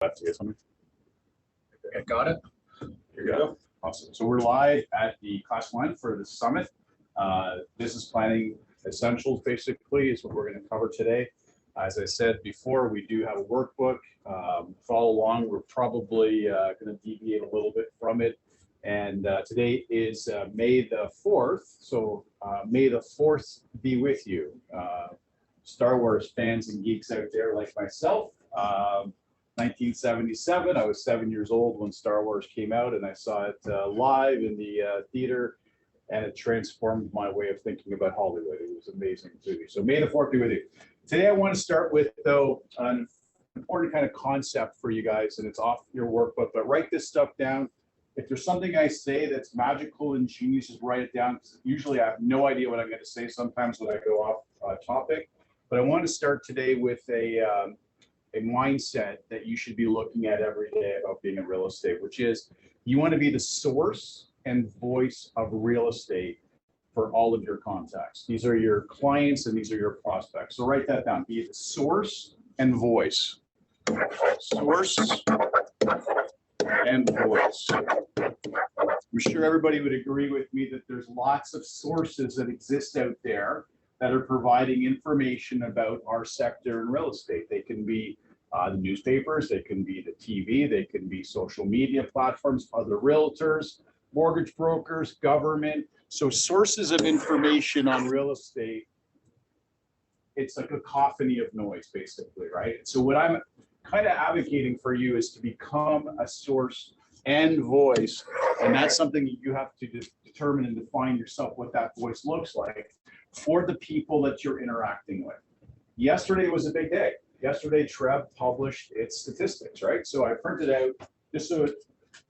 Okay, got it. Here you go. Awesome. So we're live at the Class 1 for the summit. Business planning essentials, basically, is what we're going to cover today. As I said before, we do have a workbook. Follow along. We're probably going to deviate a little bit from it. And today is May the 4th. So May the 4th be with you. Star Wars fans and geeks out there like myself. 1977, I was 7 years old when Star Wars came out, and I saw it live in the theater, and it transformed my way of thinking about Hollywood. It was an amazing movie. So May the 4th be with you. Today I want to start with, though, an important kind of concept for you guys, and it's off your workbook, but write this stuff down. If there's something I say that's magical and genius, just write it down, because usually I have no idea what I'm going to say sometimes when I go off topic. But I want to start today with a mindset that you should be looking at every day about being in real estate, which is you want to be the source and voice of real estate for all of your contacts. These are your clients and these are your prospects. So write that down. Be the source and voice. Source and voice. I'm sure everybody would agree with me that there's lots of sources that exist out there that are providing information about our sector in real estate. They can be the newspapers, they can be the TV, they can be social media platforms, other realtors, mortgage brokers, government. So sources of information on real estate, it's like a cacophony of noise, basically, right? So what I'm kind of advocating for you is to become a source and voice, and that's something that you have to determine and define yourself what that voice looks like for the people that you're interacting with. Yesterday was a big day. Yesterday, TREB published its statistics, right? So I printed out, just so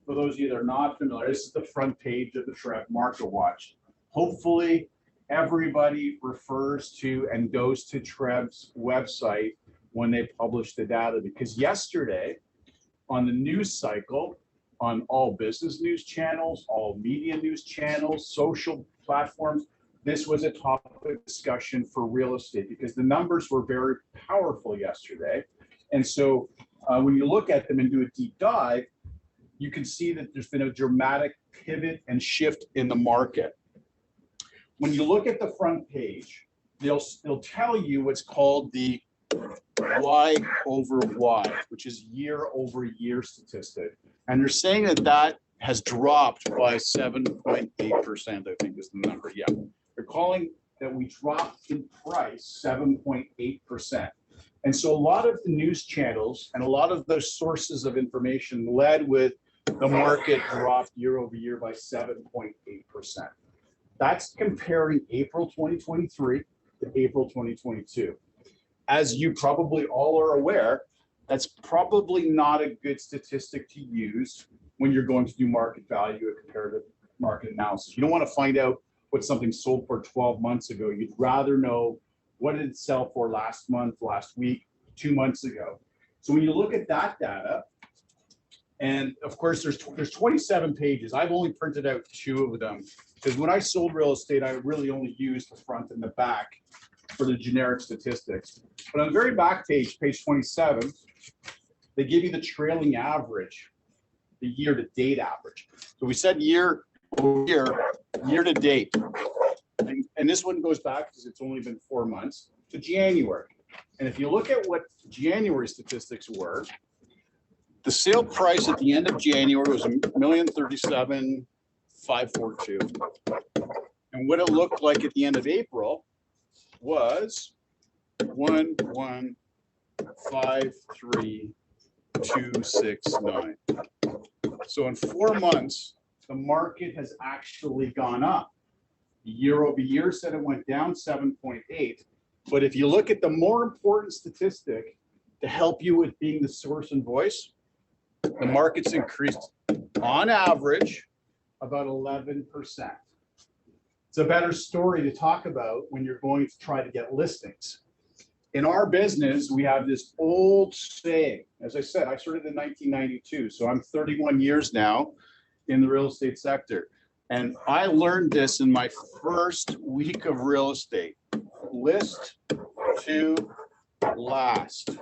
for those of you that are not familiar, this is the front page of the TREB Market Watch. Hopefully, everybody refers to and goes to TREB's website when they publish the data, because yesterday, on the news cycle, on all business news channels, all media news channels, social platforms, this was a topic of discussion for real estate because the numbers were very powerful yesterday. And so when you look at them and do a deep dive, you can see that there's been a dramatic pivot and shift in the market. When you look at the front page, they'll tell you what's called the Y over Y, which is year over year statistic. And they're saying that that has dropped by 7.8%, I think is the number. Yeah. They're calling that we dropped in price 7.8%. And so a lot of the news channels and a lot of those sources of information led with the market dropped year over year by 7.8%. That's comparing April 2023 to April 2022. As you probably all are aware, that's probably not a good statistic to use when you're going to do market value or comparative market analysis. You don't want to find out what something sold for 12 months ago. You'd rather know what did it sell for last month, last week, 2 months ago. So when you look at that data, and of course there's 27 pages. I've only printed out 2 of them because when I sold real estate, I really only used the front and the back for the generic statistics. But on the very back page, page 27, they give you the trailing average, the year-to-date average. So we said year over year, year-to-date. And this one goes back, because it's only been 4 months, to January. And if you look at what January statistics were, the sale price at the end of January was $1,037,542. And what it looked like at the end of April was 1,153,269. So in 4 months, the market has actually gone up. Year over year said it went down 7.8. But if you look at the more important statistic to help you with being the source and voice, the market's increased on average about 11%. It's a better story to talk about when you're going to try to get listings. In our business, we have this old saying. As I said, I started in 1992, so I'm 31 years now in the real estate sector. And I learned this in my first week of real estate. List to last.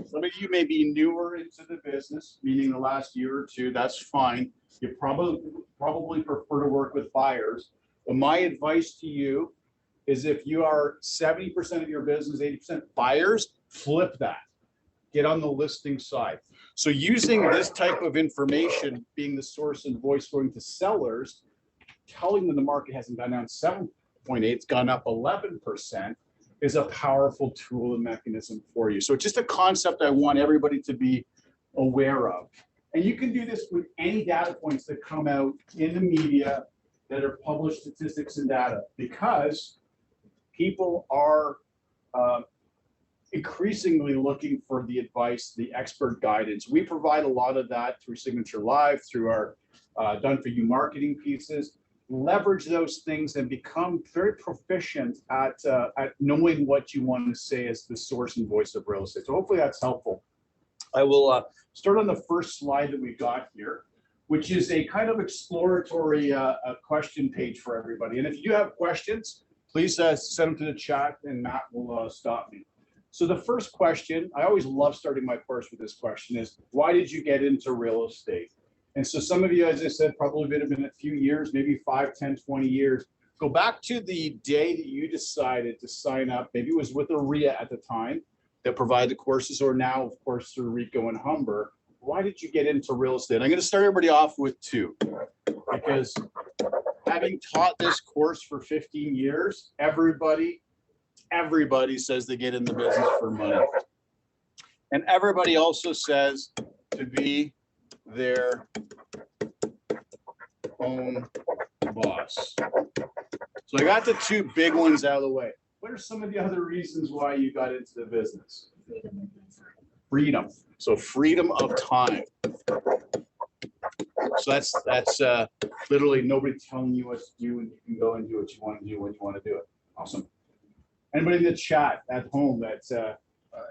Some of you may be newer into the business, meaning the last year or two, that's fine. You probably prefer to work with buyers. But my advice to you is if you are 70% of your business, 80% buyers, flip that. Get on the listing side. So using this type of information, being the source and voice going to sellers, telling them the market hasn't gone down 7.8, it's gone up 11%, is a powerful tool and mechanism for you. So it's just a concept I want everybody to be aware of. And you can do this with any data points that come out in the media that are published statistics and data, because people are increasingly looking for the advice, the expert guidance. We provide a lot of that through Signature Live, through our Done For You marketing pieces. Leverage those things and become very proficient at knowing what you want to say as the source and voice of real estate. So hopefully that's helpful. I will start on the first slide that we got here, which is a kind of exploratory question page for everybody. And if you have questions, please send them to the chat and Matt will stop me. So the first question, I always love starting my course with this question, is why did you get into real estate? And so some of you, as I said, probably been a few years, maybe 5, 10, 20 years. Go back to the day that you decided to sign up. Maybe it was with AREIA at the time that provide the courses, or now, of course, through Rico and Humber. Why did you get into real estate? I'm going to start everybody off with 2, because having taught this course for 15 years, everybody says they get in the business for money. And everybody also says to be their own boss. So I got the 2 big ones out of the way. What are some of the other reasons why you got into the business? Freedom. So freedom of time. So that's literally nobody telling you what to do, and you can go and do what you want to do when you want to do it. Awesome. Anybody in the chat at home that's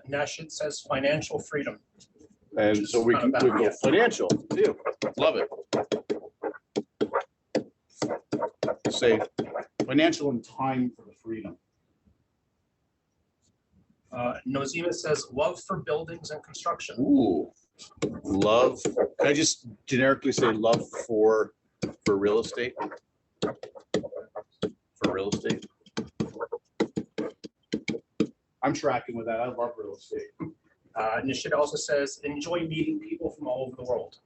Nashid says financial freedom. and so we can go financial too. Love it. Say financial and time for the freedom. Nozima says love for buildings and construction. Ooh, love. Can I just generically say love for real estate? For real estate. I'm tracking with that. I love real estate. Nishid also says enjoy meeting people from all over the world.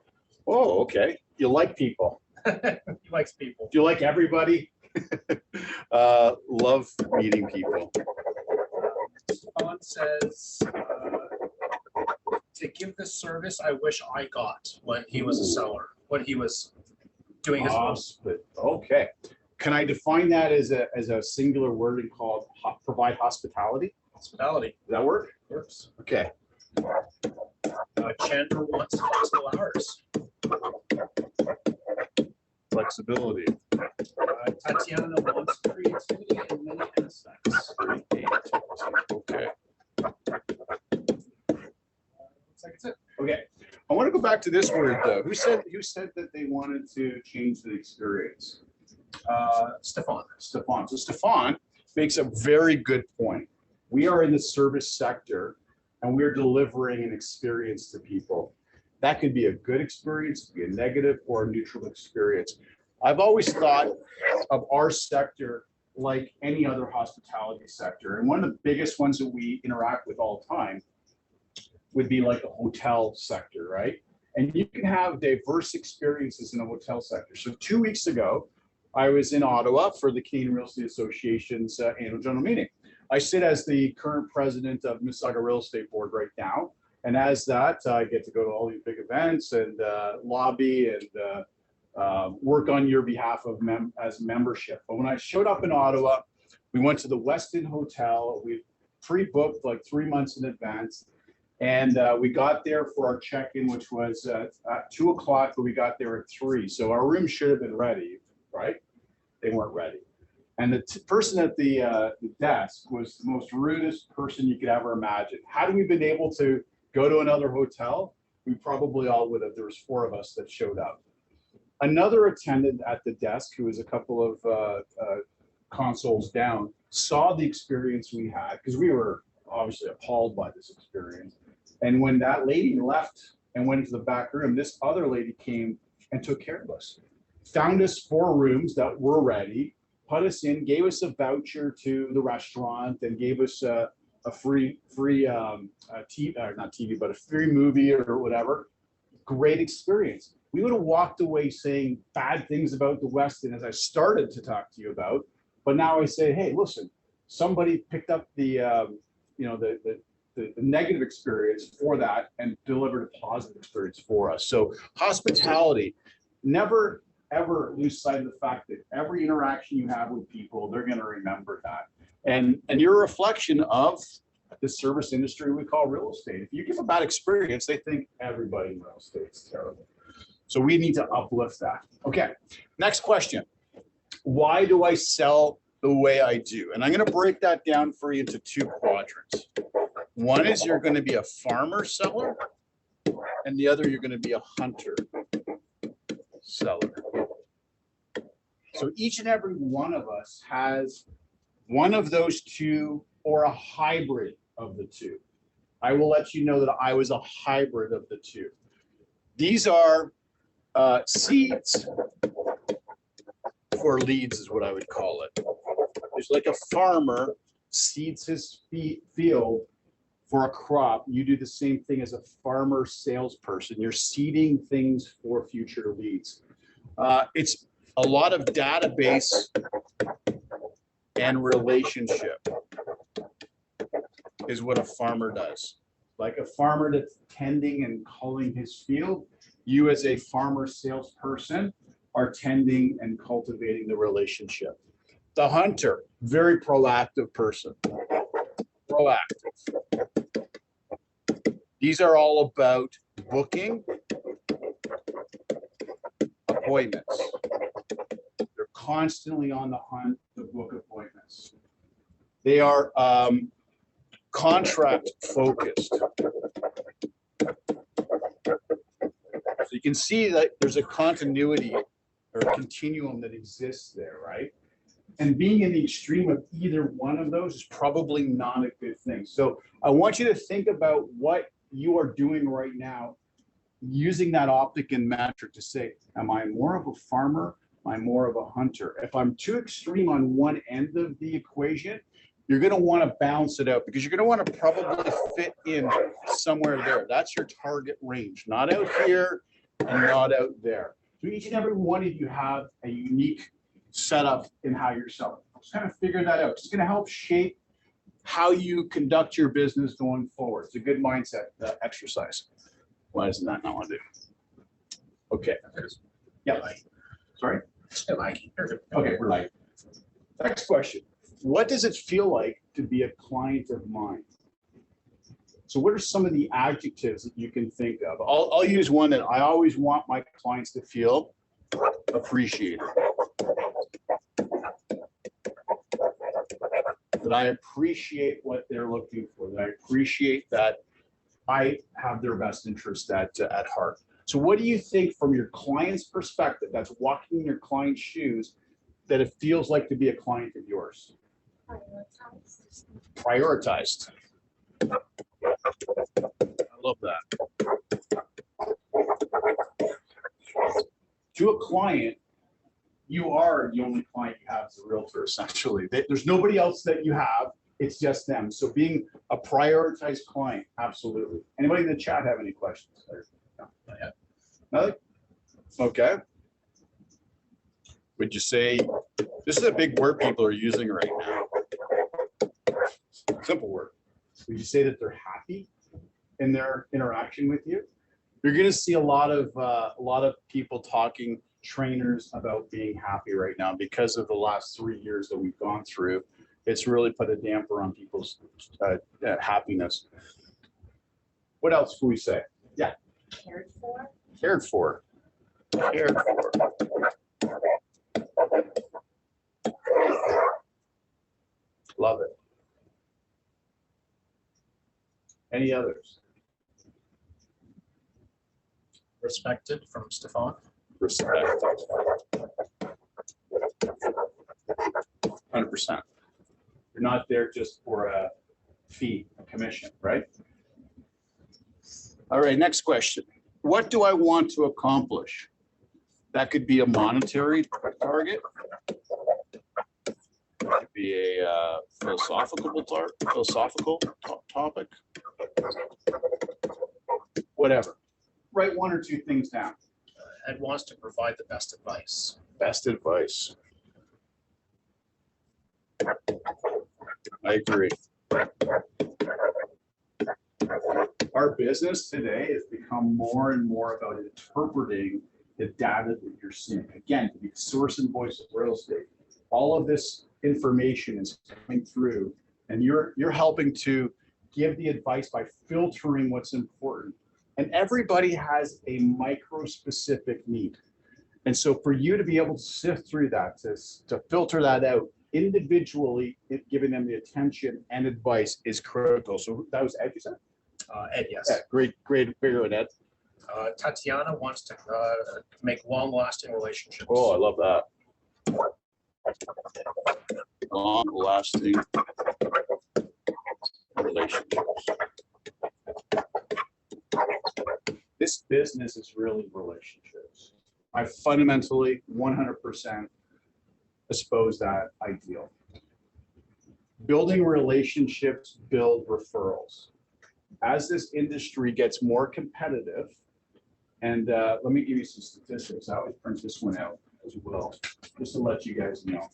Oh, okay. You like people. He likes people. Do you like everybody? Love meeting people. Stefan says to give the service I wish I got when he was a seller, when he was doing his Okay. Can I define that as a singular word called provide hospitality? hospitality. Does that work? Works. Okay. Chandler wants flexible hours. Flexibility. Tatiana wants creativity in many aspects. Okay. Looks like it's it. Okay. I want to go back to this word though. Who said that they wanted to change the experience? Stefan. Stefan. So Stefan makes a very good point. We are in the service sector and we're delivering an experience to people. That could be a good experience, be a negative or a neutral experience. I've always thought of our sector like any other hospitality sector. And one of the biggest ones that we interact with all the time would be like a hotel sector, right? And you can have diverse experiences in a hotel sector. So 2 weeks ago, I was in Ottawa for the Canadian Real Estate Association's annual general meeting. I sit as the current president of Mississauga Real Estate Board right now. And as that, I get to go to all these big events and lobby and work on your behalf of as membership. But when I showed up in Ottawa, we went to the Westin Hotel. We pre-booked like 3 months in advance. And we got there for our check-in, which was at 2 o'clock, but we got there at 3. So our room should have been ready, right? They weren't ready. And the person at the desk was the most rudest person you could ever imagine. Had we been able to go to another hotel, we probably all would have. There was 4 of us that showed up. Another attendant at the desk, who was a couple of consoles down, saw the experience we had, because we were obviously appalled by this experience. And when that lady left and went into the back room, this other lady came and took care of us. Found us 4 rooms that were ready, put us in, gave us a voucher to the restaurant, and gave us a free TV, or not TV, but a free movie or whatever. Great experience. We would have walked away saying bad things about the Westin, as I started to talk to you about, but now I say, hey, listen, somebody picked up the negative experience for that and delivered a positive experience for us. So hospitality, never ever lose sight of the fact that every interaction you have with people, they're going to remember that. And you're a reflection of the service industry we call real estate. If you give a bad experience, they think everybody in real estate is terrible. So we need to uplift that. Okay, next question. Why do I sell the way I do? And I'm going to break that down for you into 2 quadrants. One is you're going to be a farmer seller, and the other you're going to be a hunter seller. So each and every one of us has one of those 2 or a hybrid of the 2. I will let you know that I was a hybrid of the 2. These are seeds for leads is what I would call it. It's like a farmer seeds his field for a crop. You do the same thing as a farmer salesperson. You're seeding things for future leads. It's a lot of database and relationship is what a farmer does. Like a farmer that's tending and culling his field, you as a farmer salesperson are tending and cultivating the relationship. The hunter, very proactive person. Proactive. These are all about booking appointments. They're constantly on the hunt to book appointments. They are contract focused. So you can see that there's a continuity or a continuum that exists there, right? And being in the extreme of either one of those is probably not a good thing. So I want you to think about what you are doing right now, using that optic and metric to say, am I more of a farmer? Am I more of a hunter? If I'm too extreme on one end of the equation, you're going to want to balance it out because you're going to want to probably fit in somewhere there. That's your target range, not out here and not out there. So each and every one of you have a unique setup in how you're selling. Just kind of figure that out. It's going to help shape how you conduct your business going forward. It's a good mindset exercise. Why doesn't that not want to do? Okay. Yeah. Sorry. Okay, we're like. Next question. What does it feel like to be a client of mine? So what are some of the adjectives that you can think of? I'll use one that I always want my clients to feel appreciated. That I appreciate what they're looking for, that I appreciate that I have their best interest at heart. So what do you think from your client's perspective, that's walking in your client's shoes, that it feels like to be a client of yours? Prioritized. I love that. To a client, you are the only client you have as a realtor, essentially. There's nobody else that you have. It's just them. So being a prioritized client, absolutely. Anybody in the chat have any questions? No, not yet. Nothing? Okay. Would you say, this is a big word people are using right now. Simple word. Would you say that they're happy in their interaction with you? You're going to see a lot of people talking, trainers, about being happy right now because of the last 3 years that we've gone through. It's really put a damper on people's happiness. What else can we say? Yeah. Cared for. Cared for. Cared for. Love it. Any others? Respected from Stefan. Respect. 100%. You're not there just for a fee, a commission, right? All right, next question. What do I want to accomplish? That could be a monetary target. It could be a philosophical topic. Whatever. Write one or two things down. Ed wants to provide the best advice. Best advice. I agree. Our business today has become more and more about interpreting the data that you're seeing. Again, to be the source and voice of real estate. All of this information is coming through, and you're helping to give the advice by filtering what's important. And everybody has a micro-specific need. And so for you to be able to sift through that, to filter that out individually, giving them the attention and advice is critical. So that was Ed, you said? Ed, yes. Yeah, great, Ed. Tatiana wants to make long-lasting relationships. Oh, I love that. Long-lasting relationships. This business is really relationships. I fundamentally 100% espouse that ideal. Building relationships build referrals. As this industry gets more competitive, and let me give you some statistics. I always print this one out as well, just to let you guys know.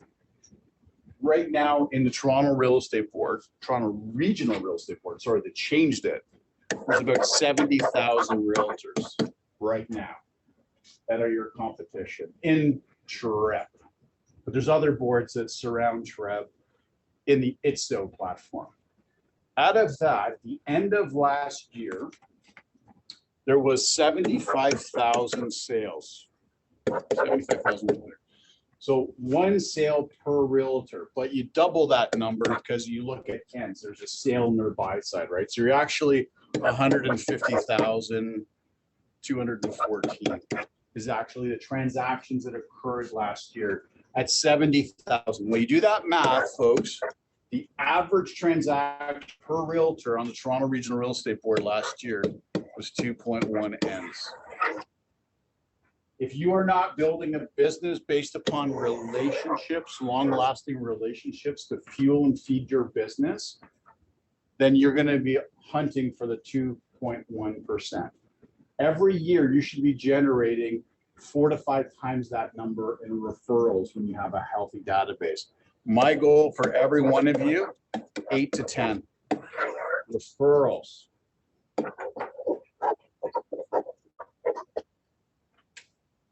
Right now in the Toronto Real Estate Board, Toronto Regional Real Estate Board, sorry, they changed it. There's about 70,000 realtors right now that are your competition in TREB. But there's other boards that surround TREB in the ITSO platform. Out of that, at the end of last year, there was 75,000 sales. 75,000. So one sale per realtor, but you double that number because you look at ends. There's a sale on their buy side, right? So you're actually 150,214 is actually the transactions that occurred last year at 70,000. When you do that math, folks, the average transaction per realtor on the Toronto Regional Real Estate Board last year was 2.1 ends. If you are not building a business based upon relationships, long-lasting relationships to fuel and feed your business, then you're going to be hunting for the 2.1%. Every year, you should be generating 4 to 5 times that number in referrals when you have a healthy database. My goal for every one of you, 8 to 10 referrals.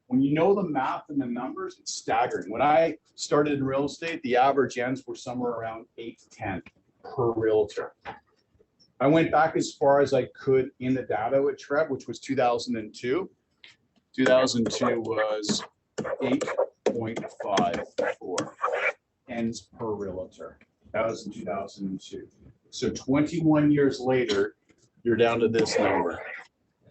When you know the math and the numbers, it's staggering. When I started in real estate, the average ends were somewhere around 8 to 10 per realtor. I went back as far as I could in the data at TREB, which was 2002. 2002 was 8.54 ends per realtor. That was in 2002. So 21 years later, you're down to this number.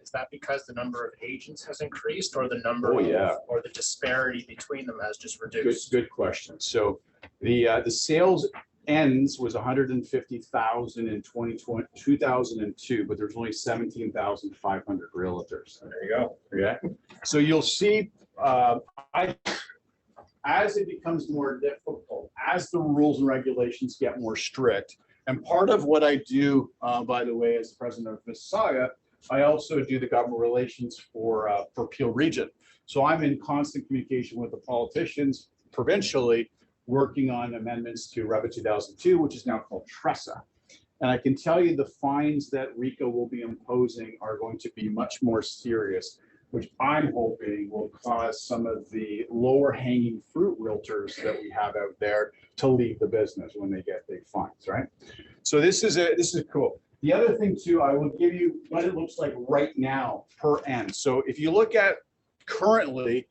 Is that because the number of agents has increased, or the number or the disparity between them has just reduced? Good question. So the sales ends was 150,000 in 2002, but there's only 17,500 realtors. There you go. Okay. So you'll see as it becomes more difficult, as the rules and regulations get more strict, and part of what I do, by the way, as president of Mississauga, I also do the government relations for Peel Region. So I'm in constant communication with the politicians provincially, working on amendments to REBA 2002, which is now called TRESA. And I can tell you the fines that RECA will be imposing are going to be much more serious, which I'm hoping will cause some of the lower hanging fruit realtors that we have out there to leave the business when they get big fines, right? So this is cool. The other thing too, I will give you what it looks like right now per end. So if you look at currently,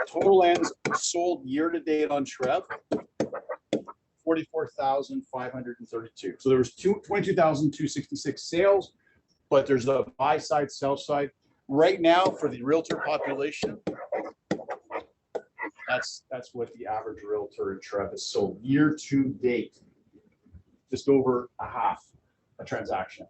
total ends sold year to date on TREB, 44,532. So there was 22,266 sales, but there's a buy side, sell side. Right now for the realtor population, that's what the average realtor in TREB has sold year to date, just over a half a transaction.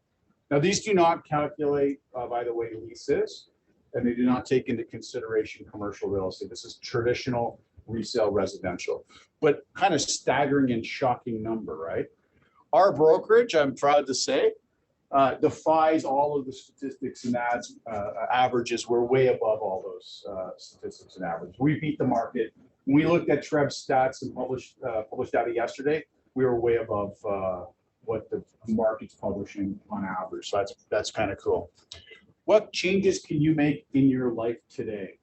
Now, these do not calculate, by the way, leases, and they do not take into consideration commercial real estate. This is traditional resale residential, but kind of staggering and shocking number, right? Our brokerage, I'm proud to say, defies all of the statistics and averages. We're way above all those statistics and averages. We beat the market. When we looked at Trev's stats and published data yesterday, we were way above what the market's publishing on average. So that's kind of cool. What changes can you make in your life today?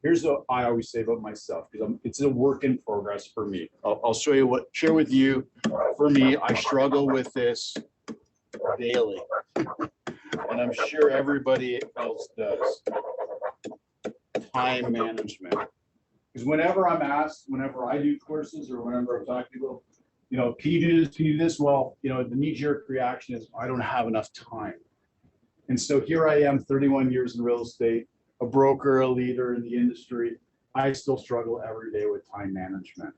Here's what I always say about myself, because it's a work in progress for me. I'll share with you. For me, I struggle with this daily, and I'm sure everybody else does. Time management. Because whenever I'm asked, whenever I do courses or whenever I'm talking to people, you know, can you do this? Can you do this? Well, you know, the knee-jerk reaction is I don't have enough time. And so here I am, 31 years in real estate, a broker, a leader in the industry. I still struggle every day with time management.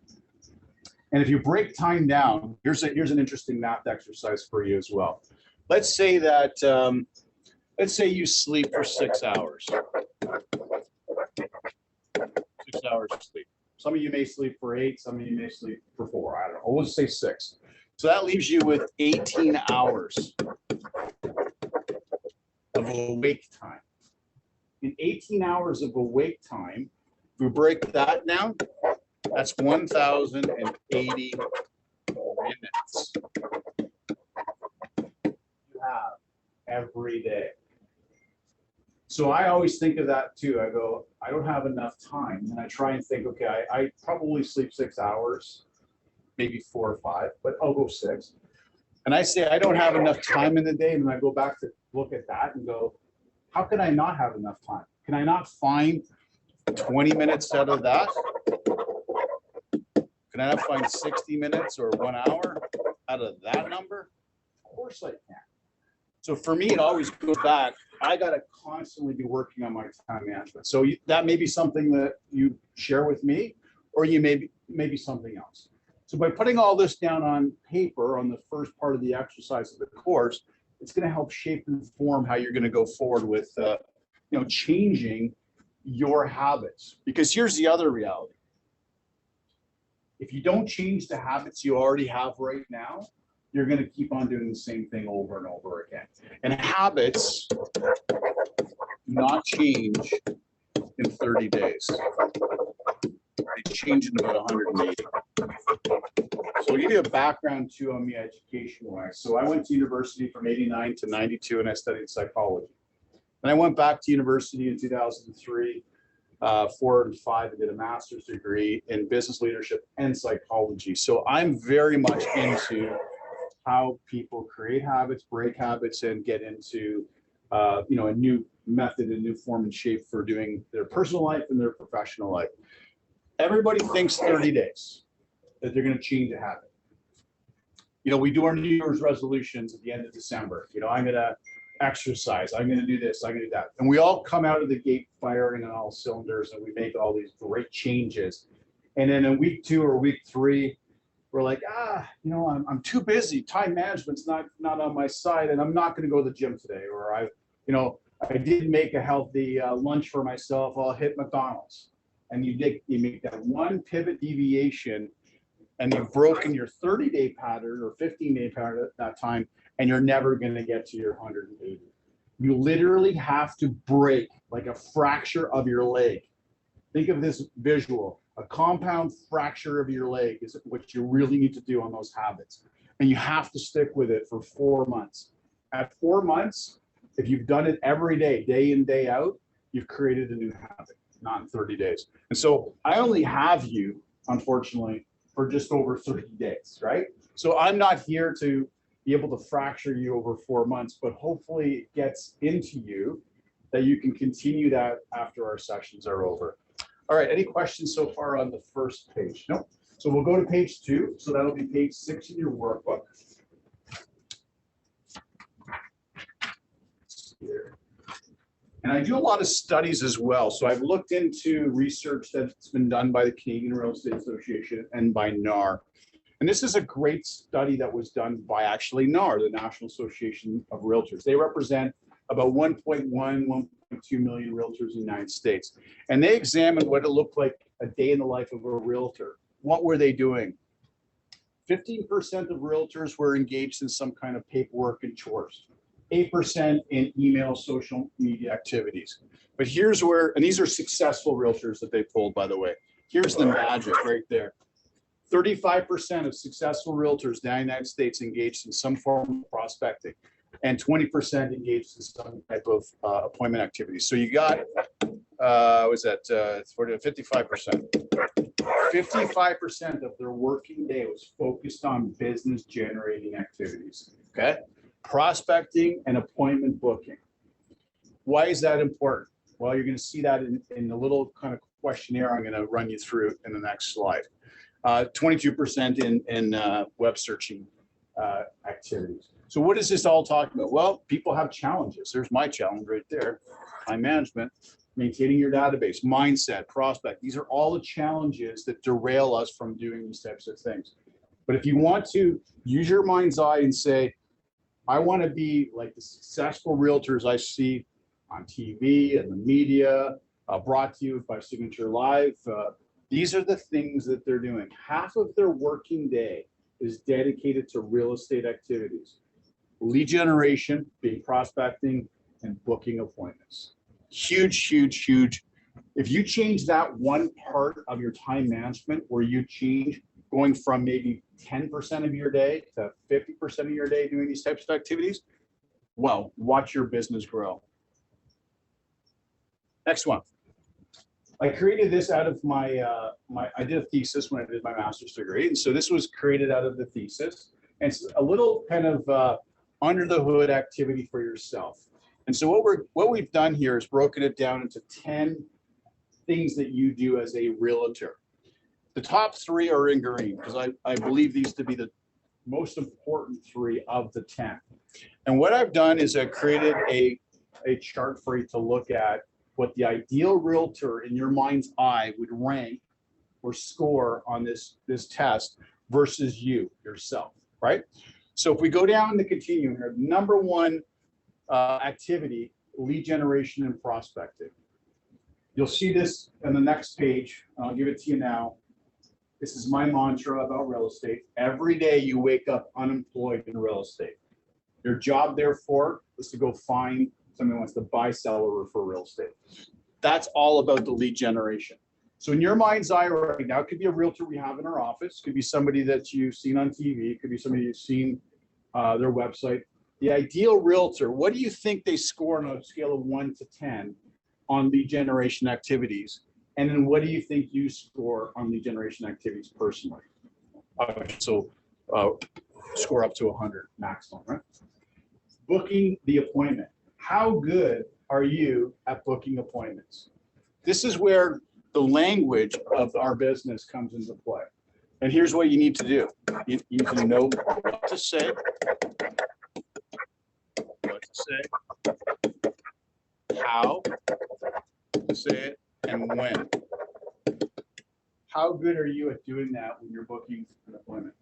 And if you break time down, here's an interesting math exercise for you as well. Let's say that, let's say you sleep for 6 hours. 6 hours of sleep. Some of you may sleep for 8, some of you may sleep for 4. I don't know. We'll just say 6. So that leaves you with 18 hours of awake time. In 18 hours of awake time, if we break that down, that's 1,080 minutes you have every day. So I always think of that too. I go, I don't have enough time. And I try and think, okay, I probably sleep 6 hours, maybe 4 or 5, but I'll go 6. And I say, I don't have enough time in the day. And I go back to look at that and go, how can I not have enough time? Can I not find 20 minutes out of that? Can I not find 60 minutes or 1 hour out of that number? Of course I can. So for me, it always goes back. I got to constantly be working on my time management. So that may be something that you share with me, or you maybe something else. So by putting all this down on paper on the first part of the exercise of the course, it's going to help shape and form how you're going to go forward with, changing your habits. Because here's the other reality. If you don't change the habits you already have right now, you're going to keep on doing the same thing over and over again. And habits do not change in 30 days. They change in about 180. So I'll give you a background too on me education-wise. So I went to university from 89 to 92 and I studied psychology. And I went back to university in 2003, 4 and 5, and did a master's degree in business leadership and psychology. So I'm very much into how people create habits, break habits, and get into a new method, a new form and shape for doing their personal life and their professional life. Everybody thinks 30 days that they're going to change a habit. You know, we do our New Year's resolutions at the end of December. You know, I'm going to exercise, I'm going to do this, I'm going to do that. And we all come out of the gate firing on all cylinders and we make all these great changes. And then in week 2 or week 3, we're like, I'm too busy. Time management's not on my side, and I'm not going to go to the gym today. Or I did make a healthy lunch for myself. I'll hit McDonald's. And you make that one pivot deviation, and you've broken your 30-day pattern or 15-day pattern at that time, and you're never going to get to your 180. You literally have to break like a fracture of your leg. Think of this visual. A compound fracture of your leg is what you really need to do on those habits. And you have to stick with it for 4 months. At 4 months, if you've done it every day, day in, day out, you've created a new habit, not in 30 days. And so I only have you, unfortunately, for just over 30 days, right? So I'm not here to be able to fracture you over 4 months, but hopefully it gets into you that you can continue that after our sessions are over. All right, any questions so far on the first page? No. So we'll go to page 2. So that'll be page 6 in your workbook. And I do a lot of studies as well. So I've looked into research that's been done by the Canadian Real Estate Association and by NAR. And this is a great study that was done by actually NAR, the National Association of Realtors. They represent about 1.1, 1.2 million realtors in the United States. And they examined what it looked like a day in the life of a realtor. What were they doing? 15% of realtors were engaged in some kind of paperwork and chores. 8% in email, social media activities. But here's where, and these are successful realtors that they pulled, by the way. Here's the magic right there. 35% of successful realtors in the United States engaged in some form of prospecting, and 20% engaged in some type of appointment activity. So you got, was that 40 to 55%? 55% of their working day was focused on business generating activities. Okay. Prospecting and appointment booking. Why is that important? Well, you're going to see that in the little kind of questionnaire I'm going to run you through in the next slide. 22% in web searching activities. So what is this all talking about? Well, people have challenges. There's my challenge right there. Time management, maintaining your database, mindset, prospect. These are all the challenges that derail us from doing these types of things. But if you want to use your mind's eye and say, I want to be like the successful realtors I see on TV and the media, brought to you by Signature Live. These are the things that they're doing. Half of their working day is dedicated to real estate activities. Lead generation, being prospecting, and booking appointments. Huge, huge, huge. If you change that one part of your time management, where you change going from maybe 10% of your day to 50% of your day doing these types of activities, well, watch your business grow. Next one. I created this out of my, I did a thesis when I did my master's degree. And so this was created out of the thesis. And it's a little kind of under the hood activity for yourself. And so what we've done here is broken it down into 10 things that you do as a realtor. The top 3 are in green because I believe these to be the most important 3 of the 10. And what I've done is I created a chart for you to look at what the ideal realtor in your mind's eye would rank or score on this test versus you yourself, right? So if we go down the continuum here, number 1 activity, lead generation and prospecting. You'll see this on the next page. I'll give it to you now. This is my mantra about real estate. Every day you wake up unemployed in real estate. Your job, therefore, is to go find somebody who wants to buy, sell, or refer real estate. That's all about the lead generation. So in your mind's eye right now, it could be a realtor we have in our office, could be somebody that you've seen on TV, it could be somebody you've seen their website. The ideal realtor, what do you think they score on a scale of 1 to 10 on lead generation activities? And then what do you think you score on lead generation activities personally? So score up to 100 maximum, right? Booking the appointment. How good are you at booking appointments? This is where the language of our business comes into play. And here's what you need to do. You need to know what to say, how to say it, and when. How good are you at doing that when you're booking an appointment?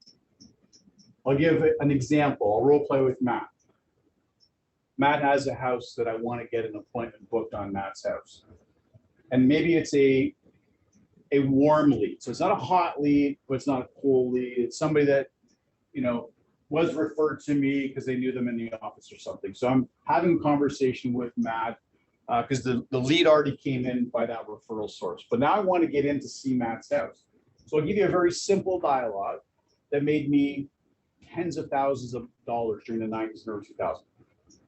I'll give an example. I'll role play with Matt. Matt has a house that I want to get an appointment booked on Matt's house. And maybe it's a warm lead. So it's not a hot lead, but it's not a cold lead. It's somebody that, you know, was referred to me because they knew them in the office or something. So I'm having a conversation with Matt because the lead already came in by that referral source. But now I want to get in to see Matt's house. So I'll give you a very simple dialogue that made me tens of thousands of dollars during the 90s and early 2000s.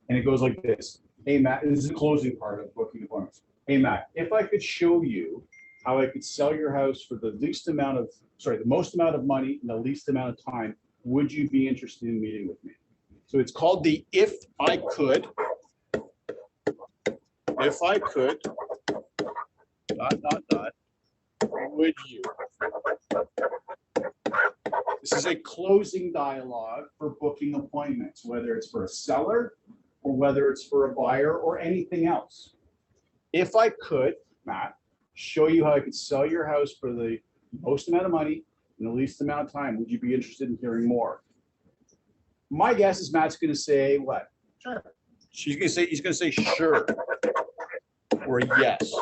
And it goes like this. Hey, Matt, this is the closing part of booking appointments. Hey, Matt, if I could show you how I could sell your house for the most amount of money in the least amount of time, would you be interested in meeting with me? So it's called the if I could, would you? This is a closing dialogue for booking appointments, whether it's for a seller or whether it's for a buyer or anything else. If I could, Matt, show you how I could sell your house for the most amount of money in the least amount of time. Would you be interested in hearing more? My guess is Matt's going to say what? Sure. He's going to say sure or yes.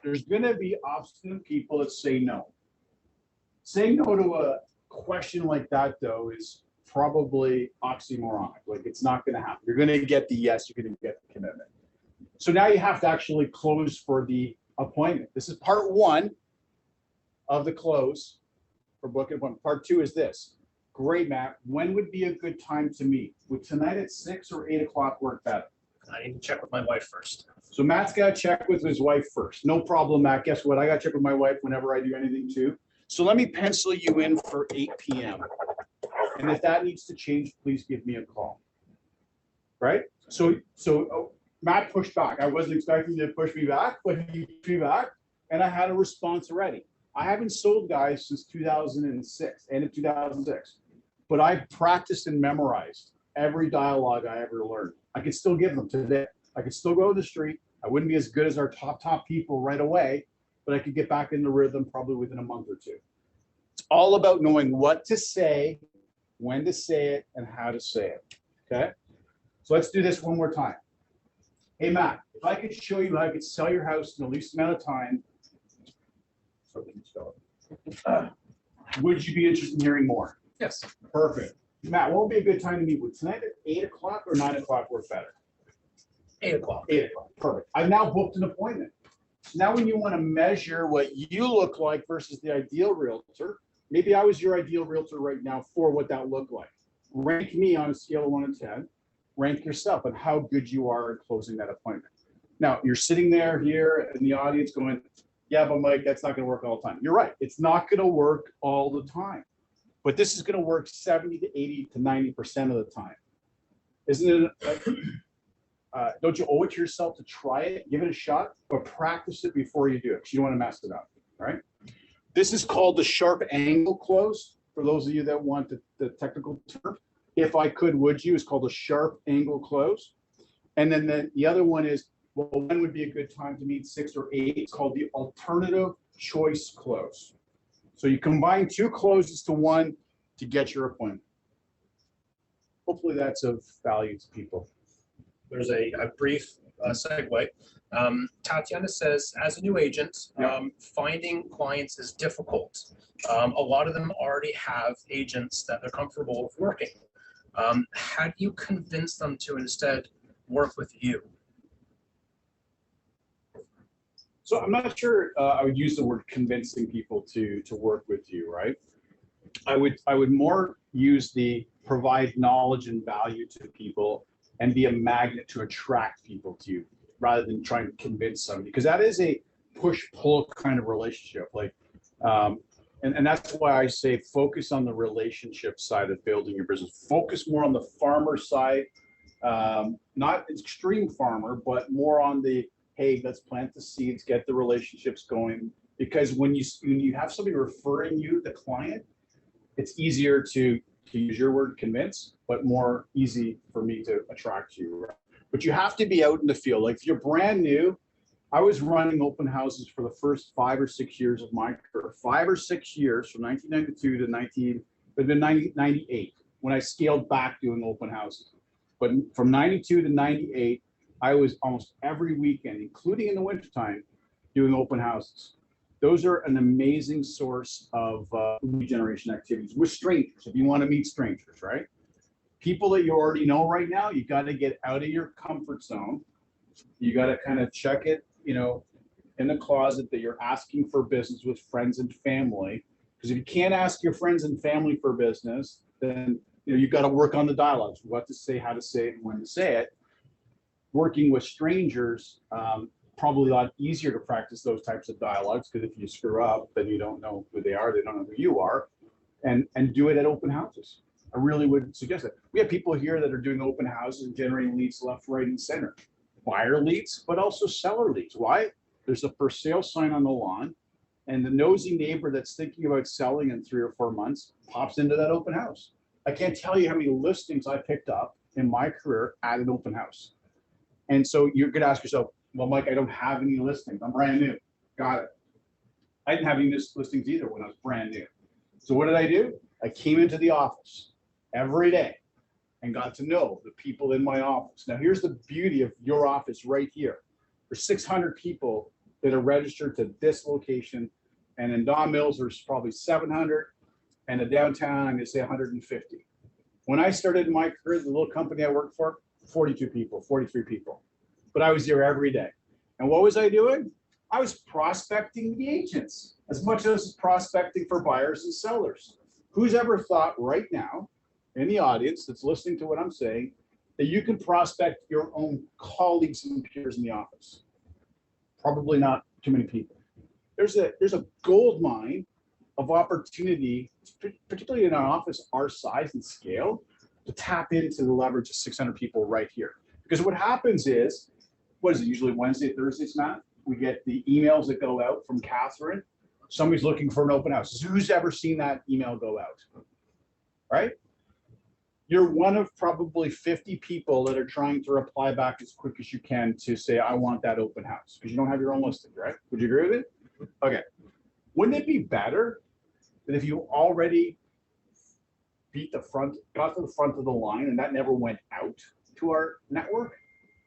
There's going to be obstinate people that say no. Saying no to a question like that, though, is probably oxymoronic. Like, it's not going to happen. You're going to get the yes, you're going to get the commitment. So now you have to actually close for the appointment. This is part one of the close for booking appointment. Part two is this. Great, Matt. When would be a good time to meet? Would tonight at 6 or 8 o'clock work better? I need to check with my wife first. So Matt's got to check with his wife first. No problem, Matt. Guess what? I got to check with my wife whenever I do anything too. So let me pencil you in for 8 p.m. And if that needs to change, please give me a call. Right? So Matt pushed back. I wasn't expecting you to push me back, but he pushed me back, and I had a response already. I haven't sold guys since 2006, end of 2006, but I've practiced and memorized every dialogue I ever learned. I could still give them today. I could still go to the street. I wouldn't be as good as our top people right away, but I could get back in the rhythm probably within a month or two. It's all about knowing what to say, when to say it, and how to say it. Okay? So let's do this one more time. Hey, Matt, if I could show you how I could sell your house in the least amount of time, would you be interested in hearing more? Yes. Perfect. Matt, what would be a good time to meet? Would tonight at 8 o'clock or 9 o'clock work better? 8 o'clock. 8 o'clock. Perfect. I've now booked an appointment. So now when you want to measure what you look like versus the ideal realtor, maybe I was your ideal realtor right now for what that looked like. Rank me on a scale of 1 to 10. Rank yourself on how good you are at closing that appointment. Now, you're sitting there here in the audience going, yeah, but Mike, that's not going to work all the time. You're right. It's not going to work all the time. But this is going to work 70 to 80 to 90% of the time. Isn't it? Don't you owe it to yourself to try it, give it a shot, but practice it before you do it, because you don't want to mess it up, right? This is called the sharp angle close. For those of you that want the technical term, if I could, would you, is called a sharp angle close. And then the other one is, well, when would be a good time to meet 6 or 8? It's called the alternative choice close. So you combine two closes to one to get your appointment. Hopefully that's of value to people. There's a brief segue. Tatiana says, as a new agent, finding clients is difficult. A lot of them already have agents that they're comfortable with working. How do you convince them to instead work with you? So I'm not sure I would use the word convincing people to work with you, right? I would more use the provide knowledge and value to people and be a magnet to attract people to you rather than trying to convince somebody, because that is a push-pull kind of relationship. Like, and that's why I say focus on the relationship side of building your business. Focus more on the farmer side, not extreme farmer, but more on the, hey, let's plant the seeds, get the relationships going. Because when you have somebody referring you, the client, it's easier to use your word convince, but more easy for me to attract you. But you have to be out in the field. Like if you're brand new, I was running open houses for the first 5 or 6 years of my career. 5 or 6 years from 1992 to 1998 when I scaled back doing open houses. But from 92 to 98, I was almost every weekend, including in the wintertime, doing open houses. Those are an amazing source of lead generation activities with strangers. If you want to meet strangers, right? People that you already know right now, you got to get out of your comfort zone. You got to kind of check it, in the closet that you're asking for business with friends and family. Because if you can't ask your friends and family for business, then you've got to work on the dialogues, what to say, how to say it, and when to say it. Working with strangers, probably a lot easier to practice those types of dialogues, because if you screw up, then you don't know who they are, they don't know who you are, and do it at open houses. I really would suggest that. We have people here that are doing open houses and generating leads left, right, and center. Buyer leads, but also seller leads. Why? There's a for sale sign on the lawn, and the nosy neighbor that's thinking about selling in 3 or 4 months pops into that open house. I can't tell you how many listings I picked up in my career at an open house. And so you're going to ask yourself, well, Mike, I don't have any listings. I'm brand new. Got it. I didn't have any listings either when I was brand new. So what did I do? I came into the office every day and got to know the people in my office. Now, here's the beauty of your office right here. There's 600 people that are registered to this location. And in Don Mills, there's probably 700. And in downtown, I'm gonna say 150. When I started in my career, the little company I worked for, 42 people, 43 people. But I was there every day. And what was I doing? I was prospecting the agents as much as prospecting for buyers and sellers. Who's ever thought right now in the audience that's listening to what I'm saying that you can prospect your own colleagues and peers in the office? Probably not too many people. There's a gold mine of opportunity, particularly in an office our size and scale, to tap into the leverage of 600 people right here. Because what happens is, what is it, usually Wednesday, Thursdays, Matt? We get the emails that go out from Catherine. Somebody's looking for an open house. Who's ever seen that email go out? Right? You're one of probably 50 people that are trying to reply back as quick as you can to say, I want that open house, because you don't have your own listing, right? Would you agree with it? Okay. Wouldn't it be better that if you already got to the front of the line and that never went out to our network,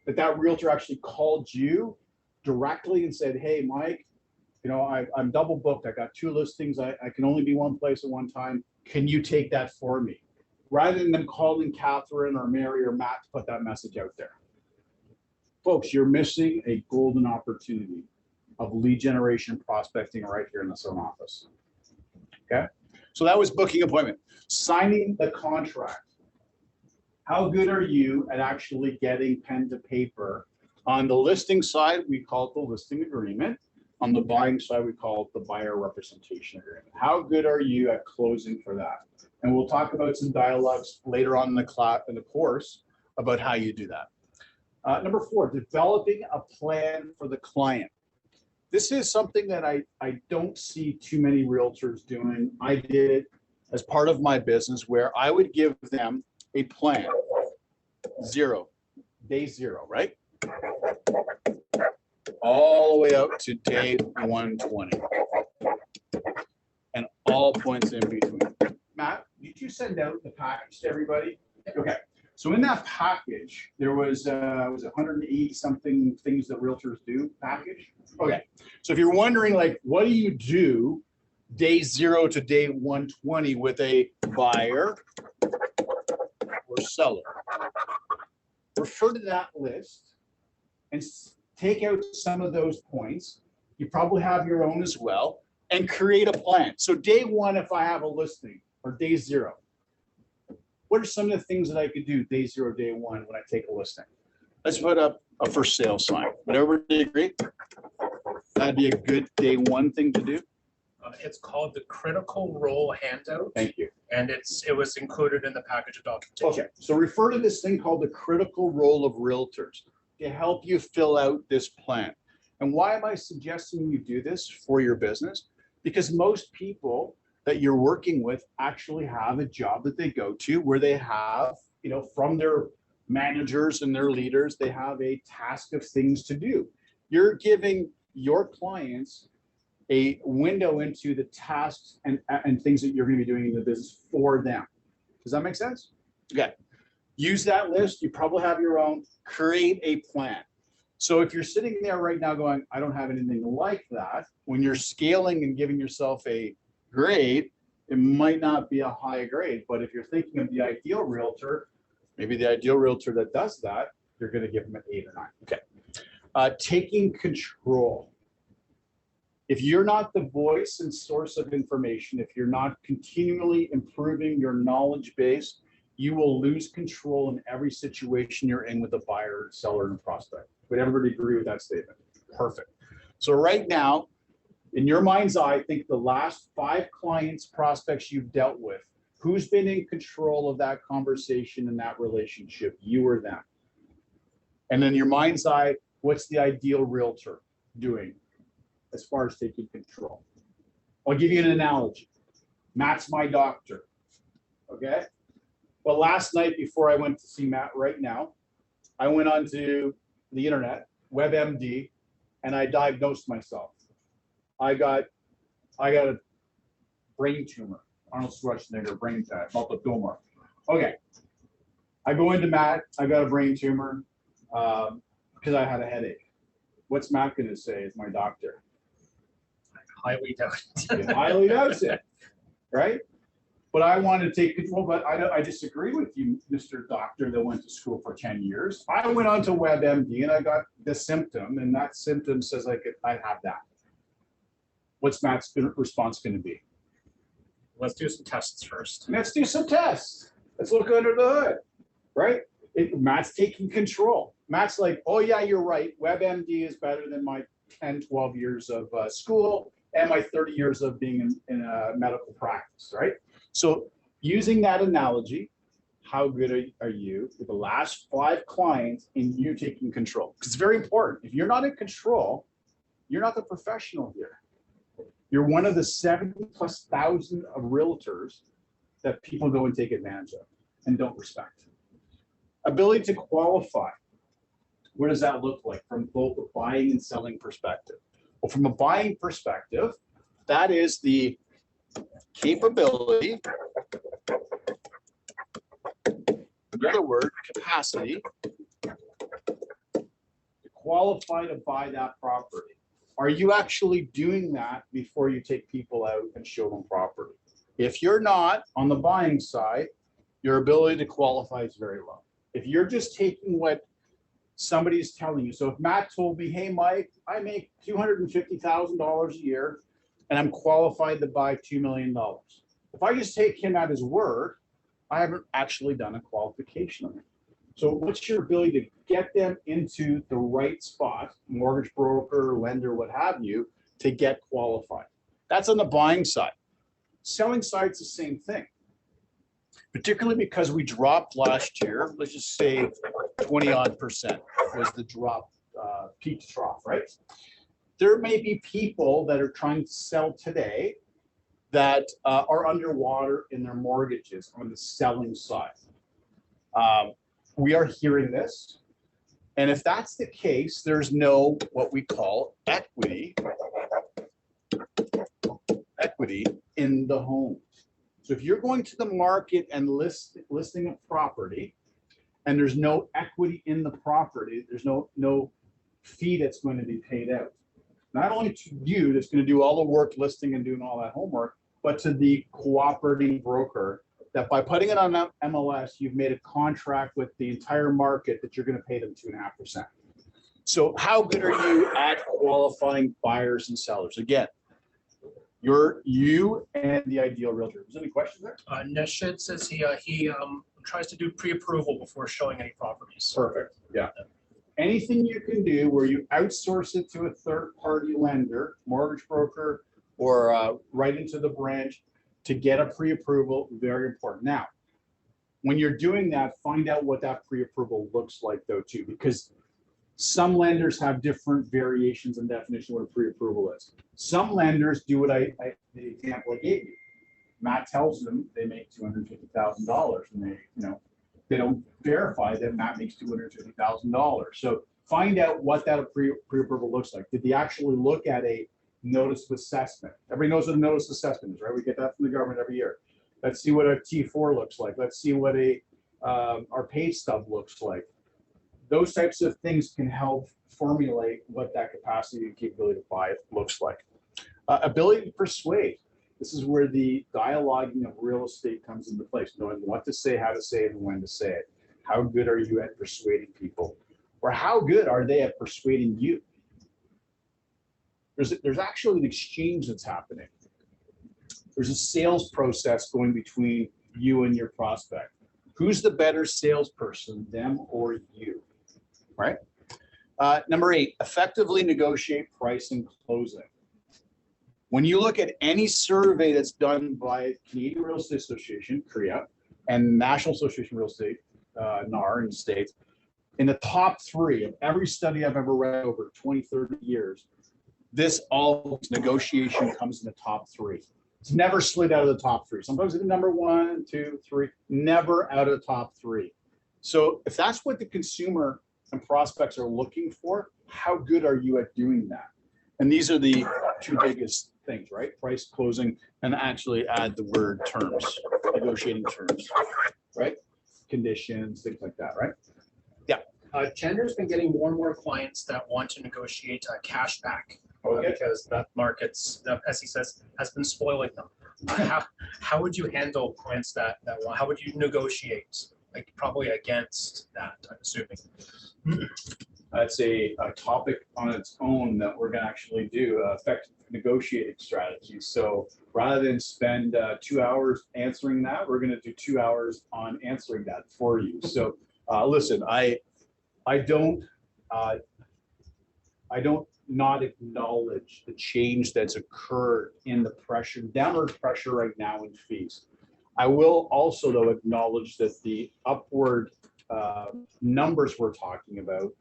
that realtor actually called you directly and said, hey, Mike, you know, I'm double booked. I got 2 listings. I can only be one place at one time. Can you take that for me? Rather than them calling Catherine or Mary or Matt to put that message out there. Folks, you're missing a golden opportunity of lead generation prospecting right here in this own office. Okay, so that was booking appointment. Signing the contract. How good are you at actually getting pen to paper? On the listing side, we call it the listing agreement. On the buying side, we call it the buyer representation agreement. How good are you at closing for that? And we'll talk about some dialogues later on in the course about how you do that. Number 4, developing a plan for the client. This is something that I don't see too many realtors doing. I did it as part of my business where I would give them a plan. Day zero, right? All the way up to day 120. And all points in between. Matt, did you send out the package to everybody? Okay. So in that package, there was 180 something things that realtors do package. Okay. So if you're wondering, like, what do you do day 0 to day 120 with a buyer or seller? Refer to that list and take out some of those points. You probably have your own as well, and create a plan. So day 1, if I have a listing, or day 0, what are some of the things that I could do day 0, day 1 when I take a listing? Let's put up a for sale sign. Would everybody agree? That'd be a good day 1 thing to do. It's called the critical role handout. Thank you. And it was included in the package of documentation. Okay, so refer to this thing called the critical role of realtors to help you fill out this plan. And why am I suggesting you do this for your business? Because most people that you're working with actually have a job that they go to where they have, you know, from their managers and their leaders, they have a task of things to do. You're giving your clients a window into the tasks and things that you're going to be doing in the business for them. Does that make sense? Okay. Use that list. You probably have your own. Create a plan. So if you're sitting there right now going, I don't have anything like that, when you're scaling and giving yourself a grade, it might not be a high grade. But if you're thinking of the ideal realtor, maybe the ideal realtor that does that, you're going to give them an 8 or 9. Okay. Taking control. If you're not the voice and source of information, if you're not continually improving your knowledge base, you will lose control in every situation you're in with a buyer, seller, and prospect. Would everybody agree with that statement? Perfect. So right now, in your mind's eye, think the last 5 clients, prospects you've dealt with, who's been in control of that conversation and that relationship, you or them? And in your mind's eye, what's the ideal realtor doing as far as taking control? I'll give you an analogy. Matt's my doctor, okay? Well, last night before I went to see Matt right now, I went onto the internet, WebMD, and I diagnosed myself. I got I got a brain tumor, Arnold Schwarzenegger brain tumor, multiple tumor. Okay. I go into Matt, I got a brain tumor because I had a headache. What's Matt going to say as my doctor? Highly doubt it. Highly doubts it, right? But I want to take control, but I disagree with you, Mr. Doctor, that went to school for 10 years. I went on to WebMD and I got the symptom, and that symptom says I have that. What's Matt's response going to be? Let's do some tests first. Let's do some tests. Let's look under the hood, right? Matt's taking control. Matt's like, oh yeah, you're right. WebMD is better than my 10, 12 years of school and my 30 years of being in a medical practice, right? So using that analogy, how good are you with the last 5 clients in you taking control? Because it's very important. If you're not in control, you're not the professional here. You're one of the 70,000+ of realtors that people go and take advantage of and don't respect. Ability to qualify. What does that look like from both a buying and selling perspective? Well, from a buying perspective, that is the capability, another word, capacity, to qualify to buy that property. Are you actually doing that before you take people out and show them property? If you're not on the buying side, your ability to qualify is very low. If you're just taking what somebody's telling you. So if Matt told me, hey, Mike, I make $250,000 a year and I'm qualified to buy $2 million. If I just take him at his word, I haven't actually done a qualification on it. So what's your ability to get them into the right spot, mortgage broker, lender, what have you, to get qualified? That's on the buying side. Selling side's the same thing, particularly because we dropped last year. Let's just say 20% was the drop, peak to trough, right? There may be people that are trying to sell today that are underwater in their mortgages on the selling side. We are hearing this. And if that's the case, there's no what we call equity in the home. So if you're going to the market and listing a property and there's no equity in the property, there's no fee that's going to be paid out. Not only to you that's going to do all the work listing and doing all that homework, but to the cooperating broker that by putting it on MLS, you've made a contract with the entire market that you're going to pay them 2.5%. So how good are you at qualifying buyers and sellers? Again, you and the ideal realtor. Is there any questions there? Nishid says he tries to do pre-approval before showing any properties. Perfect. Yeah. Anything you can do where you outsource it to a third-party lender, mortgage broker, or right into the branch to get a pre-approval, very important. Now, when you're doing that, find out what that pre-approval looks like though too, because some lenders have different variations and definition of what a pre-approval is. Some lenders do what the example I gave you. Matt tells them they make $250,000 and they don't verify that Matt makes $250,000. So find out what that pre-approval looks like. Did they actually look at a notice of assessment? Everybody knows what a notice of assessment is, right? We get that from the government every year. Let's see what a T4 looks like. Let's see what our pay stub looks like. Those types of things can help formulate what that capacity and capability to buy looks like. Ability to persuade. This is where the dialoguing of real estate comes into place, knowing what to say, how to say it, and when to say it. How good are you at persuading people? Or how good are they at persuading you? There's actually an exchange that's happening. There's a sales process going between you and your prospect. Who's the better salesperson, them or you, right? Number 8, effectively negotiate price and closing. When you look at any survey that's done by Canadian Real Estate Association, CREA, and National Association of Real Estate, NAR in the States, in the top 3 of every study I've ever read over 20, 30 years, this all negotiation comes in the top 3. It's never slid out of the top 3. Sometimes it's number 1, 2, 3, never out of the top 3. So if that's what the consumer and prospects are looking for, how good are you at doing that? And these are the two biggest things, right? Price, closing, and actually add the word terms, negotiating terms, right? Conditions, things like that, right? Gender's been getting more and more clients that want to negotiate cash back Okay. because the markets, as he says, has been spoiling them. How would you handle clients that want? How would you negotiate? Like probably against that, I'm assuming. That's a topic on its own that we're going to actually do, effective negotiating strategies. So rather than spend 2 hours answering that, we're going to do 2 hours on answering that for you. So listen, I don't not acknowledge the change that's occurred in the pressure, downward pressure right now in fees. I will also, though, acknowledge that the upward numbers we're talking about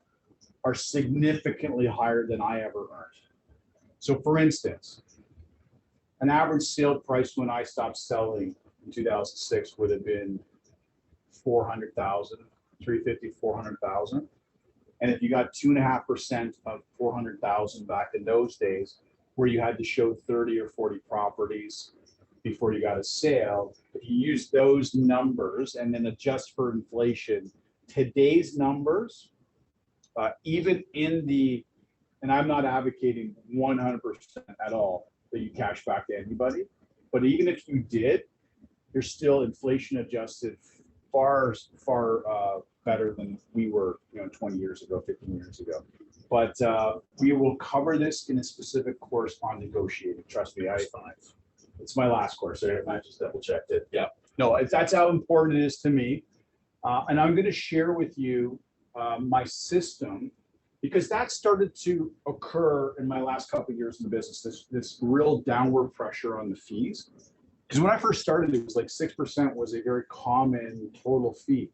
are significantly higher than I ever earned. So for instance, an average sale price when I stopped selling in 2006 would have been 400,000, 350, 400,000. And if you got 2.5% of 400,000 back in those days, where you had to show 30 or 40 properties before you got a sale, if you use those numbers and then adjust for inflation, today's numbers, even in the, and I'm not advocating 100% at all that you cash back to anybody, but even if you did, you're still inflation adjusted far better than we were, 20 years ago, 15 years ago. But we will cover this in a specific course on negotiating. Trust me, it's my last course. I just double checked it. Yeah, no, that's how important it is to me. And I'm going to share with you my system, because that started to occur in my last couple of years in the business, this real downward pressure on the fees. Because when I first started, it was like 6% was a very common total fee.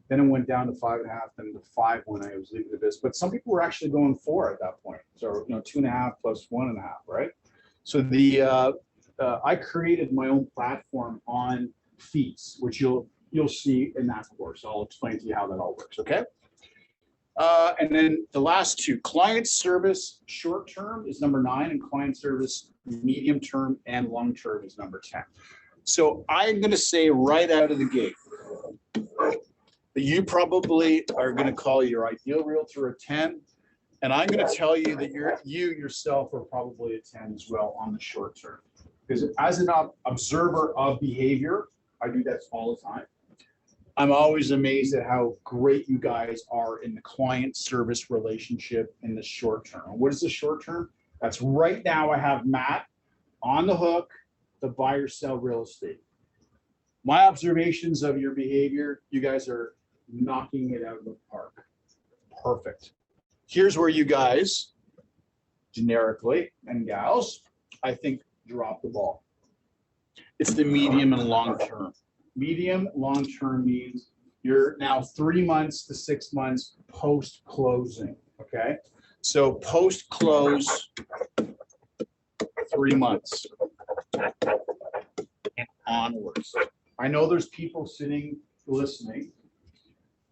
Then it went down to 5.5, then to 5 when I was leaving the business. But some people were actually going 4 at that point. So 2.5 plus 1.5, right? So I created my own platform on fees, which you'll see in that course. I'll explain to you how that all works. Okay. And then the last two, client service short term is number 9, and client service medium term and long term is number 10. So I'm going to say right out of the gate, you probably are going to call your ideal realtor a 10, and I'm going to tell you that you yourself are probably a 10 as well on the short term. Because as an observer of behavior, I do that all the time. I'm always amazed at how great you guys are in the client service relationship in the short term. What is the short term? That's right now I have Matt on the hook to buy or sell real estate. My observations of your behavior, you guys are knocking it out of the park. Perfect. Here's where you guys, generically, and gals, I think drop the ball. It's the medium and long term. Medium, long term means you're now 3 months to 6 months post closing. Okay. So post close, 3 months and onwards. I know there's people sitting listening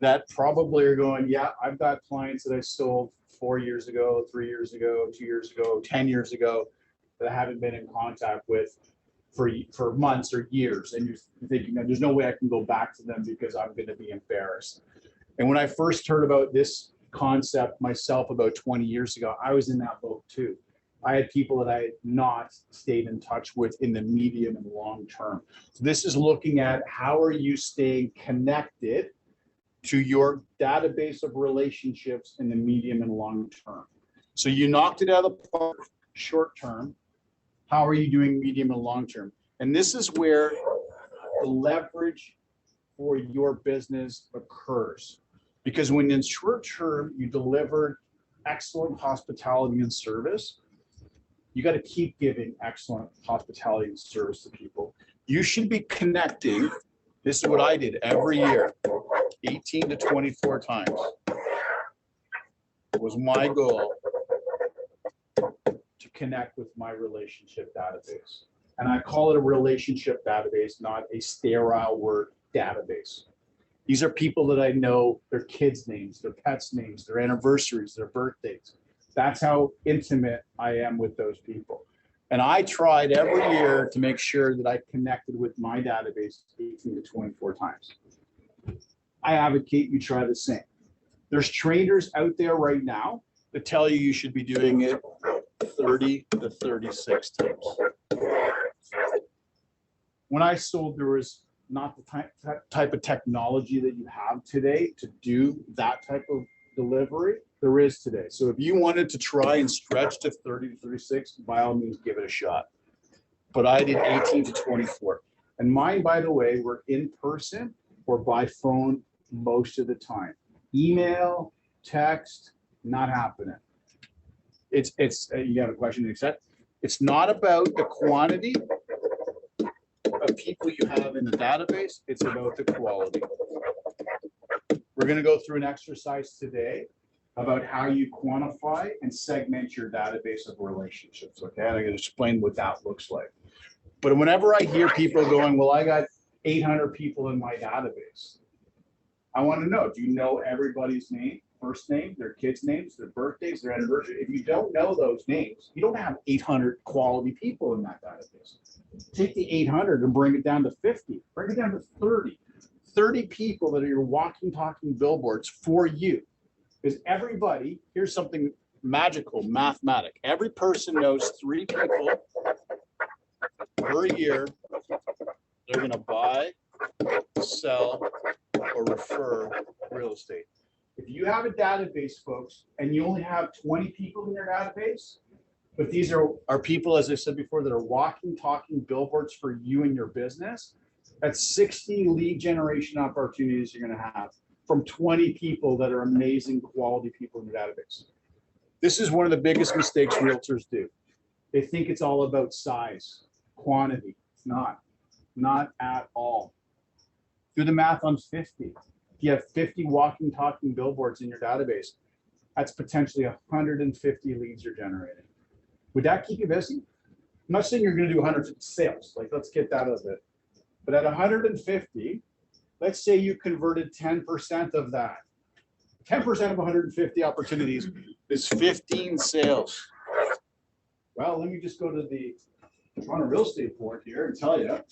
that probably are going, yeah, I've got clients that I sold 4 years ago, 3 years ago, 2 years ago, 10 years ago that I haven't been in contact with for months or years. And you're thinking, there's no way I can go back to them because I'm going to be embarrassed. And when I first heard about this concept myself about 20 years ago, I was in that boat too. I had people that I had not stayed in touch with in the medium and long term. So this is looking at how are you staying connected to your database of relationships in the medium and long term. So you knocked it out of the park short term. How are you doing medium and long term? And this is where the leverage for your business occurs. Because when in short term you delivered excellent hospitality and service, you got to keep giving excellent hospitality and service to people. You should be connecting. This is what I did every year, 18 to 24 times. It was my goal to connect with my relationship database. And I call it a relationship database, not a sterile word database. These are people that I know their kids' names, their pets' names, their anniversaries, their birthdays. That's how intimate I am with those people. And I tried every year to make sure that I connected with my database 18 to 24 times. I advocate you try the same. There's trainers out there right now that tell you should be doing it 30 to 36 times. When I sold, there was not the type of technology that you have today to do that type of delivery. There is today. So if you wanted to try and stretch to 30 to 36, by all means, give it a shot. But I did 18 to 24. And mine, by the way, were in person or by phone most of the time. Email, text, not happening. It's you have a question to accept. It's not about the quantity of people you have in the database. It's about the quality. We're going to go through an exercise today about how you quantify and segment your database of relationships. Okay, I'm going to explain what that looks like. But whenever I hear people going, well, I got 800 people in my database, I want to know, do you know everybody's name, first name, their kids' names, their birthdays, their anniversary? If you don't know those names, you don't have 800 quality people in that database. Take the 800 and bring it down to 50, bring it down to 30. 30 people that are your walking, talking billboards for you. Because everybody, here's something magical, mathematic. Every person knows 3 people per year they're going to buy, sell, or refer real estate. If you have a database, folks, and you only have 20 people in your database, but these are people, as I said before, that are walking, talking billboards for you and your business, that's 60 lead generation opportunities you're going to have from 20 people that are amazing quality people in your database. This is one of the biggest mistakes realtors do. They think it's all about size, quantity. It's not at all. Do the math on 50. If you have 50 walking, talking billboards in your database, that's potentially 150 leads you're generating. Would that keep you busy? I'm not saying you're going to do 150 sales. Like, let's get that out of it. But at 150, let's say you converted 10% of that. 10% of 150 opportunities is 15 sales. Well, let me just go to the Toronto Real Estate Board here and tell you that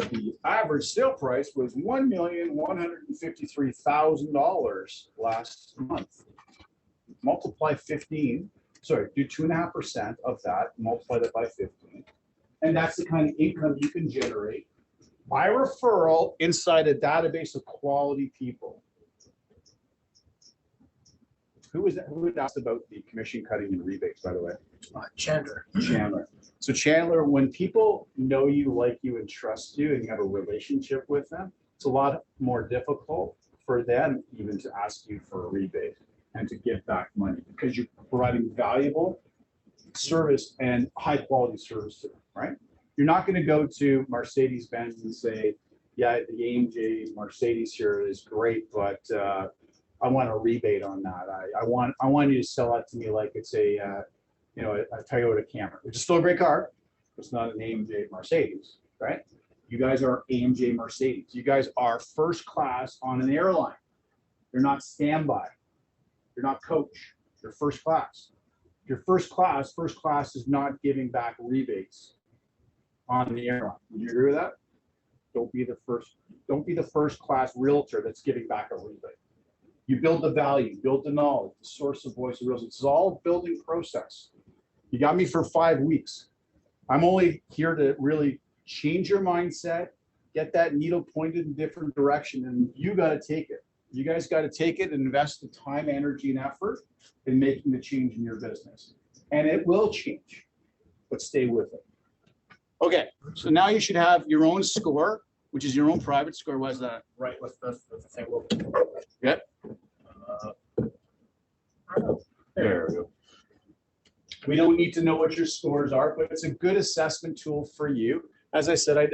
the average sale price was $1,153,000 last month. Multiply 15, sorry, do 2.5% of that, multiply that by 15. And that's the kind of income you can generate by referral inside a database of quality people. Who was that? Who had asked about the commission cutting and rebates, by the way? Chandler. So Chandler, when people know you, like you, and trust you, and you have a relationship with them, it's a lot more difficult for them even to ask you for a rebate and to give back money because you're providing valuable service and high quality service to them, right? You're not going to go to Mercedes-Benz and say, yeah, the AMJ Mercedes here is great, but I want a rebate on that. I want you to sell that to me like it's a Toyota Camry, which is still a great car. It's not an AMJ Mercedes, right? You guys are AMJ Mercedes. You guys are first class on an airline. You're not standby. You're not coach. You're first class. You're first class is not giving back rebates on the airline. Would you agree with that? Don't be the first class realtor that's giving back a rebate. You build the value, build the knowledge, the source of voice of real estate. It's all a building process. You got me for 5 weeks. I'm only here to really change your mindset, get that needle pointed in a different direction, and you got to take it. You guys got to take it and invest the time, energy, and effort in making the change in your business. And it will change, but stay with it. Okay, so now you should have your own score, which is your own private score. What is that? Right, with the thing. Yeah. There we go. We don't need to know what your scores are, but it's a good assessment tool for you. As I said, I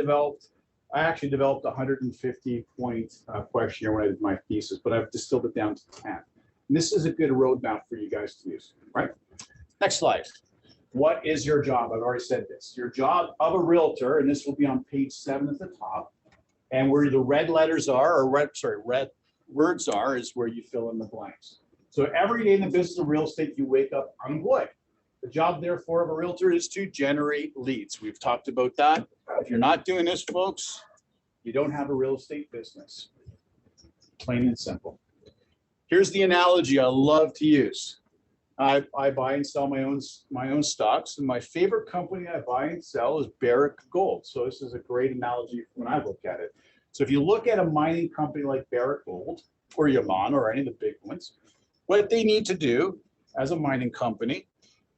actually developed a 150-point questionnaire when I did my thesis, but I've distilled it down to 10. And this is a good roadmap for you guys to use, right? Next slide. What is your job? I've already said this. Your job of a realtor, and this will be on page 7 at the top, and where the red letters are, or red words are, is where you fill in the blanks. So every day in the business of real estate, you wake up unemployed. The job, therefore, of a realtor is to generate leads. We've talked about that. If you're not doing this, folks, you don't have a real estate business. Plain and simple. Here's the analogy I love to use. I buy and sell my own stocks, and my favorite company I buy and sell is Barrick Gold. So this is a great analogy when I look at it. So if you look at a mining company like Barrick Gold or Yamana or any of the big ones, what they need to do as a mining company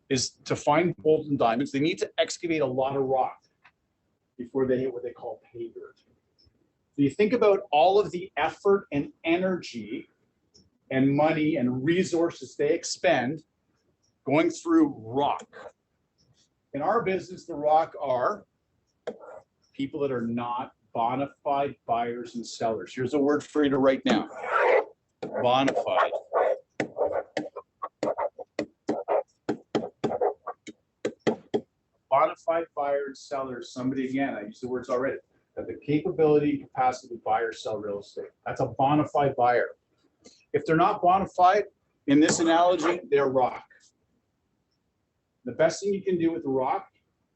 is to find gold and diamonds. They need to excavate a lot of rock before they hit what they call pay dirt. So you think about all of the effort and energy and money and resources they expend going through rock. In our business, the rock are people that are not bona fide buyers and sellers. Here's a word for you to write down. Bona fide. Bona fide buyer and seller is somebody, again, I used the words already, that the capability and capacity to buy or sell real estate. That's a bona fide buyer. If they're not bona fide, in this analogy, they're rock. The best thing you can do with the rock,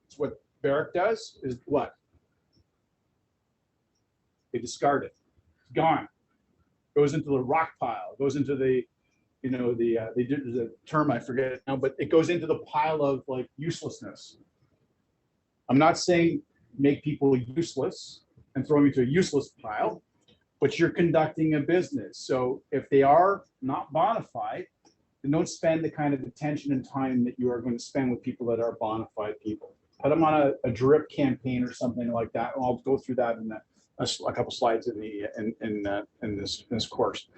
it's what Barrick does, is what? They discard it. It's gone. Goes into the rock pile. Goes into the, there's a term I forget it now, but it goes into the pile of like uselessness. I'm not saying make people useless and throw them into a useless pile, but you're conducting a business. So if they are not bona fide, then don't spend the kind of attention and time that you are going to spend with people that are bona fide people. Put them on a drip campaign or something like that. And I'll go through that in a couple slides in this course.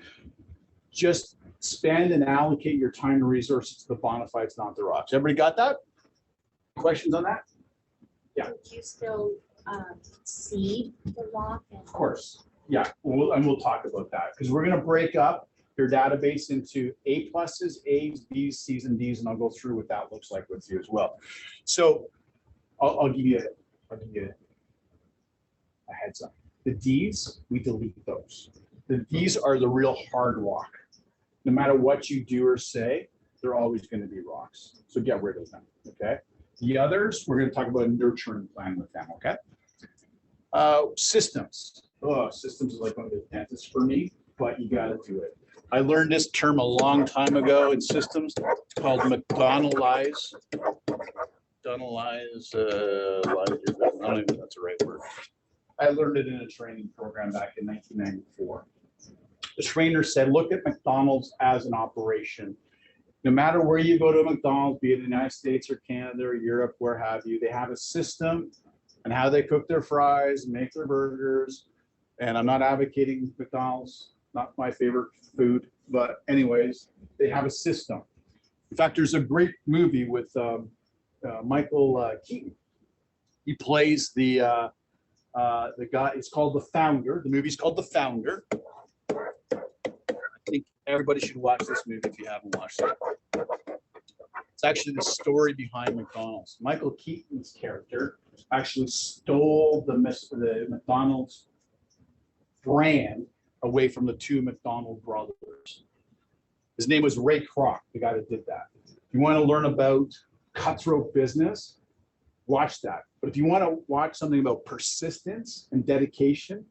Just spend and allocate your time and resources to the bona fides, not the rocks. Everybody got that? Questions on that? Yeah. Would you still seed the rock? Of course. Yeah, we'll talk about that because we're going to break up your database into A pluses, A's, B's, C's, and D's, and I'll go through what that looks like with you as well. So I'll give you a heads up. The D's, we delete those. The D's are the real hard rock. No matter what you do or say, they're always going to be rocks. So get rid of them, okay? The others, we're going to talk about a nurturing plan with them, okay? Systems. Oh, systems is like one of the dentists for me, but you got to do it. I learned this term a long time ago in systems. It's called McDonaldized. McDonaldized, I don't know if that's the right word. I learned it in a training program back in 1994. The trainer said, look at McDonald's as an operation. No matter where you go to a McDonald's, be it the United States or Canada or Europe, where have you, they have a system and how they cook their fries, make their burgers. And I'm not advocating McDonald's, not my favorite food, but anyways, they have a system. In fact, there's a great movie with Michael Keaton. He plays the guy. It's called The Founder. The movie's called The Founder. I think everybody should watch this movie if you haven't watched it. It's actually the story behind McDonald's. Michael Keaton's character actually stole the McDonald's brand away from the two McDonald brothers. His name was Ray Kroc, the guy that did that. If you want to learn about cutthroat business, watch that. But if you want to watch something about persistence and dedication,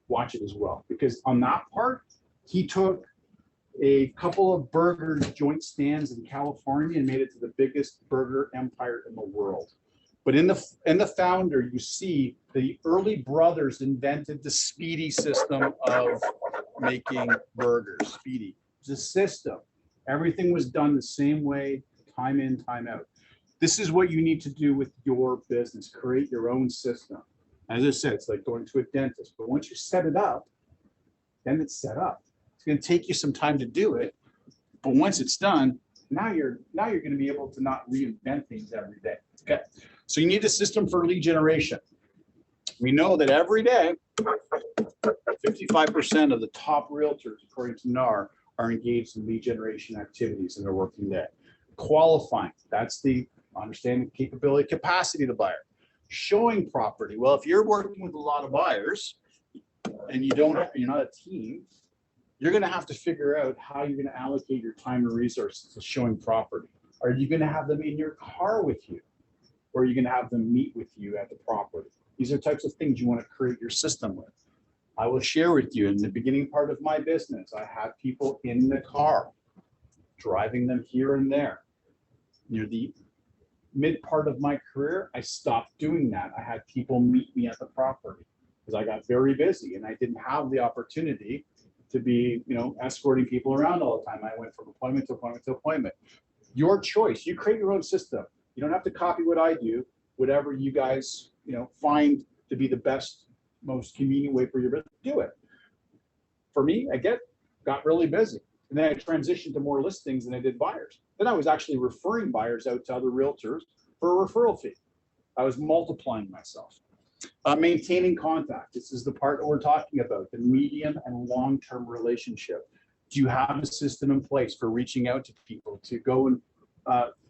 watch it as well. Because on that part, he took a couple of burger joint stands in California and made it to the biggest burger empire in the world. But in the Founder, you see the early brothers invented the Speedy system of making burgers. Speedy. It's a system. Everything was done the same way, time in, time out. This is what you need to do with your business. Create your own system. As I said, it's like going to a dentist. But once you set it up, then it's set up. It's going to take you some time to do it. But once it's done, now you're going to be able to not reinvent things every day. Okay. So you need a system for lead generation. We know that every day, 55% of the top realtors, according to NAR, are engaged in lead generation activities in their working day. Qualifying, that's the understanding, capability, capacity of the buyer. Showing property. Well, if you're working with a lot of buyers and you're not a team, You're gonna have to figure out how you're gonna allocate your time and resources to showing property. Are you gonna have them in your car with you? Or are you gonna have them meet with you at the property? These are types of things you wanna create your system with. I will share with you in the beginning part of my business, I had people in the car, driving them here and there. Near the mid part of my career, I stopped doing that. I had people meet me at the property because I got very busy and I didn't have the opportunity to be, escorting people around all the time. I went from appointment to appointment to appointment. Your choice. You create your own system. You don't have to copy what I do. Whatever you guys, find to be the best, most convenient way for your business, do it. For me, got really busy. And then I transitioned to more listings than I did buyers. Then I was actually referring buyers out to other realtors for a referral fee. I was multiplying myself. Maintaining contact. This is the part that we're talking about, the medium and long-term relationship. Do you have a system in place for reaching out to people to go and,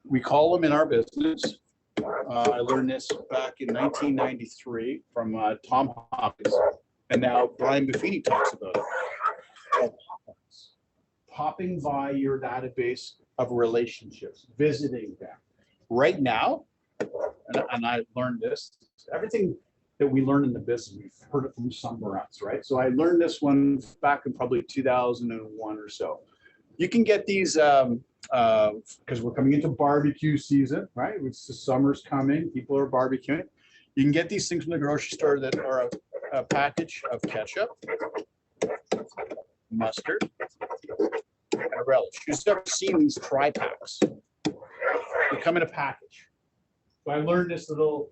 we call them in our business. I learned this back in 1993 from Tom Hopkins, and now Brian Buffini talks about it. Called pop-ups. Popping by your database of relationships, visiting them. Right now, and I learned this, everything that we learn in the business, we've heard it from somewhere else, right? So I learned this one back in probably 2001 or so. You can get these, because we're coming into barbecue season, right? It's the summer's coming, people are barbecuing. You can get these things from the grocery store that are a package of ketchup, mustard, and a relish. You've never seen these tri-packs. They come in a package. So I learned this little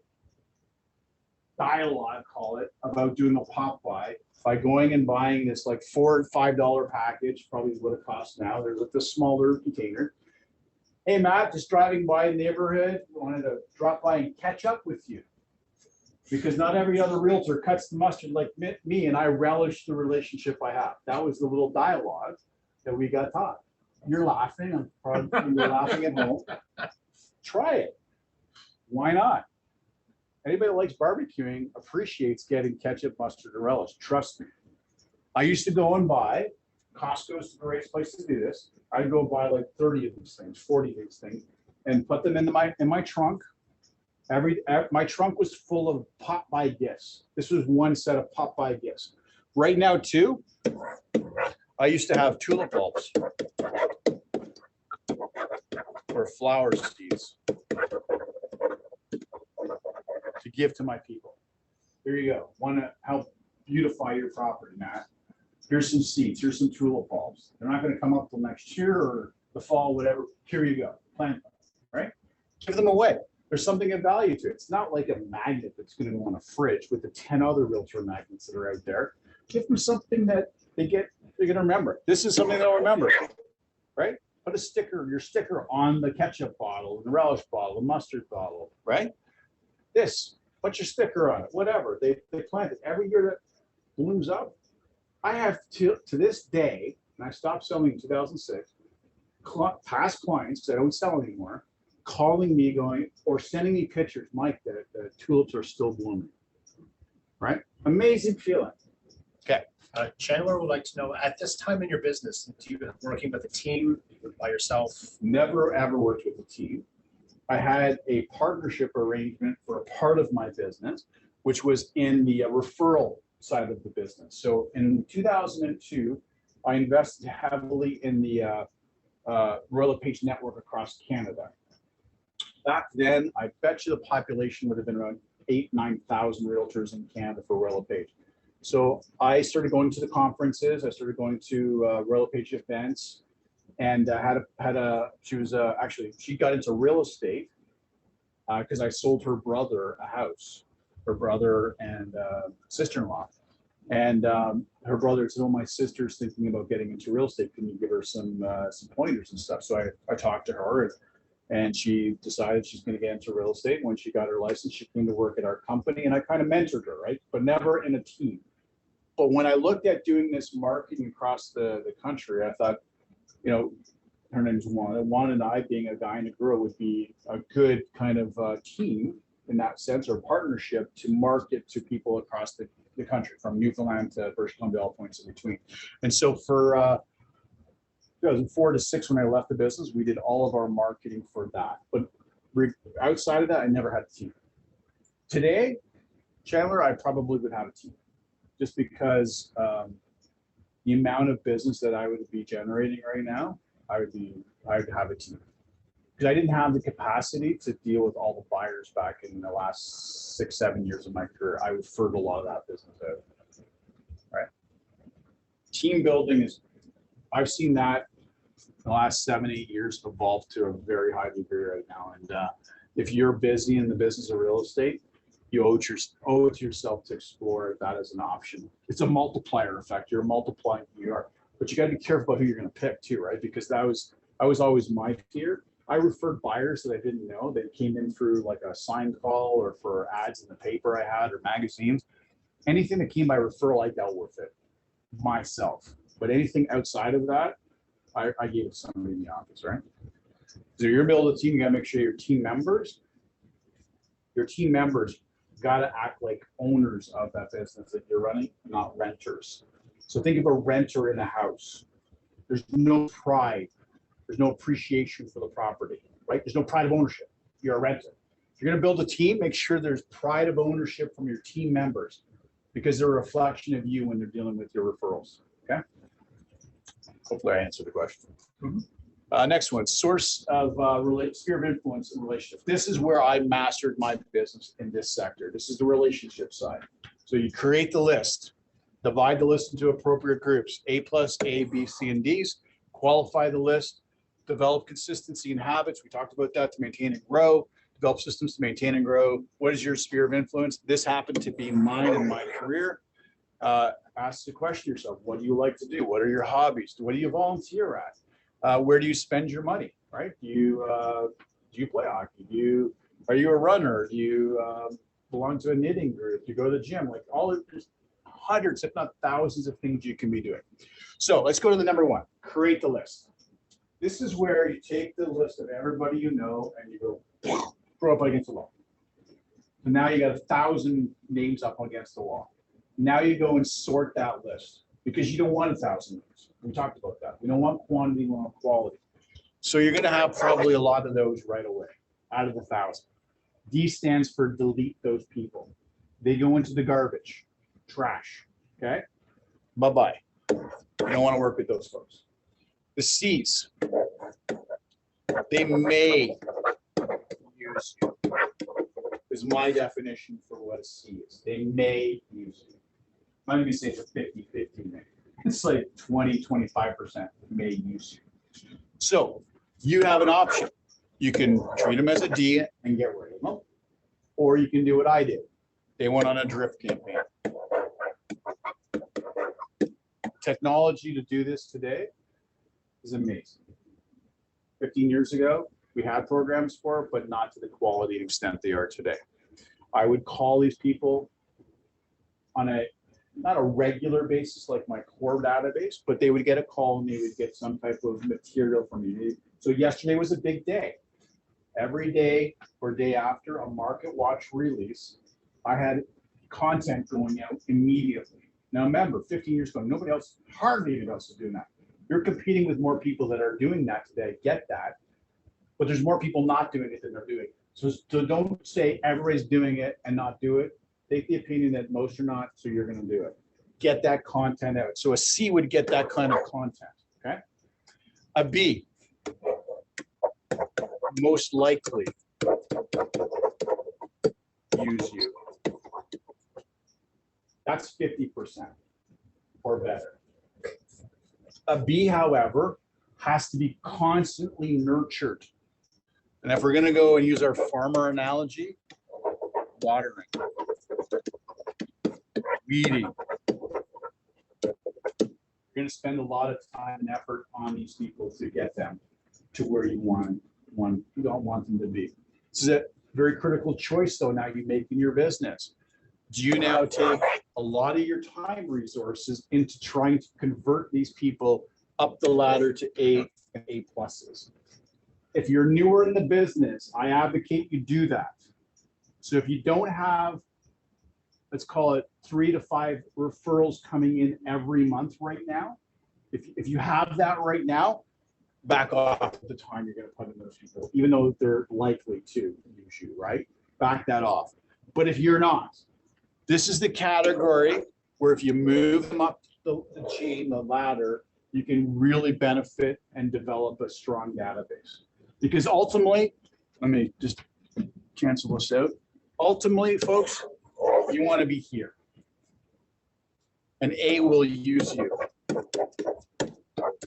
dialogue, call it, about doing a pop by going and buying this like $4 or $5 package, probably is what it costs now. There's like this smaller container. Hey Matt, just driving by the neighborhood, wanted to drop by and catch up with you. Because not every other realtor cuts the mustard like me, and I relish the relationship I have. That was the little dialogue that we got taught. You're laughing, I'm probably you're laughing at home. Try it. Why not? Anybody that likes barbecuing appreciates getting ketchup, mustard, and relish. Trust me. I used to go and buy, Costco's the greatest place to do this. I'd go buy like 30 of these things, 40 of these things, and put them in my trunk. My trunk was full of pop-by gifts. This was one set of pop-by gifts. Right now, too, I used to have tulip bulbs or flower seeds to give to my people. Here you go. Want to help beautify your property, Matt? Here's some seeds. Here's some tulip bulbs. They're not going to come up till next year or the fall, whatever. Here you go. Plant them, right? Give them away. There's something of value to it. It's not like a magnet that's going to go on a fridge with the 10 other realtor magnets that are out there. Give them something that they're going to remember. This is something they'll remember, right? Put your sticker on the ketchup bottle, the relish bottle, the mustard bottle, right? Put your sticker on it, whatever. They plant it every year that blooms up. I have to this day, and I stopped selling in 2006, past clients, because I don't sell anymore, calling me or sending me pictures, Mike, that the tulips are still blooming, right? Amazing feeling. Okay. Chandler would like to know, at this time in your business, do you been working with a team, by yourself? Never, ever worked with a team. I had a partnership arrangement for a part of my business, which was in the referral side of the business. So in 2002, I invested heavily in the Royal LePage network across Canada. Back then, I bet you the population would have been around 8,000-9,000 realtors in Canada for Royal LePage. So I started going to the conferences. I started going to Royal LePage events. And she got into real estate because I sold her brother a house, her brother and sister-in-law. And her brother said, "Oh, my sister's thinking about getting into real estate. Can you give her some pointers and stuff?" So I talked to her, and she decided she's going to get into real estate. When she got her license, she came to work at our company, and I kind of mentored her, right? But never in a team. But when I looked at doing this marketing across the country, I thought, her name is Juan. Juan and I, being a guy and a girl, would be a good kind of team in that sense, or partnership to market to people across the the country, from Newfoundland to British Columbia, all points in between. And so for 2004 to 6, when I left the business, we did all of our marketing for that. But outside of that, I never had a team. Today, Chandler, I probably would have a team, just because the amount of business that I would be generating right now, I would have a team. Because I didn't have the capacity to deal with all the buyers back in the last 6, 7 years of my career. I referred a lot of that business out. Right? Team building is, I've seen that in the last 7, 8 years evolve to a very high degree right now. And if you're busy in the business of real estate, you owe it to yourself to explore that as an option. It's a multiplier effect. You're multiplying who you are, but you got to be careful about who you're going to pick too, right? Because that was always my fear. I referred buyers that I didn't know that came in through like a signed call or for ads in the paper I had or magazines. Anything that came by referral, I dealt with it myself. But anything outside of that, I gave it to somebody in the office, right? So you're building a team, you got to make sure your team members got to act like owners of that business that you're running, not renters. So think of a renter in a house. There's no pride. There's no appreciation for the property, right? There's no pride of ownership. You're a renter. If you're going to build a team, make sure there's pride of ownership from your team members, because they're a reflection of you when they're dealing with your referrals, okay? Hopefully I answered the question. Next one, source of sphere of influence and relationship. This is where I mastered my business in this sector. This is the relationship side. So you create the list, divide the list into appropriate groups, A+, A, B, C, and Ds, qualify the list, develop consistency and habits. We talked about that to maintain and grow, develop systems to maintain and grow. What is your sphere of influence? This happened to be mine in my career. Ask the question yourself, what do you like to do? What are your hobbies? What do you volunteer at? Where do you spend your money, right? Do you play hockey? Are you a runner? Do you belong to a knitting group? Do you go to the gym? Like there's hundreds, if not thousands of things you can be doing. So let's go to the number 1, create the list. This is where you take the list of everybody you know and you go throw up against the wall. So now you got 1,000 names up against the wall. Now you go and sort that list, because you don't want 1,000 names. We talked about that. We don't want quantity, we want quality. So you're going to have probably a lot of those right away out of the 1,000. D stands for delete those people. They go into the garbage, trash. Okay. Bye-bye. You don't want to work with those folks. The C's, they may use you, is my definition for what a C is. They may use you. I'm not going to say it's a 50-50 maybe. It's like 20-25% may use you. So you have an option. You can treat them as a D and get rid of them, or you can do what I did. They went on a drift campaign. Technology to do this today is amazing. 15 years ago, we had programs for it, but not to the quality and extent they are today. I would call these people on not a regular basis like my core database, but they would get a call and they would get some type of material from me. So yesterday was a big day. Every day or day after a market watch release, I had content going out immediately. Now remember, 15 years ago, nobody else, hardly anybody else is doing that. You're competing with more people that are doing that today, get that, but there's more people not doing it than they're doing. So don't say everybody's doing it and not do it. Take the opinion that most are not, so you're going to do it. Get that content out. So a C would get that kind of content, okay? A B, most likely use you. That's 50% or better. A B, however, has to be constantly nurtured. And if we're going to go and use our farmer analogy, watering, weeding. You're going to spend a lot of time and effort on these people to get them to where you don't want them to be. This is a very critical choice, though, now you make in your business. Do you now take a lot of your time resources into trying to convert these people up the ladder to A and A pluses? If you're newer in the business, I advocate you do that. So if you don't have let's call it 3 to 5 referrals coming in every month right now. If you have that right now, back off the time you're going to put in those people, even though they're likely to use you, right? Back that off. But if you're not, this is the category where if you move them up the chain, the ladder, you can really benefit and develop a strong database. Because ultimately, let me just cancel this out. Ultimately, folks, you want to be here. And A will use you.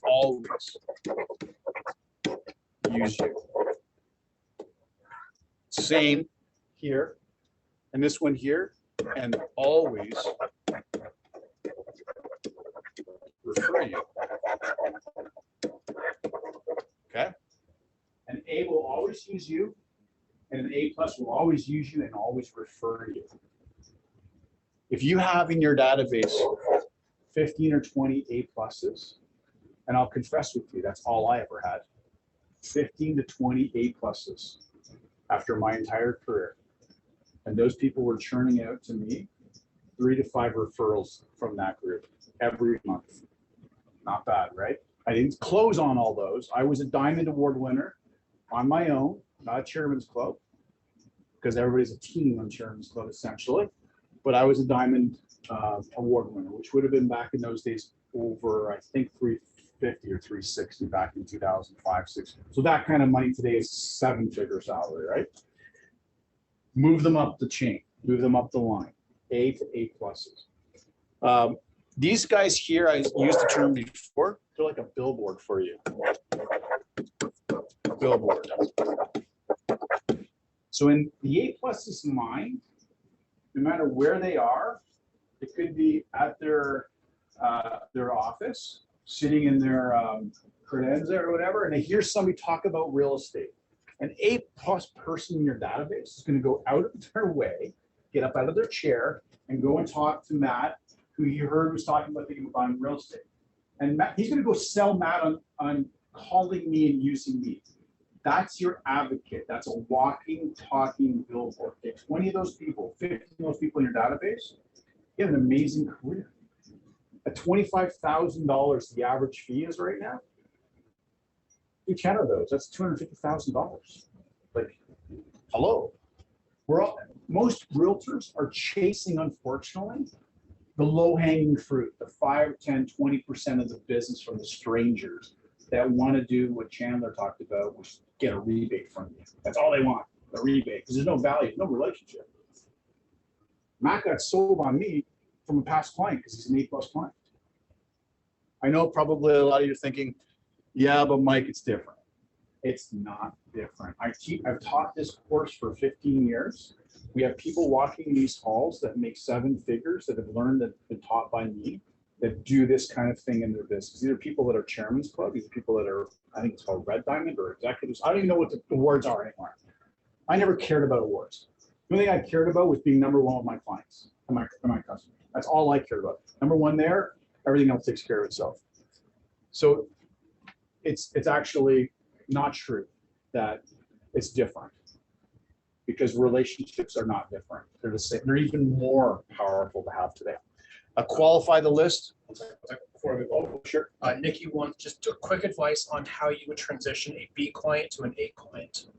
Always use you. Same here, and this one here, and always refer you. Okay? An A will always use you, and an A+ will always use you and always refer you. If you have in your database 15 or 20 A+, and I'll confess with you, that's all I ever had. 15 to 20 A+ after my entire career. And those people were churning out to me 3 to 5 referrals from that group every month. Not bad, right? I didn't close on all those. I was a Diamond Award winner on my own, not a Chairman's Club, because everybody's a team on Chairman's Club essentially. But I was a Diamond Award winner, which would have been back in those days over, I think, 350 or 360 back in 2005, 6. So that kind of money today is 7-figure salary, right? Move them up the chain, move them up the line, A to A+. These guys here, I used the term before, they're like a billboard for you. Billboard. So in the A+'s mind, no matter where they are, it could be at their office, sitting in their credenza or whatever, and they hear somebody talk about real estate. An A+ person in your database is going to go out of their way, get up out of their chair, and go and talk to Matt, who you heard was talking about thinking about buying real estate. And Matt, he's going to go sell Matt on calling me and using me. That's your advocate. That's a walking, talking billboard. Take 20 of those people, 50 of those people in your database, you have an amazing career. At $25,000, the average fee is right now. Do 10 of those, that's $250,000. Like, hello. Most realtors are chasing, unfortunately, the low-hanging fruit, the 5, 10, 20% of the business from the strangers that want to do what Chandler talked about, which is get a rebate from you. That's all they want, a rebate, because there's no value, no relationship. Matt got sold on me from a past client because he's an A+ client. I know probably a lot of you are thinking, yeah, but Mike, it's different. It's not different. I've taught this course for 15 years. We have people walking these halls that make 7 figures that have learned that been taught by me that do this kind of thing in their business. These are people that are Chairman's Club. These are people that are, I think it's called Red Diamond or executives. I don't even know what the awards are anymore. I never cared about awards. The only thing I cared about was being #1 with my clients and my customers. That's all I cared about. #1 there, everything else takes care of itself. So it's actually not true that it's different, because relationships are not different. They're the same. They're even more powerful to have today. Qualify the list. Before we go, Sure. Nikki wants just a quick advice on how you would transition a B client to an A client.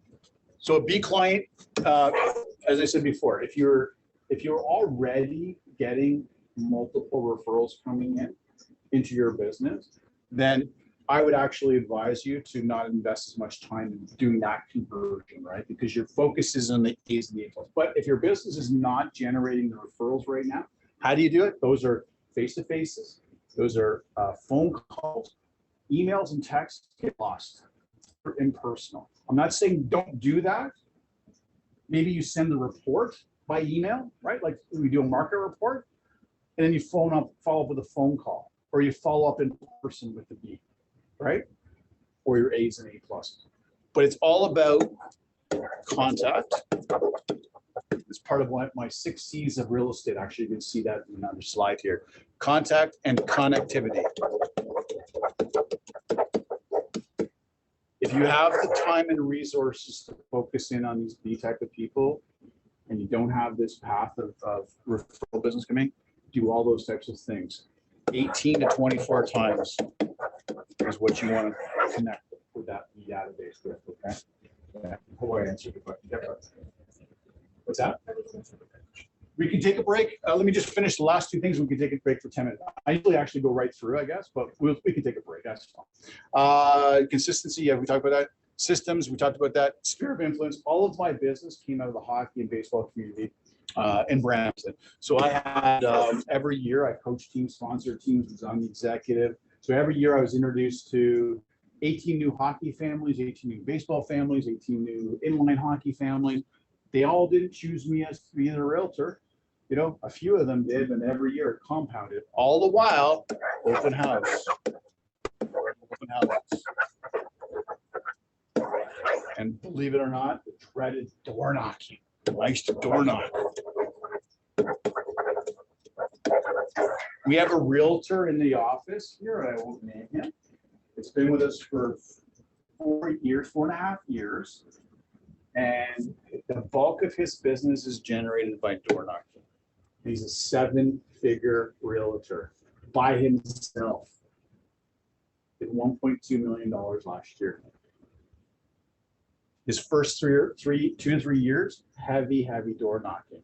So a B client, as I said before, if you're already getting multiple referrals coming into your business, then I would actually advise you to not invest as much time in doing that conversion, right? Because your focus is on the A's and the A+. But if your business is not generating the referrals right now, how do you do it? Those are face-to-faces. Those are phone calls, emails and texts get lost. They're impersonal. I'm not saying don't do that. Maybe you send the report by email, right? Like we do a market report, and then you follow up with a phone call, or you follow up in person with the B, right? Or your A's and A+. But it's all about contact. It's part of my 6 C's of real estate. Actually, you can see that in another slide here. Contact and connectivity. If you have the time and resources to focus in on these B type of people, and you don't have this path of referral business coming, do all those types of things. 18 to 24 times is what you want to connect with that database with, okay? Yeah, hope I answered the question. What's that? We can take a break. Let me just finish the last two things. We can take a break for 10 minutes. I usually actually go right through, I guess, but we can take a break. That's fine. Consistency, yeah, we talked about that. Systems, we talked about that. Sphere of influence. All of my business came out of the hockey and baseball community in Brampton. So I had every year I coached teams, sponsored teams, was on the executive. So every year I was introduced to 18 new hockey families, 18 new baseball families, 18 new inline hockey families. They all didn't choose me as to be a realtor. You know, a few of them did, and every year it compounded. All the while, open house. Open house. And believe it or not, the dreaded door knocking. Likes to door knock. We have a realtor in the office here. I won't name him. It's been with us for 4 years, 4.5 years. And the bulk of his business is generated by door knocking. He's a 7-figure realtor by himself. Did $1.2 million last year. His first 2 to 3 years, heavy door knocking.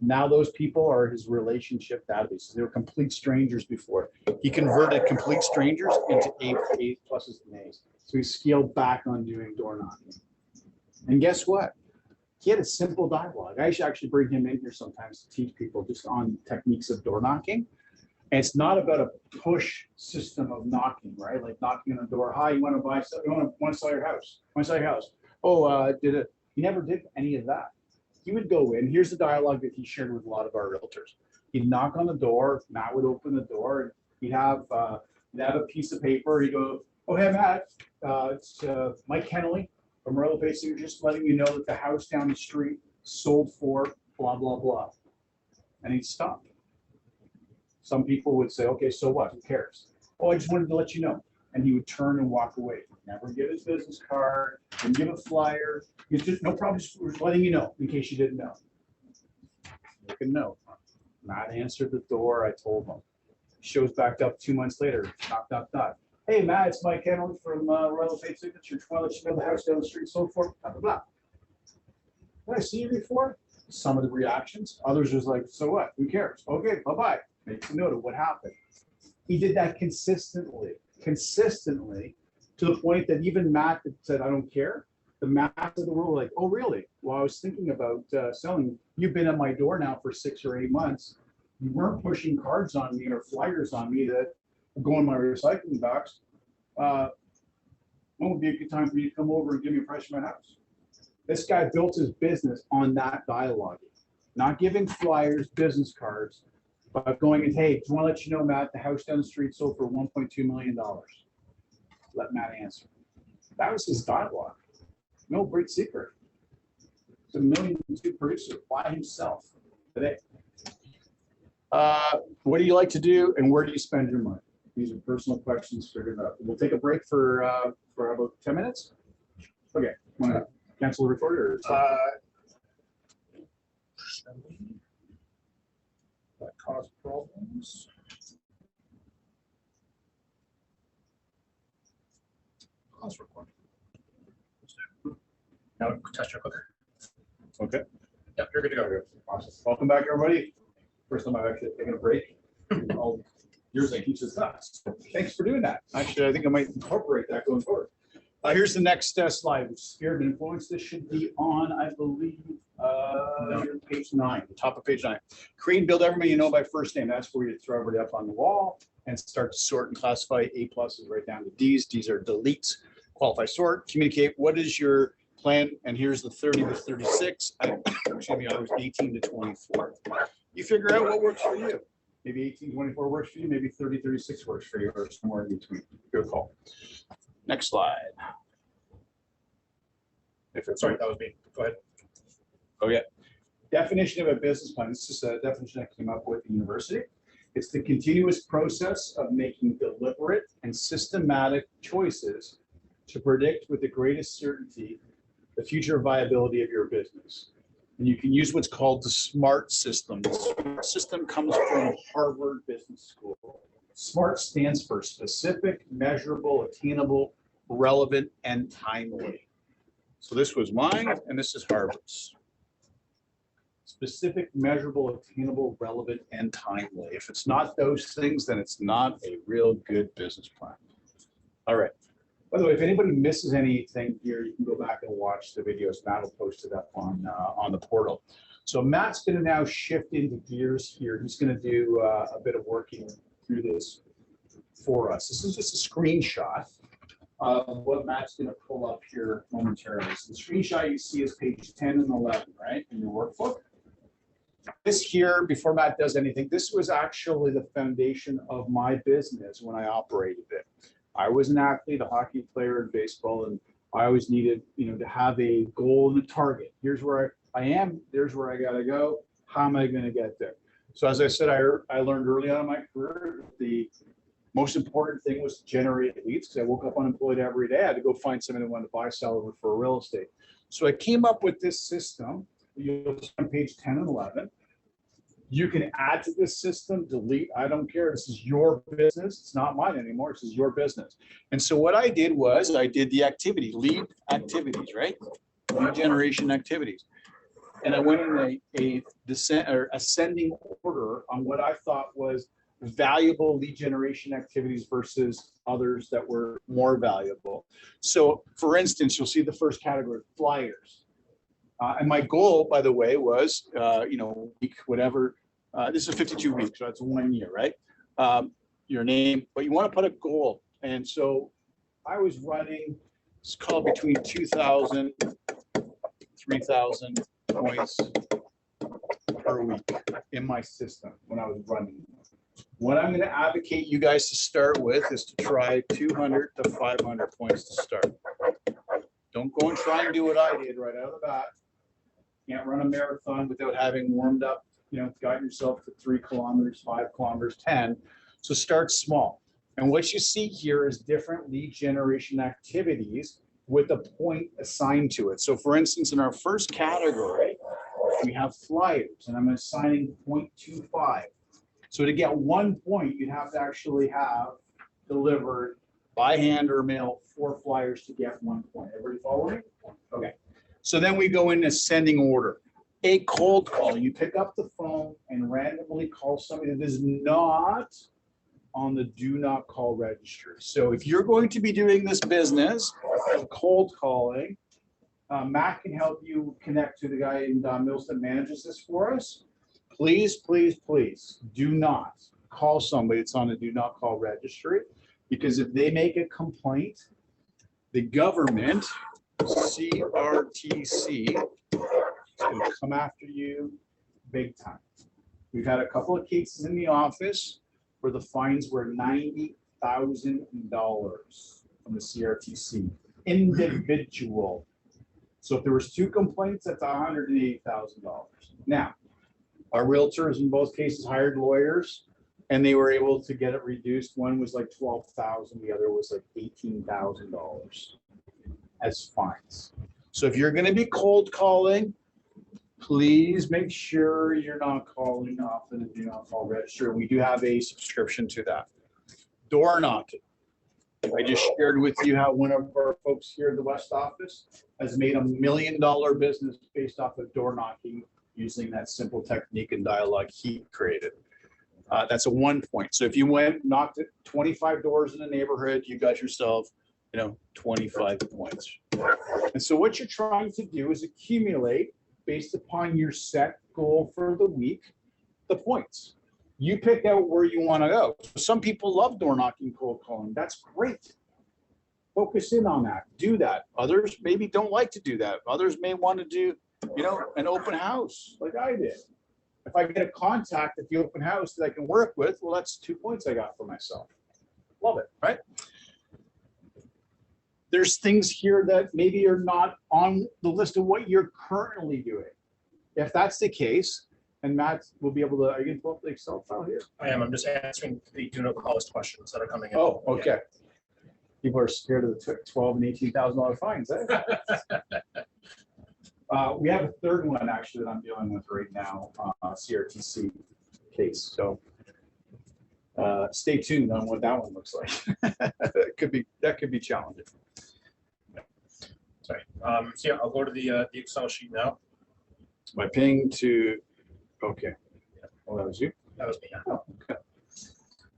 Now those people are his relationship databases. They were complete strangers before. He converted complete strangers into A pluses and A's. So he scaled back on doing door knocking. And guess what? He had a simple dialogue. I should actually bring him in here sometimes to teach people just on techniques of door knocking. And it's not about a push system of knocking, right? Like knocking on the door. Hi, you want to buy something? You want to sell your house? Want to sell your house? Oh, did it? He never did any of that. He would go in. Here's the dialogue that he shared with a lot of our realtors. He'd knock on the door. Matt would open the door. And he'd have a piece of paper. He'd go, "Oh, hey, Matt, it's Mike Kennelly from Royal Basic, just letting you know that the house down the street sold for blah, blah, blah." And he'd stop. Some people would say, "Okay, so what? Who cares?" "Oh, I just wanted to let you know." And he would turn and walk away. Never give his business card, didn't give a flyer. He's just, "No problem, just letting you know in case you didn't know." Make a note. Matt answered the door. I told him. Shows back up 2 months later. Knock, knock, knock. "Hey, Matt, it's Mike Kennelly from Royal Estate Signature. Just want to let you know the house down the street sold for blah, blah, blah." Did I see you before? Some of the reactions. Others was like, "So what? Who cares? Okay, bye-bye." Makes a note of what happened. He did that consistently to the point that even Matt that said, "I don't care," the Matt of the world were like, "Oh, really? Well, I was thinking about selling. You've been at my door now for 6 or 8 months. You weren't pushing cards on me or flyers on me that go in my recycling box. When would be a good time for you to come over and give me a price for my house?" This guy built his business on that dialogue, not giving flyers, business cards, but going and, "Hey, just want to let you know, Matt, the house down the street sold for $1.2 million. Let Matt answer." That was his dialogue. No great secret. It's a $1 million producer by himself today. What do you like to do and where do you spend your money? These are personal questions figured out. We'll take a break for about 10 minutes. Okay, want to cancel the recorder? Shall we? That cause problems. Pause recording. Now test your clicker. Okay. Yep, you're good to go. Awesome. Welcome back, everybody. First time I've actually taken a break. All years I teach this class. Thanks for doing that. Actually, I think I might incorporate that going forward. Here's the next slide, which is Sphere of Influence. This should be on, I believe, page 9, the top of page 9. Create and build everybody you know by first name. That's where you throw everybody up on the wall and start to sort and classify A pluses right down to Ds. Ds are deletes. Qualify, sort, communicate. What is your plan? And here's the 30 to 36. Excuse me, I was 18 to 24. You figure out what works for you. Maybe 18 to 24 works for you. Maybe 30 36 works for you, or somewhere in between. Good call. Next slide. Sorry, that was me. Go ahead. Oh, yeah. Definition of a business plan. This is a definition I came up with at the university. It's the continuous process of making deliberate and systematic choices to predict with the greatest certainty the future viability of your business. And you can use what's called the SMART system. The SMART system comes from Harvard Business School. SMART stands for specific, measurable, attainable, relevant, and timely. So this was mine, and this is Harvard's. Specific, measurable, attainable, relevant, and timely. If it's not those things, then it's not a real good business plan. All right. By the way, if anybody misses anything here, you can go back and watch the videos. Matt will post it up on the portal. So Matt's going to now shift into gears here. He's going to do a bit of working through this for us. This is just a screenshot of what Matt's going to pull up here momentarily. So the screenshot you see is page 10 and 11, right, in your workbook. This here, before Matt does anything, this was actually the foundation of my business when I operated it. I was an athlete, a hockey player in baseball, and I always needed, to have a goal and a target. Here's where I am. There's where I got to go. How am I going to get there? So as I said, I learned early on in my career, the most important thing was to generate leads because I woke up unemployed every day. I had to go find someone who wanted to buy, sell, or refer real estate. So I came up with this system. You'll see on page 10 and 11. You can add to this system, delete, I don't care. This is your business. It's not mine anymore. This is your business. And so what I did was I did the activity, lead activities, right? Lead generation activities. And I went in a descent or ascending order on what I thought was valuable lead generation activities versus others that were more valuable. So for instance, you'll see the first category, flyers. And my goal, by the way, was, week, whatever, this is 52 weeks, so that's 1 year, right? Your name, but you want to put a goal. And so I was running, it's called between 2,000, 3,000 points per week in my system when I was running. What I'm going to advocate you guys to start with is to try 200 to 500 points to start. Don't go and try and do what I did right out of the bat. Can't run a marathon without having warmed up, got yourself to 3 kilometers, 5 kilometers, 10. So start small. And what you see here is different lead generation activities with a point assigned to it. So for instance, in our first category, we have flyers, and I'm assigning 0.25. So to get 1 point, you'd have to actually have delivered by hand or mail 4 flyers to get 1 point. Everybody following? Okay. So then we go in ascending order. A cold call, you pick up the phone and randomly call somebody that is not on the do not call registry. So if you're going to be doing this business of cold calling, Matt can help you connect to the guy in Mills that manages this for us. Please, please, please do not call somebody that's on the do not call registry, because if they make a complaint, the government, CRTC, is going to come after you big time. We've had a couple of cases in the office where the fines were $90,000 from the CRTC, individual. So if there was 2 complaints, that's $180,000. Now, our realtors in both cases hired lawyers, and they were able to get it reduced. One was like $12,000, the other was like $18,000 as fines. So if you're going to be cold calling, please make sure you're not calling off the do not call register. We do have a subscription to that. Door knocking. I just shared with you how one of our folks here at the West Office has made $1 million business based off of door knocking using that simple technique and dialogue he created. That's a 1 point. So if you went, knocked at 25 doors in the neighborhood, you got yourself, 25 points. And so what you're trying to do is accumulate, based upon your set goal for the week, the points. You pick out where you want to go. Some people love door knocking, cold calling. That's great. Focus in on that. Do that. Others maybe don't like to do that. Others may want to do, an open house like I did. If I get a contact at the open house that I can work with, well, that's 2 points I got for myself. Love it, right? There's things here that maybe are not on the list of what you're currently doing. If that's the case, and Matt will be able to, are you going to pull up the Excel file here? I am. I'm just answering the do not call us questions that are coming in. Oh, okay. People are scared of the $12,000 and $18,000 fines, eh? We have a third one actually that I'm dealing with right now, CRTC case. So stay tuned on what that one looks like. That could be challenging. Sorry. So yeah, I'll go to the Excel sheet now. My ping to, okay. Well, that was you. That was me. Yeah. Oh, okay.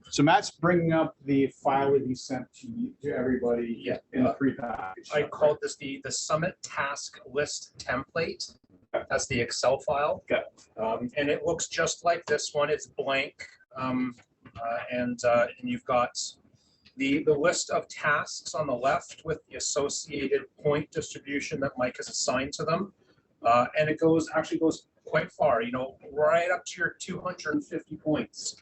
So Matt's bringing up the file that he sent to everybody Yeah. in the pre-package. I called this the Summit Task List template. That's the Excel file. Okay. And it looks just like this one. It's blank. And you've got the list of tasks on the left with the associated point distribution that Mike has assigned to them. And it actually goes quite far, you know, right up to your 250 points.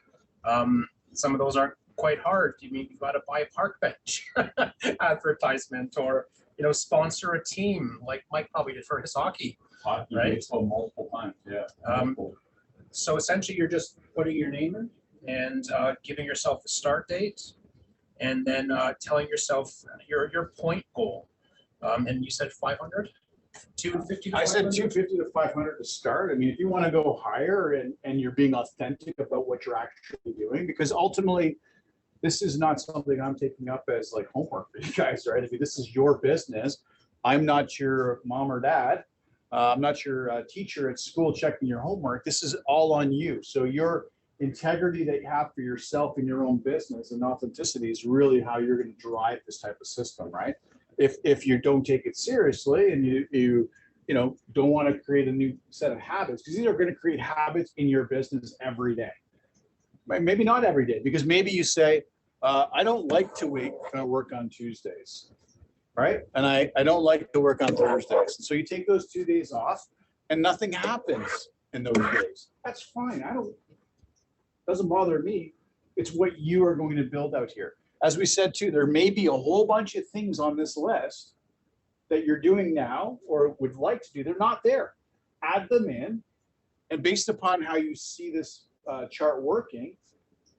Some of those aren't quite hard. You mean you've got to buy a park bench advertisement, or, you know, sponsor a team like Mike probably did for his hockey. Right? Multiple times, yeah. So essentially you're just putting your name in and giving yourself a start date, and then telling yourself your point goal. And you said 500? 250 to I said 500? 250 to 500 to start. I mean, if you want to go higher and you're being authentic about what you're actually doing, because ultimately this is not something I'm taking up as like homework for you guys, right? I mean, this is your business. I'm not your mom or dad. I'm not your teacher at school checking your homework. This is all on you. So your integrity that you have for yourself in your own business and authenticity is really how you're going to drive this type of system, right? If you don't take it seriously and you know don't want to create a new set of habits, because these are going to create habits in your business every day. Maybe not every day, because maybe you say, I don't like to work on Tuesdays, right? And I don't like to work on Thursdays. So you take those 2 days off and nothing happens in those days. That's fine. Doesn't bother me. It's what you are going to build out here. As we said too, there may be a whole bunch of things on this list that you're doing now or would like to do. They're not there. Add them in, and based upon how you see this chart working,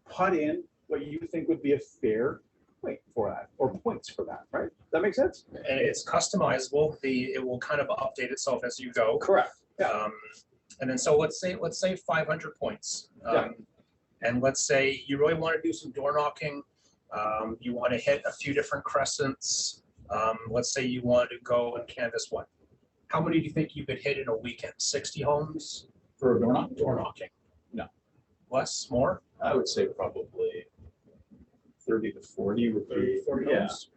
put in what you think would be a fair point for that, or points for that, right? That makes sense? And it's customizable. It will kind of update itself as you go. Correct. Yeah. And then so let's say 500 points. Yeah. And let's say you really want to do some door knocking. You want to hit a few different crescents. Let's say you want to go and canvas what? How many do you think you could hit in a weekend? 60 homes For a door knock? door knocking? No. Less? More? I would say probably 30 to 40 would 30, be, 40 yeah. homes?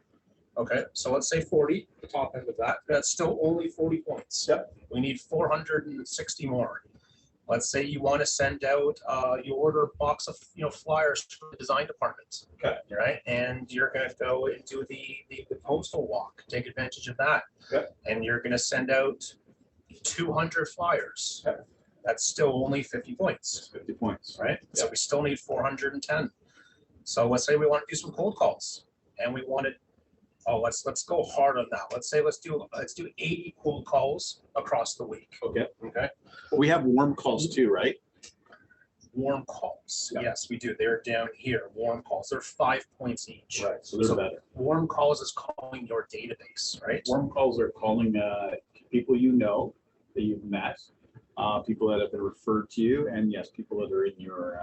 Okay, so let's say 40, the top end of that. That's still only 40 points. Yep. We need 460 more. Let's say you want to send out, you order a box of flyers for the design department. Okay. Right, and you're going to go and do the postal walk, take advantage of that. Okay. And you're going to send out 200 flyers. Okay. That's still only 50 points. 50 points. Right? So Yep. we still need 410. So let's say we want to do some cold calls, and we wanted, let's go hard on that. Let's do 80 cold calls across the week. Okay. Okay. We have warm calls too, right? Warm calls. Yeah. Yes, we do. They're down here. Warm calls. They're 5 points each. Right. So they're So- better. Warm calls is calling your database, right? Warm calls are calling people you know that you've met, people that have been referred to you, and yes, people that are in your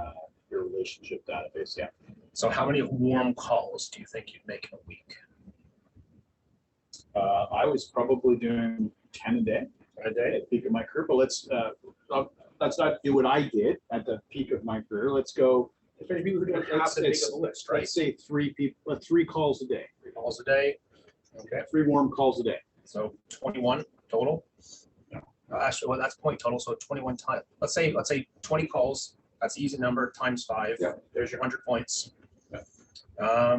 relationship database. Yeah. So how many warm calls do you think you'd make in a week? I was probably doing 10 a day at the peak of my career, but let's not what I did at the peak of my career. Let's go. If any people who don't have the big of the list, right? Let's say 3 calls a day. 3 calls a day. Okay. 3 warm calls a day. So 21 total. Actually, well, that's point total. So 21 times. Let's say 20 calls. That's an easy number times 5. Yeah. There's your 100 points. Yeah.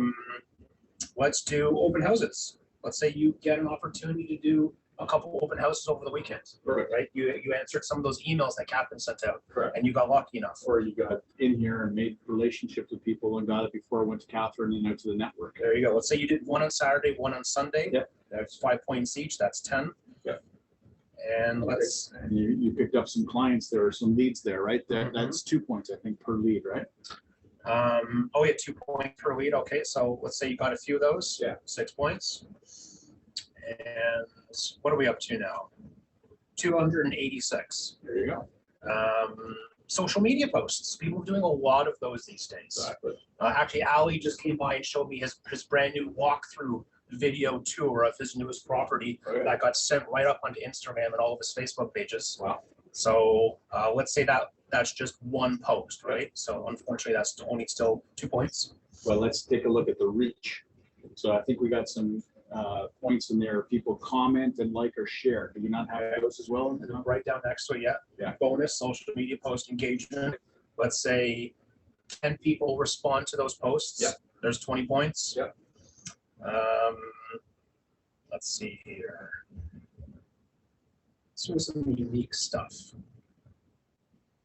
Let's do open houses. Let's say you get an opportunity to do a couple open houses over the weekend. Correct. Right? You answered some of those emails that Catherine sent out. Correct. And you got lucky enough. Or you got in here and made relationships with people and got it before I went to Catherine and out to the network. There you go. Let's say you did 1 on Saturday, 1 on Sunday. Yep. That's 5 points each. That's 10. Yep. And let's. And you picked up some clients there or some leads there, right? Mhm. That's 2 points, I think, per lead, right? Oh yeah, 2 points per lead. Okay, so let's say you got a few of those. Yeah. 6 points. And what are we up to now? 286. There you go. Social media posts. People are doing a lot of those these days. Exactly. Actually, Ali just came by and showed me his brand new walkthrough video tour of his newest property Okay. that got sent right up onto Instagram and all of his Facebook pages. Wow. So let's say that's just one post, right? So unfortunately, that's only still 2 points. Well, let's take a look at the reach. So I think we got some points in there. People comment and like or share. Do we not have those as well? Right down next to it, yeah. Yeah. Bonus social media post engagement. Let's say 10 people respond to those posts. Yep. There's 20 points. Yep. Let's see here. So some unique stuff.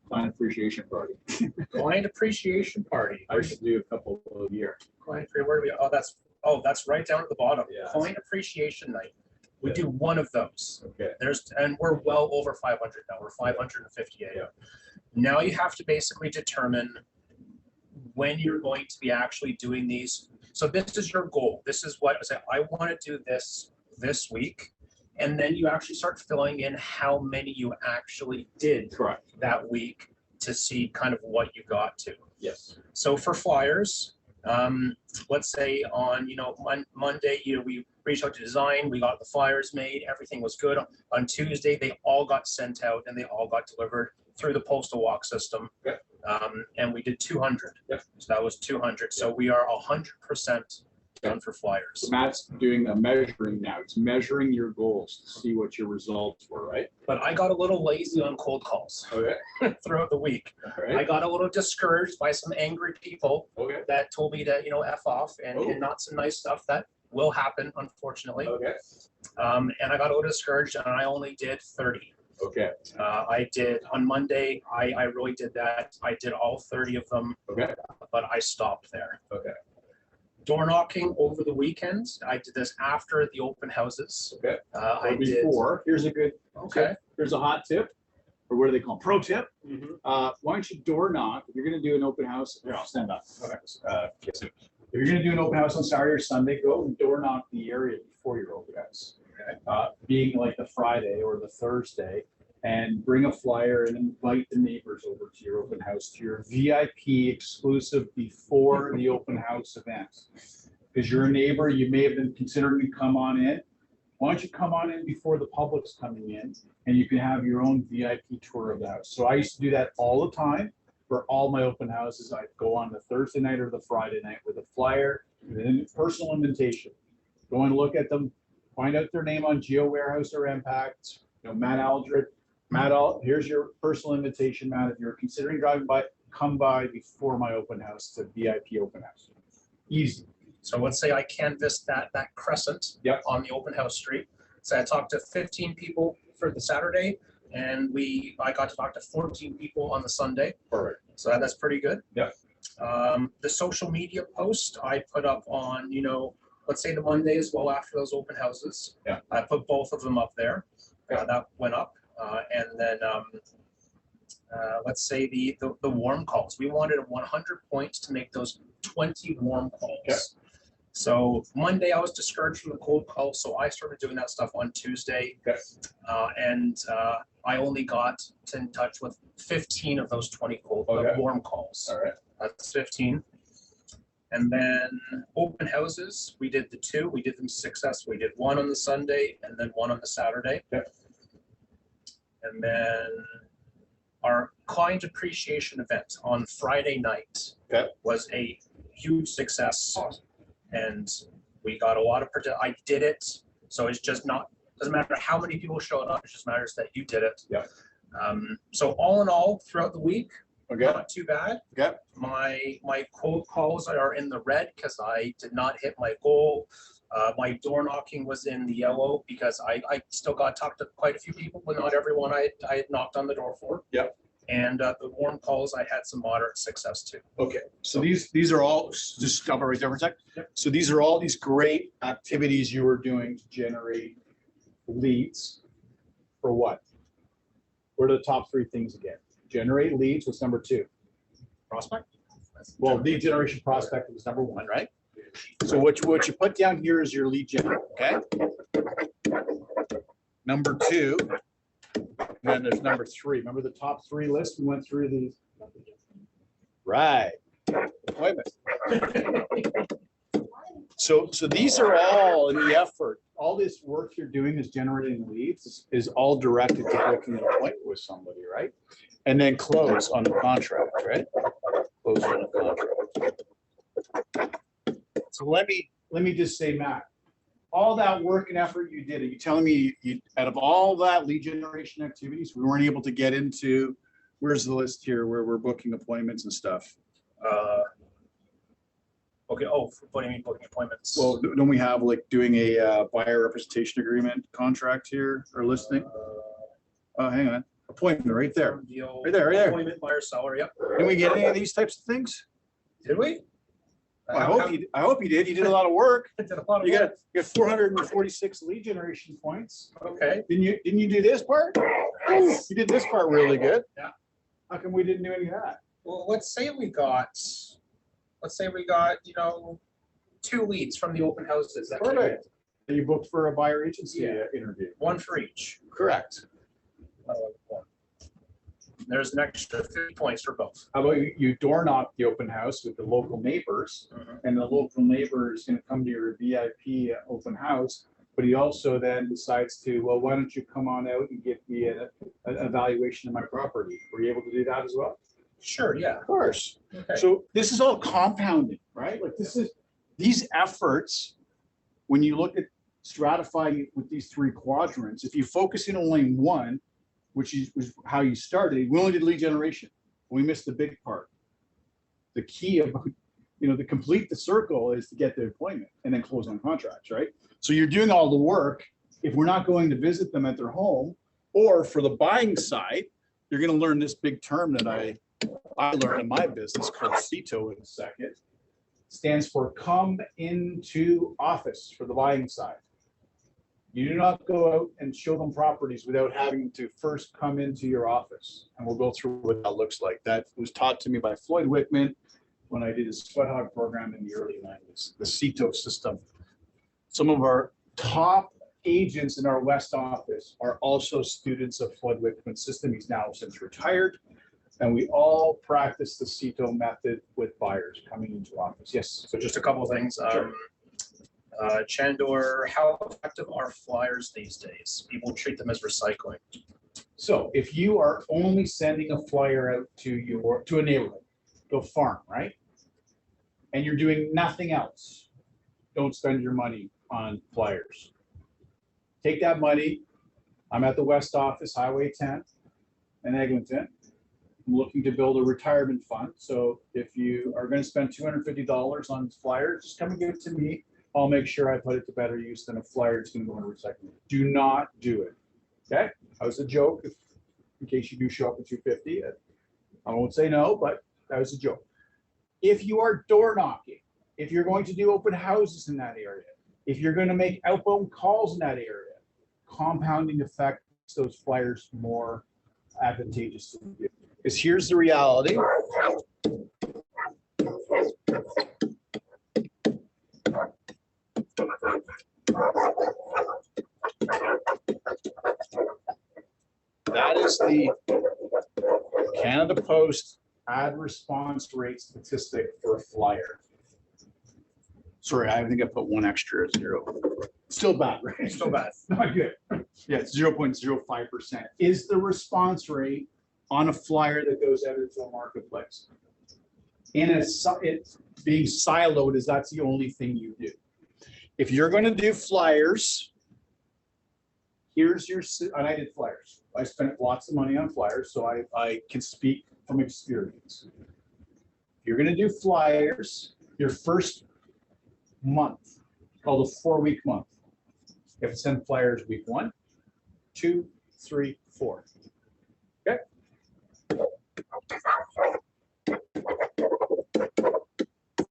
Client appreciation party. Client appreciation party. I should do a couple a year. Client, where do we? Oh, that's right down at the bottom. Yeah. Client appreciation night. We Yeah. do one of those. Okay. And we're well over 500 now. We're 558. Yeah. Now you have to basically determine when you're going to be actually doing these. So this is your goal. This is what I say. I want to do this week, and then you actually start filling in how many you actually did Correct. that week to see kind of what you got to. Yes. So for flyers, let's say on Monday, we reached out to design, we got the flyers made, everything was good. On Tuesday, they all got sent out and they all got delivered through the postal walk system. Okay. And we did 200. Yep. So that was 200. So we are 100% done for flyers. So Matt's doing a measuring now. It's measuring your goals to see what your results were, right? But I got a little lazy on cold calls Okay. throughout the week. All I right. got a little discouraged by some angry people Okay. that told me to, F off and Oh. not some nice stuff that will happen, unfortunately. Okay. And I got a little discouraged and I only did 30. Okay. I did on Monday, I really did that. I did all 30 of them, Okay. but I stopped there. Okay. Door knocking over the weekends. I did this after the open houses. Okay. I Or did. before. Here's a good. Okay. Here's a hot tip, or what do they call them? Pro tip. Mhm. Why don't you door knock if you're going to do an open house? Here, I'll stand up. If you're gonna do an open house on Saturday or Sunday, go and door knock the area before your open house. Being like the Friday or the Thursday, and bring a flyer and invite the neighbors over to your open house, to your VIP exclusive before the open house event. Because you're a neighbor, you may have been considering to come on in. Why don't you come on in before the public's coming in, and you can have your own VIP tour of the house. So I used to do that all the time. For all my open houses, I'd go on the Thursday night or the Friday night with a flyer and a personal invitation. Go and look at them, find out their name on Geo Warehouse or Impact, Matt Aldred. Matt, here's your personal invitation, Matt. If you're considering driving by, come by before my open house to VIP open house. Easy. So let's say I canvassed that crescent Yep. on the open house street. So I talked to 15 people for the Saturday, and I got to talk to 14 people on the Sunday. Perfect. So that's pretty good. Yep. The social media post I put up on, let's say the Monday as well after those open houses. Yeah. I put both of them up there. Okay. That went up. And then let's say the warm calls. We wanted 100 points to make those 20 warm calls. Okay. So Monday I was discouraged from the cold calls, so I started doing that stuff on Tuesday. Okay. And I only got in touch with 15 of those 20 Okay. warm calls. All right. That's 15. And then open houses, we did the 2. We did them successfully. We did one on the Sunday and then one on the Saturday. Okay. And then our client appreciation event on Friday night Okay. was a huge success. And we got a lot of, I did it. So it's just doesn't matter how many people showed up, it just matters that you did it. Yeah. So all in all, throughout the week, Okay. not too bad. Okay. My cold calls are in the red because I did not hit my goal. My door knocking was in the yellow because I still got talked to quite a few people, but not everyone I had knocked on the door for. Yep. And the warm calls, I had some moderate success too. Okay, so these are all, just stop it right there for a sec. So these are all these great activities you were doing to generate leads for what? What are the top 3 things again? Generate leads was number 2. Prospect? Well, lead generation prospect was number 1, right? So what you put down here is your lead gen, okay? Number 2 And then there's number 3. Remember the top 3 list? We went through these. Right. Appointment. So these are all in the effort. All this work you're doing is generating leads is all directed to booking an appointment with somebody, right? And then close on the contract, right? Close on the contract. So let me just say, Matt, all that work and effort you did, are you telling me you, out of all that lead generation activities, we weren't able to get into, where's the list here where we're booking appointments and stuff? Okay, oh, what do you mean booking appointments? Well, don't we have like doing a buyer representation agreement contract here or listing? Oh, hang on, appointment right there. Deal, Right there, right there. Appointment, buyer, seller, yep. Did we get any of these types of things? Did we? I hope you did. You did a lot of work. Did a lot of You work. got 446 lead generation points. Okay, Didn't you do this part? You did this part really good. Yeah. How come we didn't do any of that? well, let's say we got, you know, 2 leads from the open houses. That came in. Perfect. You booked for a buyer agency Yeah. interview. 1 for each. Correct. One. There's an extra 50 points for both. How about you door knock the open house with the local neighbors, and the local neighbor is gonna come to your VIP open house, but he also then decides to, well, why don't you come on out and give me an evaluation of my property? Were you able to do that as well? Sure, yeah. Of course. Okay. So this is all compounding, right? Like these efforts, when you look at stratifying it with these 3 quadrants, if you focus in only in one, which was how you started, we only did lead generation. We missed the big part. The key about, to complete the circle is to get the appointment and then close on contracts, right? So you're doing all the work. If we're not going to visit them at their home, or for the buying side, you're going to learn this big term that I learned in my business called CETO in a second. Stands for come into office for the buying side. You do not go out and show them properties without having to first come into your office. And we'll go through what that looks like. That was taught to me by Floyd Wickman when I did his Sweat Hog program in the early 90s, the CETO system. Some of our top agents in our West office are also students of Floyd Wickman's system. He's now since retired. And we all practice the CETO method with buyers coming into office. Yes. So just a couple of things. Sure. Chandor, how effective are flyers these days? People treat them as recycling. So if you are only sending a flyer out to a neighborhood, to a farm, right? And you're doing nothing else, don't spend your money on flyers. Take that money. I'm at the West office, Highway 10 in Eglinton. I'm looking to build a retirement fund. So if you are going to spend $250 on flyers, just come and give it to me. I'll make sure I put it to better use than a flyer that's going to go into recycling. Do not do it. Okay? That was a joke. In case you do show up at 250, I won't say no, but that was a joke. If you are door knocking, if you're going to do open houses in that area, if you're going to make outbound calls in that area, compounding effect makes those flyers more advantageous to you. Because here's the reality. That is the Canada Post ad response rate statistic for a flyer. Sorry, I think I put 1 extra 0. Still bad, right? Still bad. Not good. Yeah, it's 0.05% is the response rate on a flyer that goes out into a marketplace. And it's being siloed as that's the only thing you do. If you're going to do flyers, here's your, and I did flyers. I spent lots of money on flyers, so I can speak from experience. If you're going to do flyers, your first month, called a 4-week month. You have to send flyers week 1, 2, 3, 4. Okay.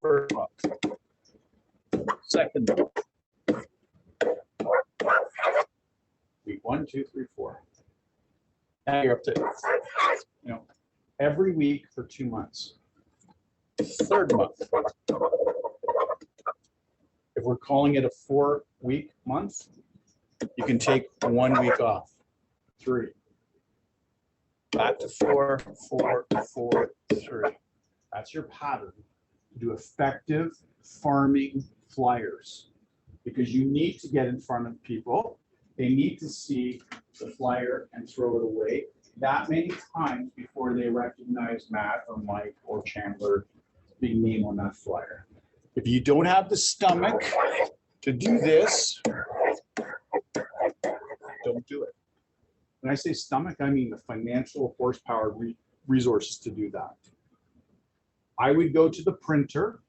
First month. Second month. Week 1, 2, 3, 4. Now you're up to, every week for 2 months. Third month. If we're calling it a 4-week month, you can take 1 week off. 3, back to 4, 4, 4, 3. That's your pattern. Do effective farming flyers because you need to get in front of people. They need to see the flyer and throw it away that many times before they recognize Matt or Mike or Chandler being name on that flyer. If you don't have the stomach to do this, don't do it. When I say stomach, I mean the financial horsepower resources to do that. I would go to the printer.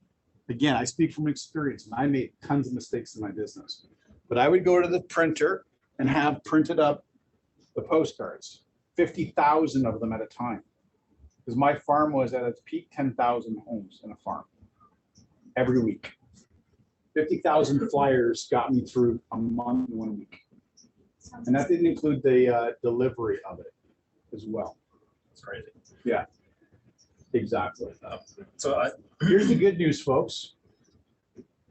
Again, I speak from experience and I made tons of mistakes in my business, but I would go to the printer and have printed up the postcards, 50,000 of them at a time. Because my farm was at its peak, 10,000 homes in a farm every week. 50,000 flyers got me through a month in 1 week. And that didn't include the delivery of it as well. It's crazy. Yeah, exactly. So Here's the good news, folks.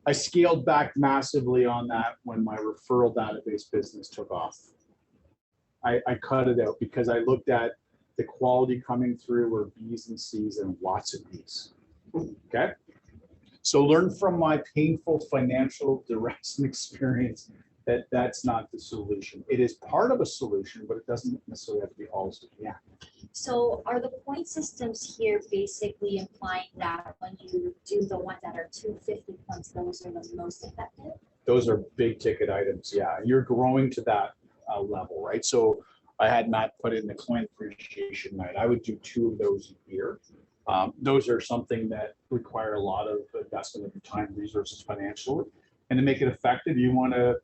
I scaled back massively on that when my referral database business took off. I cut it out because I looked at the quality coming through were B's and C's and lots of B's. Okay. So learn from my painful financial duress and experience that that's not the solution. It is part of a solution, but it doesn't necessarily have to be all. Yeah. So are the point systems here basically implying that when you do the ones that are 250 points, those are the most effective? Those are big ticket items. Yeah. You're growing to that level, right? So I had Matt put in the client appreciation night. I would do 2 of those a year. Those are something that require a lot of investment of your time, resources, financially. And to make it effective, you want to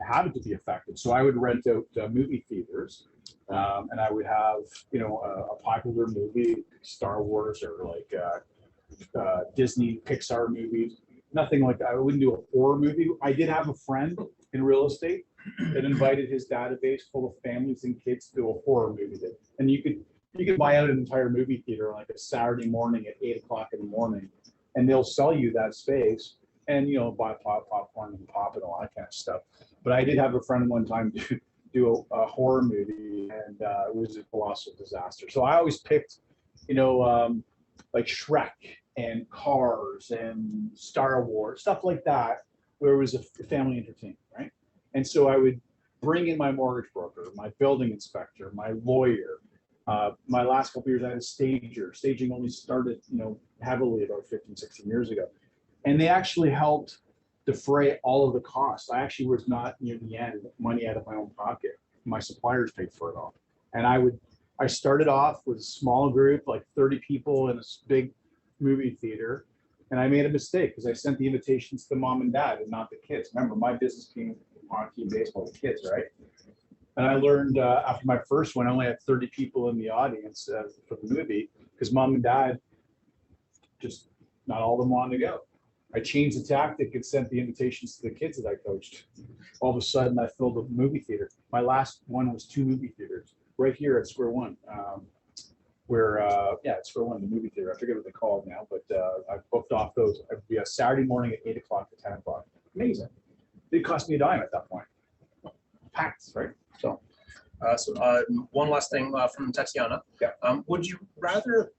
have it to be effective. So I would rent out movie theaters, and I would have, a popular movie, Star Wars or like Disney Pixar movies. Nothing like that. I wouldn't do a horror movie. I did have a friend in real estate that invited his database full of families and kids to do a horror movie. And you could buy out an entire movie theater like a Saturday morning at 8 o'clock in the morning, and they'll sell you that space and, buy popcorn and pop and all that kind of stuff. But I did have a friend one time do a horror movie, and it was a colossal disaster. So I always picked, like Shrek and Cars and Star Wars, stuff like that, where it was a family entertainment, right? And so I would bring in my mortgage broker, my building inspector, my lawyer. My last couple of years, I had a stager. Staging only started, heavily about 15, 16 years ago. And they actually helped defray all of the costs. I actually was not near the end money out of my own pocket. My suppliers paid for it all. And I started off with a small group, like 30 people in a big movie theater. And I made a mistake because I sent the invitations to mom and dad and not the kids. Remember, my business came hockey and baseball with kids, right? And I learned after my first one, I only had 30 people in the audience for the movie because mom and dad, just not all of them wanted to go. I changed the tactic and sent the invitations to the kids that I coached. All of a sudden, I filled a movie theater. My last one was 2 movie theaters right here at Square One, at Square One, the movie theater. I forget what they call it now, but I booked off those. It would be a Saturday morning at 8 o'clock to 10 o'clock. Amazing. It didn't cost me a dime at that point. Packed, right? So one last thing from Tatiana. Yeah. Would you rather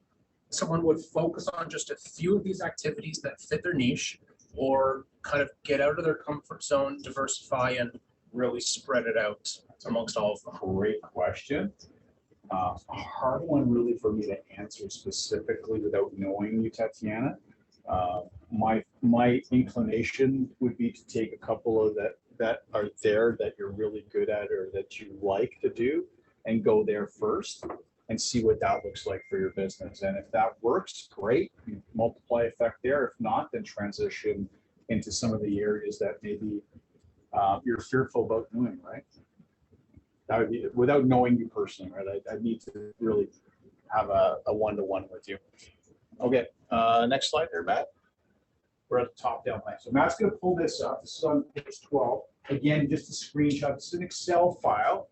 someone would focus on just a few of these activities that fit their niche, or kind of get out of their comfort zone, diversify, and really spread it out amongst all of them? Great question. A hard one really for me to answer specifically without knowing you, Tatiana. My inclination would be to take a couple of that are there that you're really good at or that you like to do and go there first and see what that looks like for your business. And if that works, great, you multiply effect there. If not, then transition into some of the areas that maybe you're fearful about doing, right? That would be without knowing you personally, right? I need to really have a one-to-one with you. Okay, next slide there, Matt. We're at the top down line. So Matt's gonna pull this up. This is on page 12. Again, just a screenshot. This is an Excel file.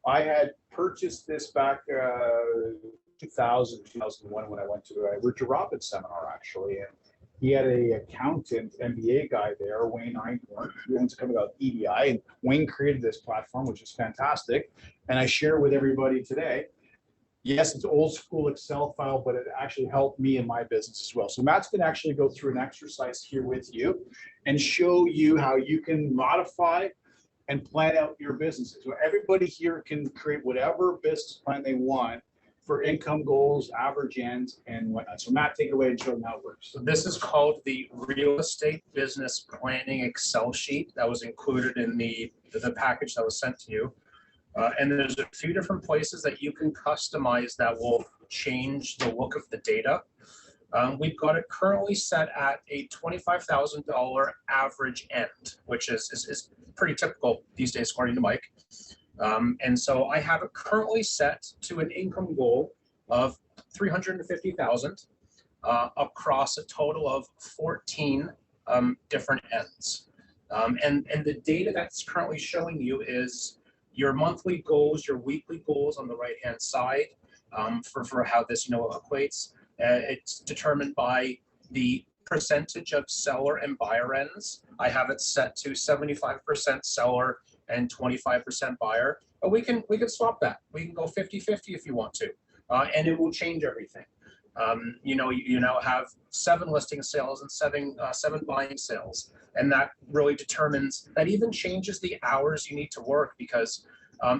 I had purchased this back 2000, 2001 when I went to a Richard Robbins seminar, actually. And he had a accountant, MBA guy there, Wayne Einhorn, who owns a company called EDI. And Wayne created this platform, which is fantastic. And I share with everybody today. Yes, it's old school Excel file, but it actually helped me in my business as well. So Matt's gonna actually go through an exercise here with you and show you how you can modify and plan out your businesses. So everybody here can create whatever business plan they want for income goals, average ends, and whatnot. So Matt, take it away and show them how it works. So this is called the Real Estate Business Planning Excel sheet that was included in the package that was sent to you. And there's a few different places that you can customize that will change the look of the data. We've got it currently set at a $25,000 average end, which is pretty typical these days, according to Mike. And so I have it currently set to an income goal of $350,000 across a total of 14 different ends. And the data that's currently showing you is your monthly goals, your weekly goals on the right-hand side for how this, equates. It's determined by the percentage of seller and buyer ends. I have it set to 75% seller and 25% buyer, but we can swap that. We can go 50-50 if you want to, and it will change everything. You now have 7 listing sales and 7 buying sales, and that really determines, that even changes the hours you need to work, because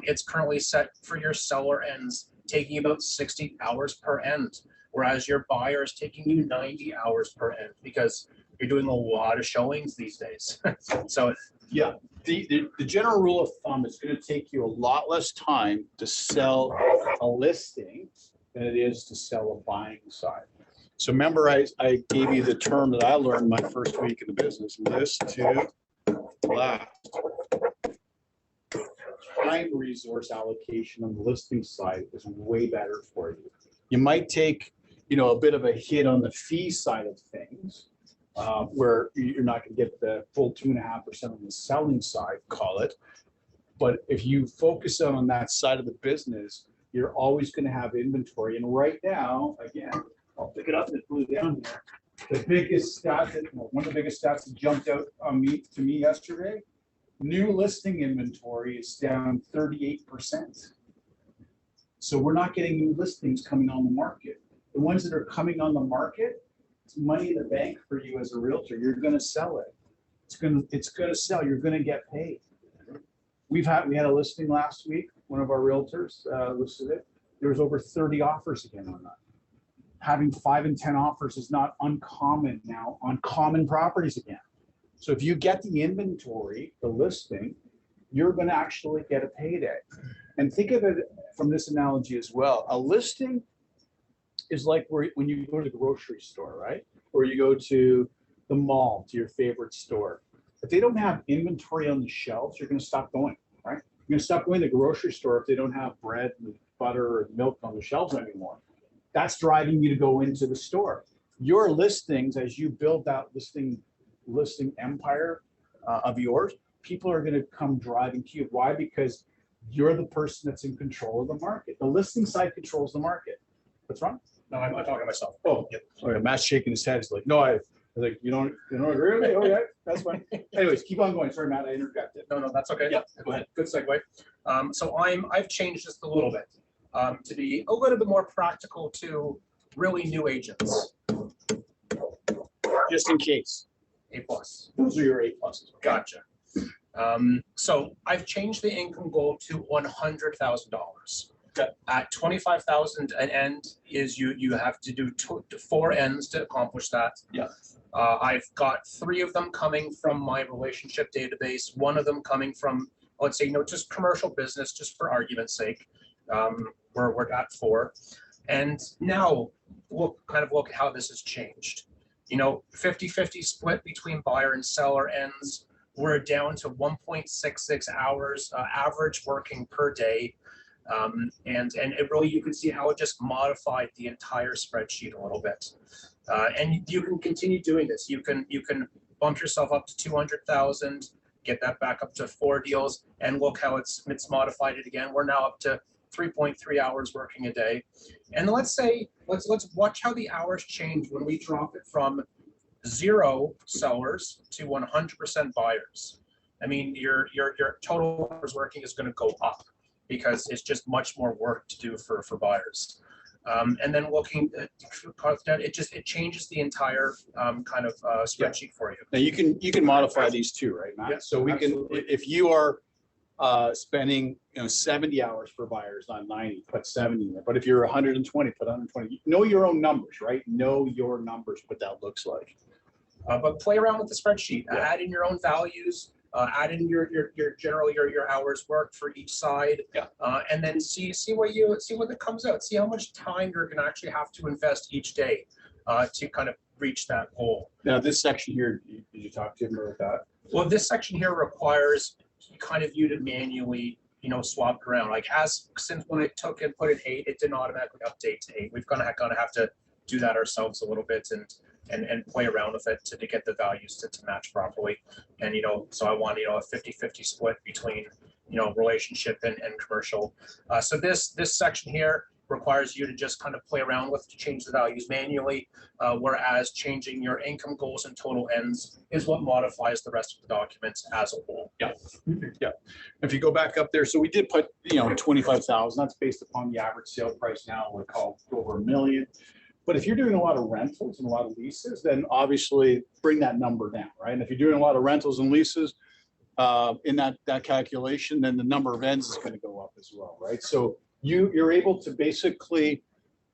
it's currently set for your seller ends taking about 60 hours per end, whereas your buyer is taking you 90 hours per end, because you're doing a lot of showings these days. So Yeah, the general rule of thumb is going to take you a lot less time to sell a listing than it is to sell a buying side. So remember, I gave you the term that I learned my first week in the business: list to last. Time resource allocation on the listing side is way better for you. You might take, a bit of a hit on the fee side of things, where you're not going to get the full 2.5% on the selling side, call it. But if you focus on that side of the business, you're always going to have inventory. And right now, again, I'll pick it up and put it down here. The biggest stat, one of the biggest stats that jumped out to me yesterday, new listing inventory is down 38%. So we're not getting new listings coming on the market. The ones that are coming on the market, it's money in the bank for you as a realtor. You're going to sell it. It's going to sell. You're going to get paid. We had a listing last week. One of our realtors listed it. There was over 30 offers again on that. Having 5 and 10 offers is not uncommon now on common properties again. So if you get the inventory, the listing, you're going to actually get a payday. And think of it from this analogy as well. A listing is like when you go to the grocery store, right? Or you go to the mall, to your favorite store. If they don't have inventory on the shelves, you're going to stop going, right? You're going to stop going to the grocery store if they don't have bread and butter and milk on the shelves anymore. That's driving you to go into the store. Your listings, as you build that listing empire of yours, people are going to come driving to you. Why? Because you're the person that's in control of the market. The listing side controls the market. What's wrong? no, I'm talking to myself. Oh, Yep. sorry. Matt's shaking his head. He's like, no, I was like, you don't agree with me? Oh, yeah, that's fine. Anyways, keep on going. Sorry, Matt, I interjected. No, that's okay. Yeah, go ahead. Good segue. So I've changed just a little bit to be a little bit more practical to really new agents. Just in case. A+. Those are your A pluses. Gotcha. So I've changed the income goal to $100,000. Okay. At 25,000 an end is you have to do 4 ends to accomplish that. Yeah. I've got 3 of them coming from my relationship database. 1 of them coming from, let's say, just commercial business, just for argument's sake. We're at 4. And now look at how this has changed. 50-50 split between buyer and seller ends. We're down to 1.66 hours average working per day. And it really, you can see how it just modified the entire spreadsheet a little bit. And you can continue doing this. You can bump yourself up to 200,000, get that back up to 4 deals, and look how it's modified it again. We're now up to 3.3 hours working a day. And let's watch how the hours change when we drop it from 0 sellers to 100% buyers. I mean, your total hours working is going to go up. because it's just much more work to do for buyers. And then looking at it changes the entire kind of spreadsheet for you. Now you can modify these too, right, Matt? Yeah, So we can, absolutely. if you are spending, 70 hours for buyers, not 90, put 70 in there. But if you're 120, put 120. Know your own numbers, right? Know your numbers, what that looks like. But play around with the spreadsheet, Yeah. add in your own values, add in your hours worked for each side. Yeah. And then see what it comes out. See how much time you're gonna actually have to invest each day to kind of reach that goal. Now, this section here, did you talk to him about that? Well, this section here requires kind of you to manually, swap it around. Like since when I took and put in 8, it didn't automatically update to 8. We've gonna have to do that ourselves a little bit and play around with it to get the values to match properly. And, so I want, a 50-50 split between, relationship and commercial. So this section here requires you to just kind of play around with to change the values manually, whereas changing your income goals and total ends is what modifies the rest of the documents as a whole. Yeah. If you go back up there, so we did put, 25,000, that's based upon the average sale price now, we're called over $1 million. But if you're doing a lot of rentals and a lot of leases, then obviously bring that number down, right? And if you're doing a lot of rentals and leases in that calculation, then the number of ends is going to go up as well, right? So you're able to basically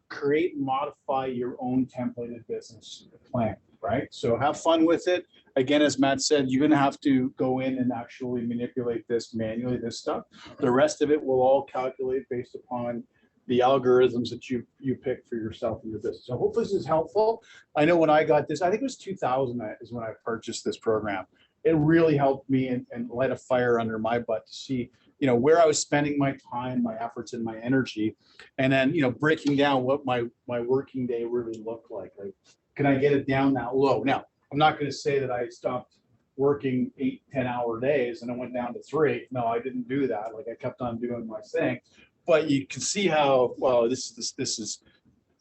create and modify your own templated business plan, right? So have fun with it. Again, as Matt said, you're going to have to go in and actually manipulate this manually, this stuff. The rest of it will all calculate based upon the algorithms that you pick for yourself and your business. So hopefully this is helpful. I know when I got this, I think it was 2000 is when I purchased this program. It really helped me and light a fire under my butt to see, where I was spending my time, my efforts, and my energy, and then, breaking down what my working day really looked like. Like, can I get it down that low? Now, I'm not going to say that I stopped working 8-10-hour days and I went down to 3. No, I didn't do that. Like, I kept on doing my thing. But you can see how well this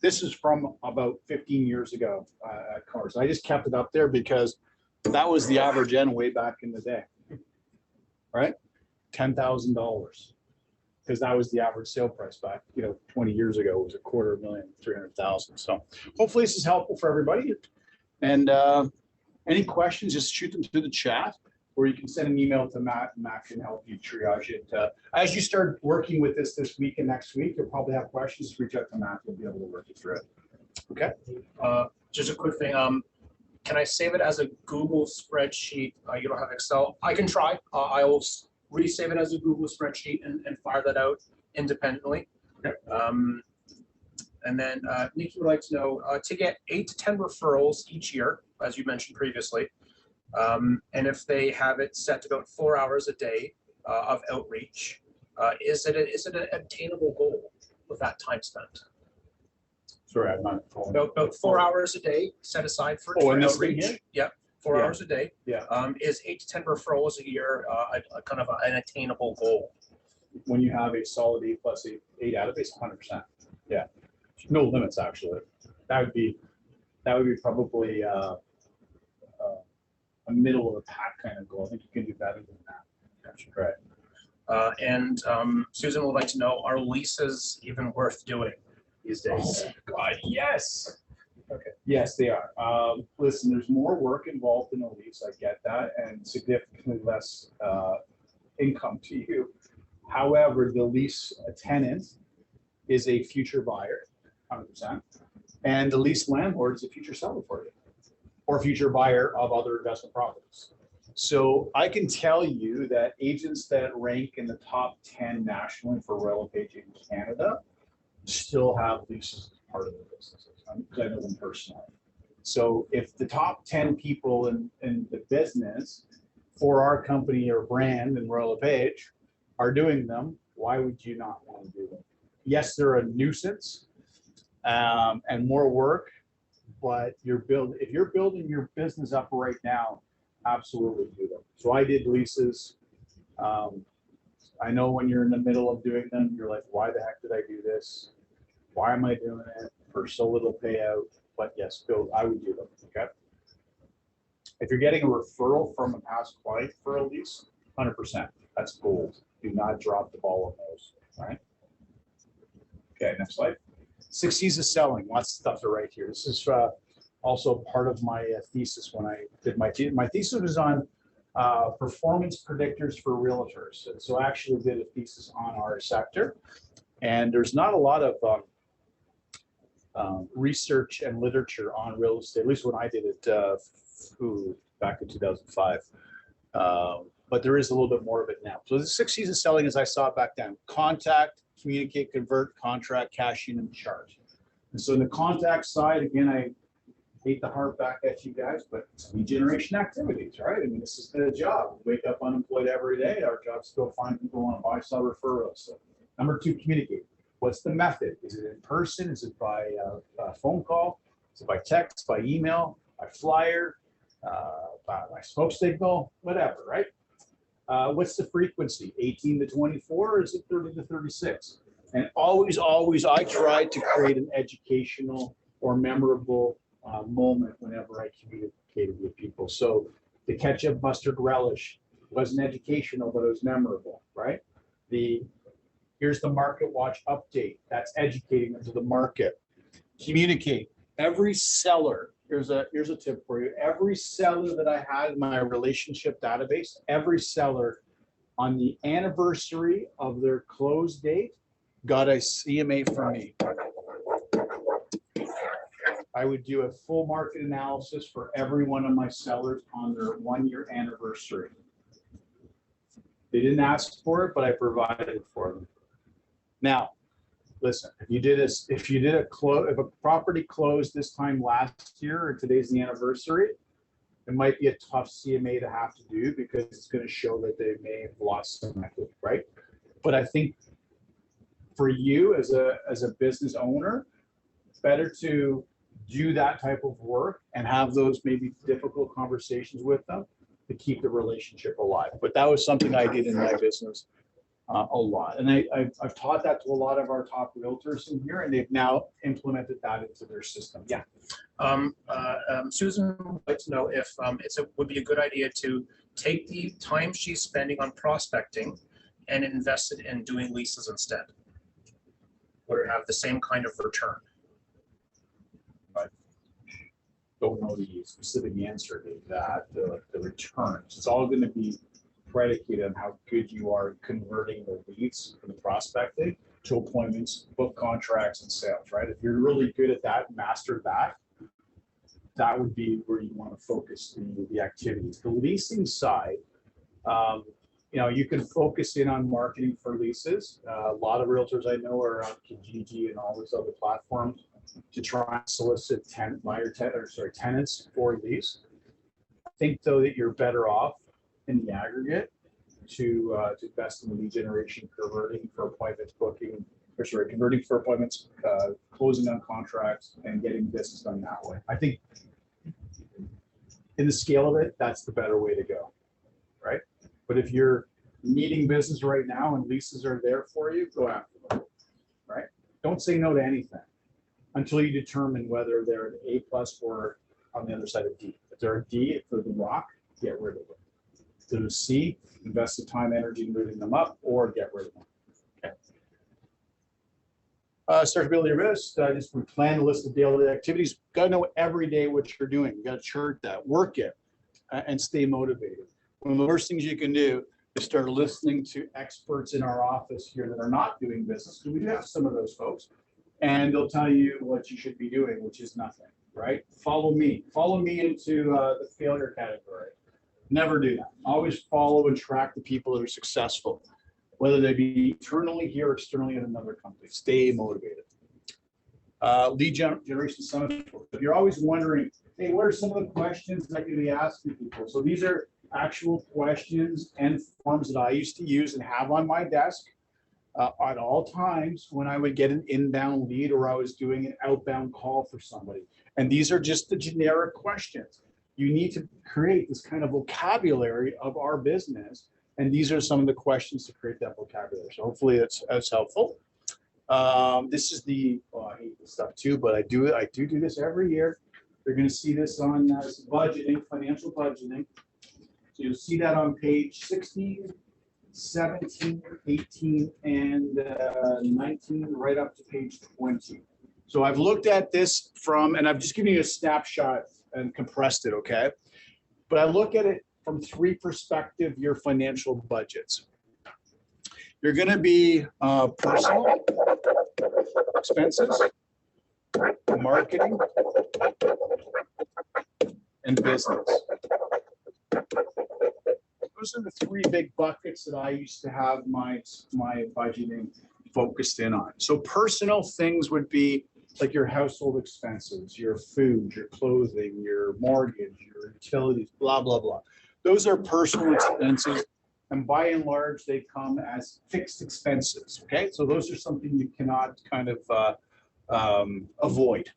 is from about 15 years ago at Cars. I just kept it up there because that was the average end way back in the day, right? $10,000, because that was the average sale price back 20 years ago. It was $250,000, $300,000. So hopefully this is helpful for everybody. And any questions, just shoot them through the chat. Or you can send an email to Matt, and Matt can help you triage it. As you start working with this week and next week, you'll probably have questions. Reach out to Matt. He'll be able to work you through it. Okay. Just a quick thing. Can I save it as a Google spreadsheet? You don't have Excel. I can try. I will resave it as a Google spreadsheet and fire that out independently. Okay. And then Nikki would like to know to get 8 to 10 referrals each year, as you mentioned previously. And if they have it set to about 4 hours a day of outreach, is it an obtainable goal with that time spent? Sorry, I'm not following. About 4 hours a day set aside for in this thing outreach. here? Yep, 4 Yeah. hours a day. Yeah. Is 8 to 10 referrals a year a kind of an attainable goal? When you have a solid 8 plus 8 database, 100%. Yeah. No limits, actually. That would be probably a middle of the pack kind of goal. I think you can do better than that. That's right. And Susan would like to know, are leases even worth doing these days? Oh, God, yes. Okay. Yes, they are. Listen, there's more work involved in a lease. I get that, and significantly less income to you. However, the lease tenant is a future buyer, 100%, and the lease landlord is a future seller for you, or future buyer of other investment properties. So I can tell you that agents that rank in the top 10 nationally for Royal LePage in Canada still have leases as part of their businesses. I know them personally. So if the top 10 people in the business for our company or brand in Royal LePage are doing them, why would you not want to do them? Yes, they're a nuisance and more work, but if you're building your business up right now, absolutely do them. So I did leases. I know when you're in the middle of doing them, you're like, why the heck did I do this? Why am I doing it for so little payout? But yes, I would do them. Okay. If you're getting a referral from a past client for a lease, 100%, that's gold. Do not drop the ball on those, all right? Okay, next slide. 6 C's of selling, lots of stuff to write here. This is also part of my thesis when I did my thesis was on performance predictors for realtors. So I actually did a thesis on our sector, and there's not a lot of research and literature on real estate, at least when I did it back in 2005. But there is a little bit more of it now. So the 6 C's of selling, as I saw it back then: contact, communicate, convert, contract, cash in, and charge. And so in the contact side, again, I hate to harp back at you guys, but it's lead generation activities, right? I mean, this is the job. We wake up unemployed every day. Our job is to go find people who want to buy, sell, referrals. So number 2, communicate. What's the method? Is it in person? Is it by phone call? Is it by text, by email, by flyer, by smoke signal, whatever, right? What's the frequency? 18 to 24, or is it 30 to 36? And always, I try to create an educational or memorable moment whenever I communicated with people. So the ketchup mustard relish wasn't educational, but it was memorable, right? Here's the market watch update. That's educating them to the market. Communicate. Every seller, here's a tip for you. Every seller that I had in my relationship database, every seller on the anniversary of their close date got a CMA from me. I would do a full market analysis for every one of my sellers on their 1-year anniversary. They didn't ask for it, but I provided it for them. Now, listen, if a property closed this time last year, or today's the anniversary, it might be a tough CMA to have to do, because it's going to show that they may have lost some equity, right? But I think for you as a business owner, it's better to do that type of work and have those maybe difficult conversations with them to keep the relationship alive. But that was something I did in my business a lot. And I've taught that to a lot of our top realtors in here, and they've now implemented that into their system. Yeah. Susan would like to know if would be a good idea to take the time she's spending on prospecting and invest it in doing leases instead. Would it have the same kind of return? Don't know the specific answer to that, the returns. It's all going to be predicated on how good you are converting the leads from the prospecting to appointments, book contracts, and sales, right? If you're really good at that, master that, that would be where you want to focus the activities. The leasing side, you can focus in on marketing for leases. A lot of realtors I know are on Kijiji and all those other platforms to try and solicit tenants for lease. I think though that you're better off in the aggregate to invest in the lead generation, converting for appointments, closing on contracts, and getting business done that way. I think in the scale of it, that's the better way to go, right? But if you're needing business right now and leases are there for you, go after them, right? Don't say no to anything until you determine whether they're an A+ or on the other side of D. If they're a D, if they're the rock, get rid of them. If they're a C, invest the time, energy in moving them up, or get rid of them. Okay. Startability risk. Just plan a list of daily activities. Got to know every day what you're doing. You got to chart that, work it, and stay motivated. One of the worst things you can do is start listening to experts in our office here that are not doing business, because we do have some of those folks, and they'll tell you what you should be doing, which is nothing, right? Follow me into the failure category. Never do that. Always follow and track the people that are successful, whether they be internally here or externally in another company. Stay motivated. Lead generation summit. If you're always wondering, hey, what are some of the questions that you be asking people? So these are actual questions and forms that I used to use and have on my desk at all times when I would get an inbound lead or I was doing an outbound call for somebody. And these are just the generic questions. You need to create this kind of vocabulary of our business. And these are some of the questions to create that vocabulary. So hopefully it's helpful. This is I hate this stuff too, but I do this every year. You're going to see this on budgeting, financial budgeting. So you'll see that on page 16, 17, 18, and 19, right up to page 20. So I've looked at this from, and I'm just giving you a snapshot and compressed it, okay? But I look at it from three perspectives, your financial budgets. You're gonna be personal expenses, marketing, and business. Those are the three big buckets that I used to have my budgeting focused in on. So personal things would be like your household expenses, your food, your clothing, your mortgage, your utilities, blah, blah, blah. Those are personal expenses. And by and large, they come as fixed expenses, okay? So those are something you cannot kind of avoid.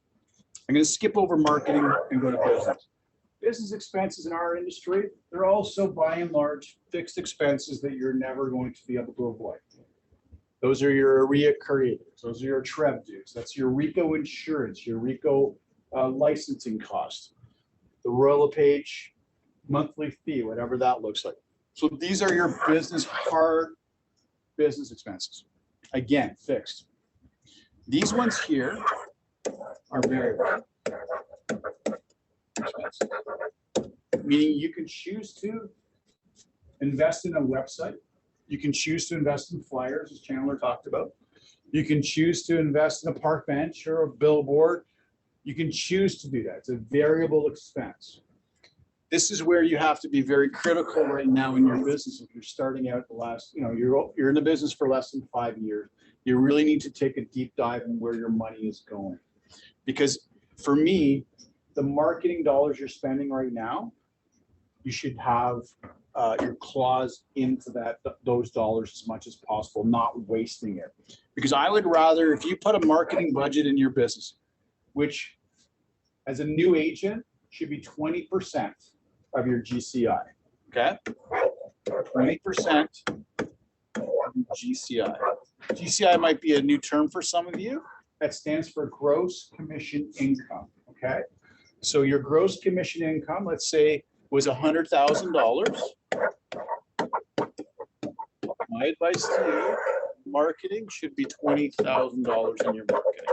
I'm gonna skip over marketing and go to business. Business expenses in our industry, they're also by and large fixed expenses that you're never going to be able to avoid. Those are your reoccurring, those are your TREB dues, that's your RICO insurance, your RICO licensing cost, the Royal LePage monthly fee, whatever that looks like. So these are your business, hard business expenses. Again, fixed. These ones here are variable expenses, meaning you can choose to invest in a website. You can choose to invest in flyers, as Chandler talked about. You can choose to invest in a park bench or a billboard. You can choose to do that. It's a variable expense. This is where you have to be very critical right now in your business. If you're starting out the last, you're in the business for less than 5 years, you really need to take a deep dive in where your money is going. Because for me, the marketing dollars you're spending right now, you should have your claws into those dollars as much as possible, not wasting it. Because I would rather, if you put a marketing budget in your business, which as a new agent should be 20% of your GCI, okay? 20% GCI. GCI might be a new term for some of you. That stands for gross commission income, okay? So your gross commission income, let's say, was $100,000. My advice to you, marketing should be $20,000 in your marketing.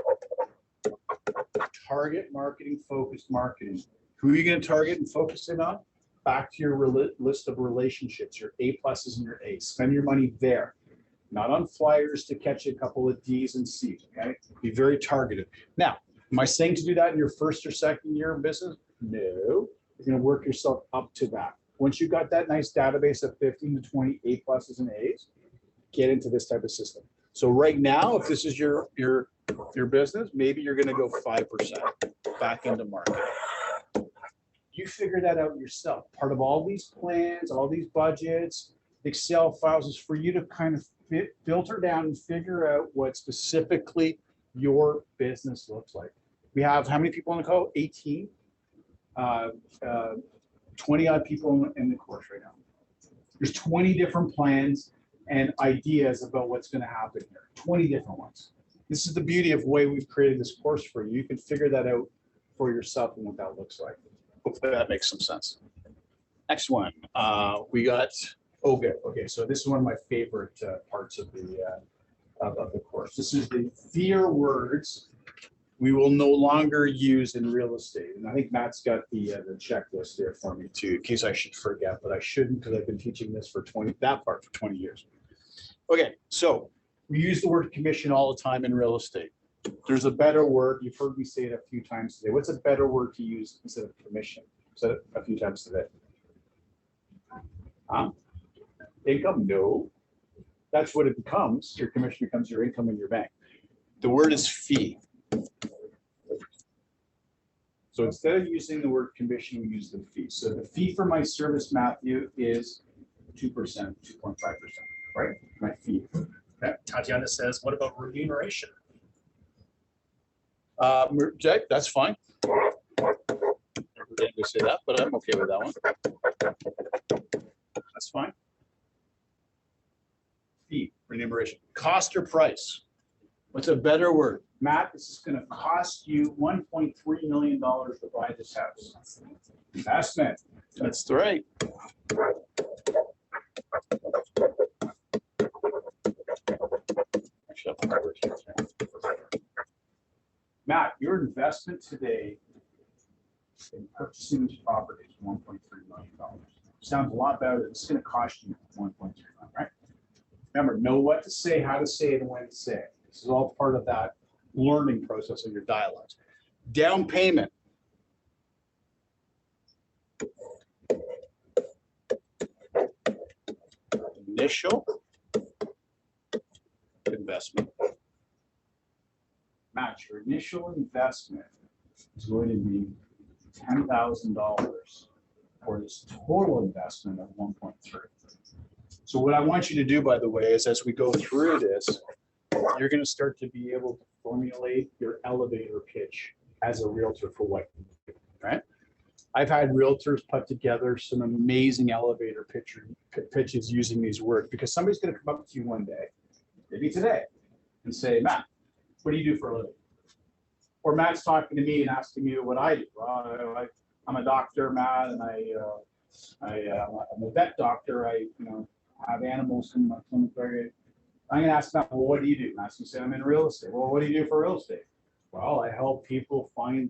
Target marketing, focused marketing. Who are you going to target and focus in on? Back to your list of relationships, your A pluses and your A's. Spend your money there, not on flyers to catch a couple of D's and C's, okay? Be very targeted. Now, am I saying to do that in your first or second year of business? No, you're going to work yourself up to that. Once you've got that nice database of 15 to 20 A pluses and A's, get into this type of system. So right now, if this is your business, maybe you're going to go 5% back into marketing. You figure that out yourself. Part of all these plans, all these budgets, Excel files is for you to kind of filter down and figure out what specifically your business looks like. We have how many people on the call? 18, 20 odd people in the course right now. There's 20 different plans and ideas about what's going to happen here. 20 different ones. This is the beauty of the way we've created this course for you. You can figure that out for yourself and what that looks like. Hopefully that makes some sense. Next one, we got OGA. Okay, so this is one of my favorite parts of the course. This is the fear words we will no longer use in real estate. And I think Matt's got the checklist there for me too, in case I should forget, but I shouldn't because I've been teaching this for 20 years. Okay, so we use the word commission all the time in real estate. There's a better word. You've heard me say it a few times today. What's a better word to use instead of commission? Said it a few times today. Income? No. That's what it becomes. Your commission becomes your income in your bank. The word is fee. So instead of using the word commission, we use the fee. So the fee for my service, Matthew, is 2%, 2.5%, right? My fee. Okay. Tatiana says, what about remuneration? Jack, that's fine. Never did we say that, but I'm okay with that one. That's fine. Fee, remuneration. Cost or price? What's a better word? Matt, this is going to cost you $1.3 million to buy this house. Investment. That's right. Actually, I'll put my words here. Matt, your investment today in purchasing this property is $1.3 million. Sounds a lot better. It's going to cost you $1.3 million, right? Remember, know what to say, how to say it, and when to say it. This is all part of that learning process of your dialogues. Down payment. Initial investment. Match your initial investment is going to be $10,000 for this total investment of 1.3. So what I want you to do, by the way, is as we go through this, you're going to start to be able to formulate your elevator pitch as a realtor for what you do, right? I've had realtors put together some amazing elevator pitches using these words, because somebody's going to come up to you one day, maybe today, and say, Matt, what do you do for a living? Or Matt's talking to me and asking me what I do. Well, I'm a doctor, Matt, and I'm a vet doctor. I have animals in my clinic. I'm going to ask Matt, well, what do you do? Matt's going to say, I'm in real estate. Well, what do you do for real estate? Well, I help people find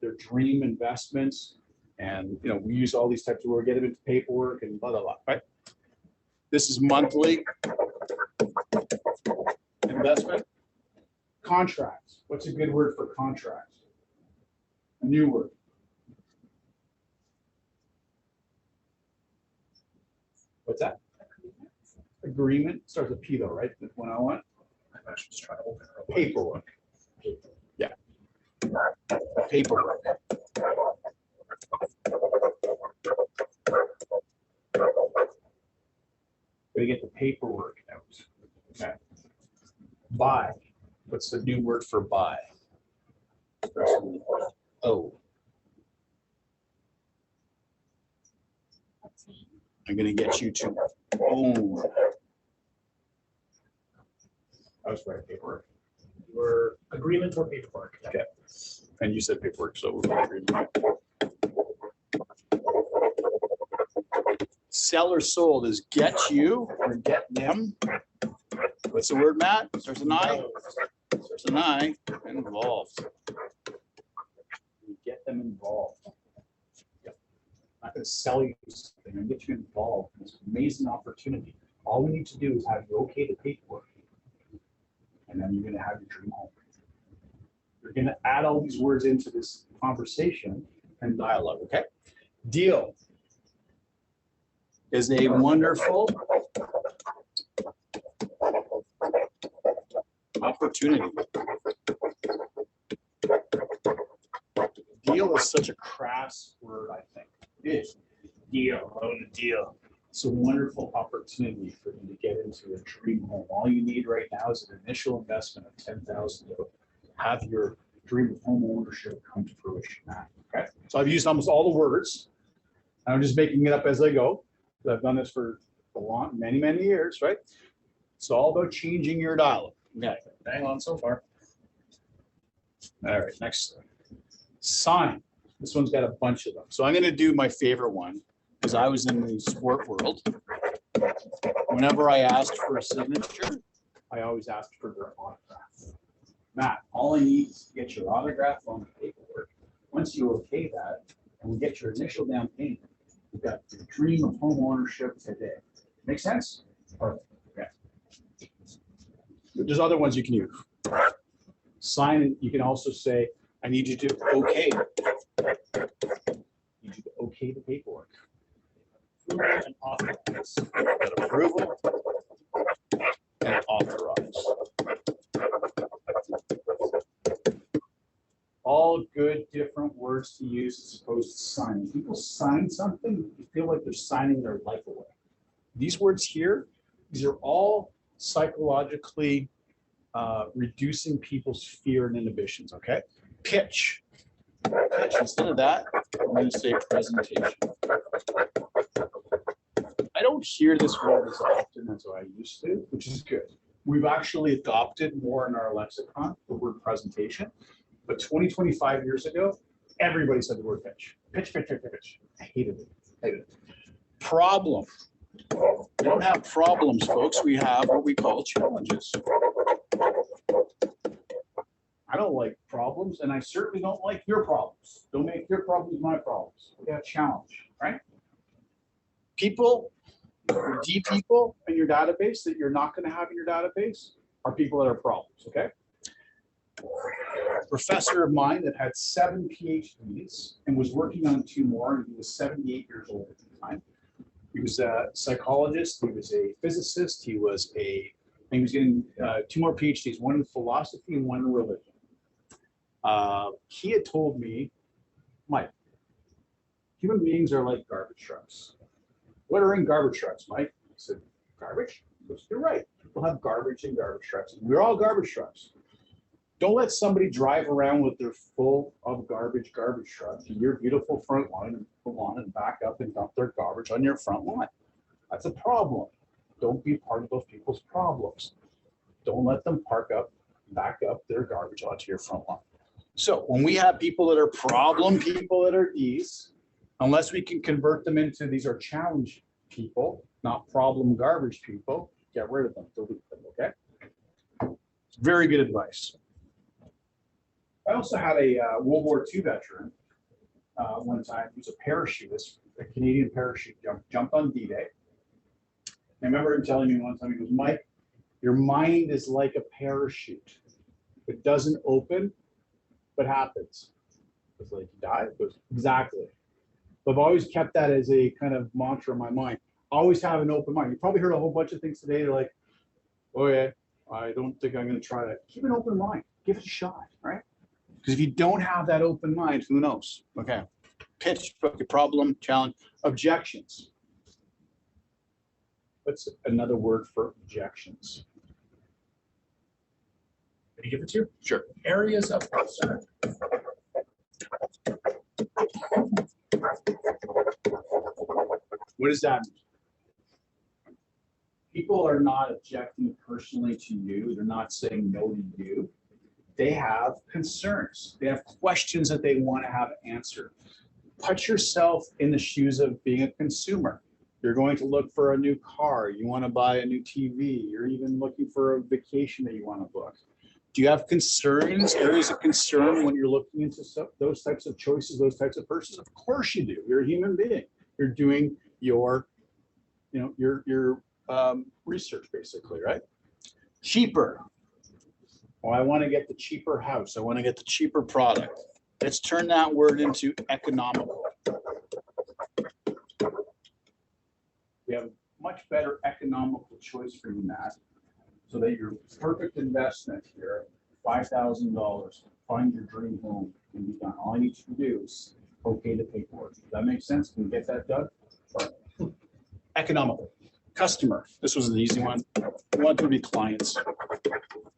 their dream investments, and we use all these types of words, get them into paperwork and blah blah blah. Right? This is monthly investment. Contracts. What's a good word for contracts? A new word. What's that? Agreement. Starts with P though, right? The 101. I'm actually just trying to open it. Paperwork. Yeah. Paperwork. We get the paperwork out. Okay. Buy. What's the new word for buy? Oh. I'm going to get you to own. I was right, paperwork. Your agreement or paperwork. Okay. And you said paperwork, so we're agreement. Seller sold is get you or get them. What's the word, Matt? Starts an I. Starts an I. Involved. Get them involved. Yep. I'm not going to sell you something. I'm going to get you involved in this amazing opportunity. All we need to do is have you okay the paperwork, and then you're going to have your dream home. You're going to add all these words into this conversation and dialogue. Okay. Deal is a wonderful opportunity. Deal is such a crass word, I think. It is. Deal, own a deal. It's a wonderful opportunity for you to get into a dream home. All you need right now is an initial investment of $10,000 to have your dream of home ownership come to fruition. Okay. So I've used almost all the words. I'm just making it up as I go. I've done this for many years, right? It's all about changing your dialogue. Okay. Hang on so far. All right, next. Sign. This one's got a bunch of them. So I'm going to do my favorite one, because I was in the sport world. Whenever I asked for a signature, I always asked for their autograph. Matt, all I need is to get your autograph on the paperwork. Once you okay that, and we get your initial down payment, you've got your dream of home ownership today. Make sense? Perfect. Okay. There's other ones you can use. Sign. You can also say, I need you to okay. I need you to okay the paperwork. Approval and authorize. Got approval and authorize. All good different words to use as opposed to signing. People sign something, you feel like they're signing their life away. These words here, these are all psychologically reducing people's fear and inhibitions, okay? Pitch. Pitch. Instead of that, I'm going to say presentation. I don't hear this word as often as I used to, which is good. We've actually adopted more in our lexicon the word presentation. But 25 years ago, everybody said the word pitch. Pitch, pitch, pitch, pitch. I hated it. Hated it. Problem. We don't have problems, folks. We have what we call challenges. I don't like problems, and I certainly don't like your problems. Don't make your problems my problems. We got a challenge, right? People, D people in your database that you're not going to have in your database are people that are problems, okay? A professor of mine that had 7 PhDs and was working on 2 more, and he was 78 years old at the time. He was a psychologist, he was a physicist, he was getting 2 more PhDs, one in philosophy and one in religion. He had told me, Mike, human beings are like garbage trucks. What are in garbage trucks, Mike? I said, garbage? He goes, you're right. People have garbage in garbage trucks. We're all garbage trucks. Don't let somebody drive around with their full of garbage truck to your beautiful front line and pull on and back up and dump their garbage on your front line. That's a problem. Don't be part of those people's problems. Don't let them back up their garbage onto your front line. So when we have people that are problem people that are Ds, unless we can convert them into these are challenge people, not problem garbage people, get rid of them, delete them, okay? Very good advice. I also had a World War II veteran one time. He was a parachutist, a Canadian parachute jumped on D-Day. I remember him telling me one time, he goes, Mike, your mind is like a parachute. It doesn't open, but happens. It's like, you die? It goes, exactly. But I've always kept that as a kind of mantra in my mind. Always have an open mind. You probably heard a whole bunch of things today. They're like, oh yeah, I don't think I'm going to try that. Keep an open mind. Give it a shot, right? Because if you don't have that open mind, who knows? Okay. Pitch, problem, challenge, objections. What's another word for objections? Can you give it to you? Sure. Areas of concern. What does that mean? People are not objecting personally to you. They're not saying no to you. They have concerns. They have questions that they want to have answered. Put yourself in the shoes of being a consumer. You're going to look for a new car. You want to buy a new TV. You're even looking for a vacation that you want to book. Do you have concerns, areas of concern when you're looking into those types of choices, those types of purchases? Of course you do. You're a human being. You're doing your research basically, right? Cheaper. Well, I want to get the cheaper house. I want to get the cheaper product. Let's turn that word into economical. We have a much better economical choice for you, Matt, so that your perfect investment here, $5,000, find your dream home can be done. All I need you to do is okay the paperwork. Does that make sense? Can we get that done? Economical. Customer. This was an easy one. We want them to be clients.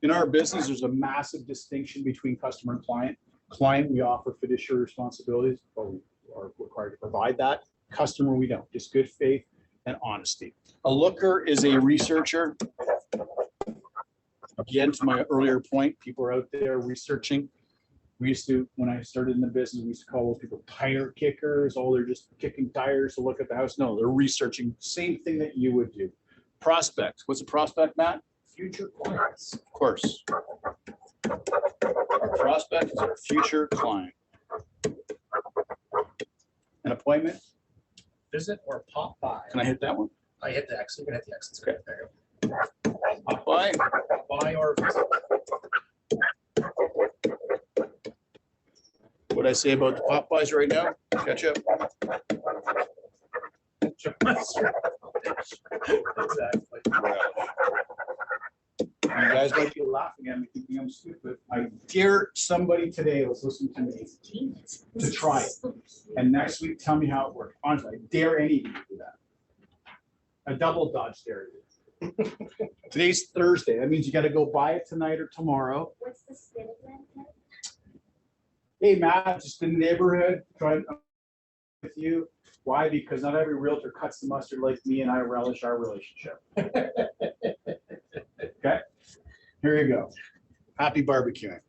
In our business, there's a massive distinction between customer and client. Client, we offer fiduciary responsibilities, or we are required to provide that. Customer, we don't. Just good faith and honesty. A looker is a researcher. Again, to my earlier point, people are out there researching. We used to, when I started in the business, we used to call those people tire kickers. Oh, they're just kicking tires to look at the house. No, they're researching. Same thing that you would do. Prospect. What's a prospect, Matt? Future clients. Of course. Our prospect is our future client. An appointment. Visit or pop by. Can I hit that one? I hit the X. You can hit the X. It's great. There you go. Pop by. Pop by or visit. What did I say about the Popeyes right now? Catch up. Exactly. You guys might be laughing at me thinking I'm stupid. I dare somebody today who's listening to me to try it. And next week, tell me how it worked. Honestly, I dare any of you to do that. A double dodge dare you. Today's Thursday. That means you got to go buy it tonight or tomorrow. What's the spin again? Hey, Matt, just in the neighborhood, trying with you. Why? Because not every realtor cuts the mustard like me, and I relish our relationship. Okay, here you go. Happy barbecuing.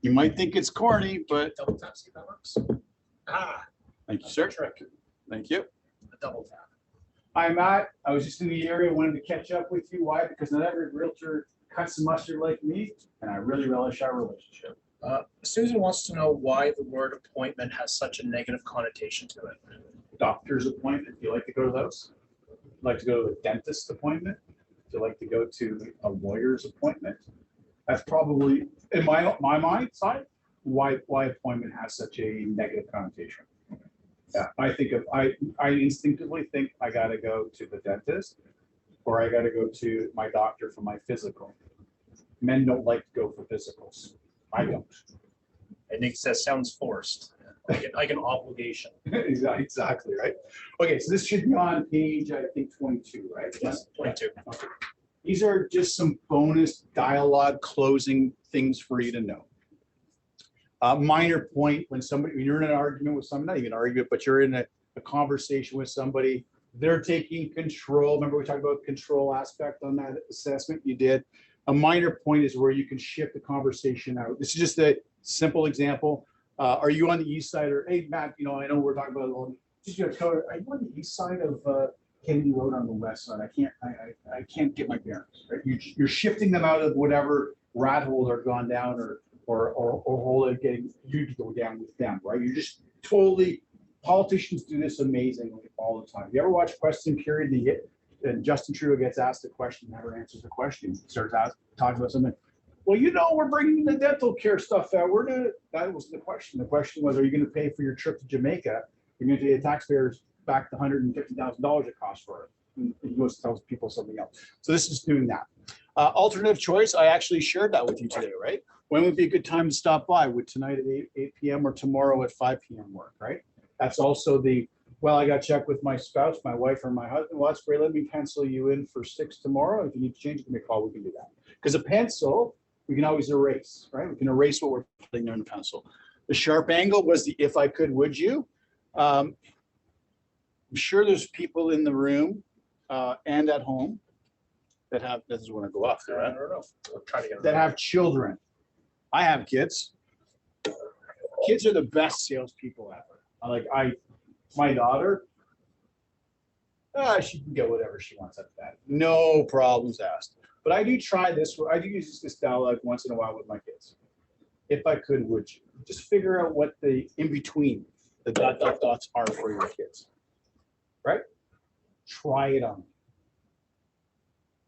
You might think it's corny, but Double tap, see if that works. Ah, thank you, sir. trick. Thank you. A double tap. I was just in the area, wanted to catch up with you. Why? Because not every realtor cuts the mustard like me, and I really relish our relationship. Susan wants to know why the word appointment has such a negative connotation to it. Doctor's appointment, do you like to go to those? Like to go to a dentist appointment? Do you like to go to a lawyer's appointment? That's probably, in my mind side, why appointment has such a negative connotation. Yeah, I instinctively think I gotta go to the dentist or I gotta go to my doctor for my physical. Men don't like to go for physicals. I don't. And it says, sounds forced, like an obligation. Exactly, right? Okay, so this should be on page, I think, 22, right? Yes, 22. Okay. These are just some bonus dialogue closing things for you to know. Minor point, when you're in an argument with somebody, not even an argument, but you're in a conversation with somebody, they're taking control. Remember we talked about control aspect on that assessment you did. A minor point is where you can shift the conversation out. This is just a simple example. Are you on the east side or, hey, Matt, you know, I know we're talking about, just you know, tell her, are you on the east side of Kennedy Road on the west side? I can't get my bearings, right? You're shifting them out of whatever rat hole they're gone down or hole they're getting you to go down with them, right? You're just totally, politicians do this amazingly all the time. You ever watch Question Period? And Justin Trudeau gets asked a question, never answers the question, starts talking about something. Well, you know, we're bringing the dental care stuff out. That was the question. The question was, are you going to pay for your trip to Jamaica? You're going to pay the taxpayers back the $150,000 it costs for it. And he goes and tells people something else. So this is doing that. Alternative choice, I actually shared that with you today, right? When would be a good time to stop by? Would tonight at 8 p.m. or tomorrow at 5 p.m. work, right? That's also the, well, I got to check with my spouse, my wife, or my husband. Well, that's great. Let me pencil you in for 6 tomorrow. If you need to change it, give me a call. We can do that. Because a pencil, we can always erase, right? We can erase what we're putting there in the pencil. The sharp angle was the if I could, would you? I'm sure there's people in the room and at home that have, this is when I go off there, I don't know. We'll try to get that have children. I have kids. Kids are the best salespeople ever. My daughter, she can get whatever she wants out of that. No problems asked. But I do try this. I do use this dialogue once in a while with my kids. If I could, would you? Just figure out what the in between the dots are for your kids. Right? Try it on.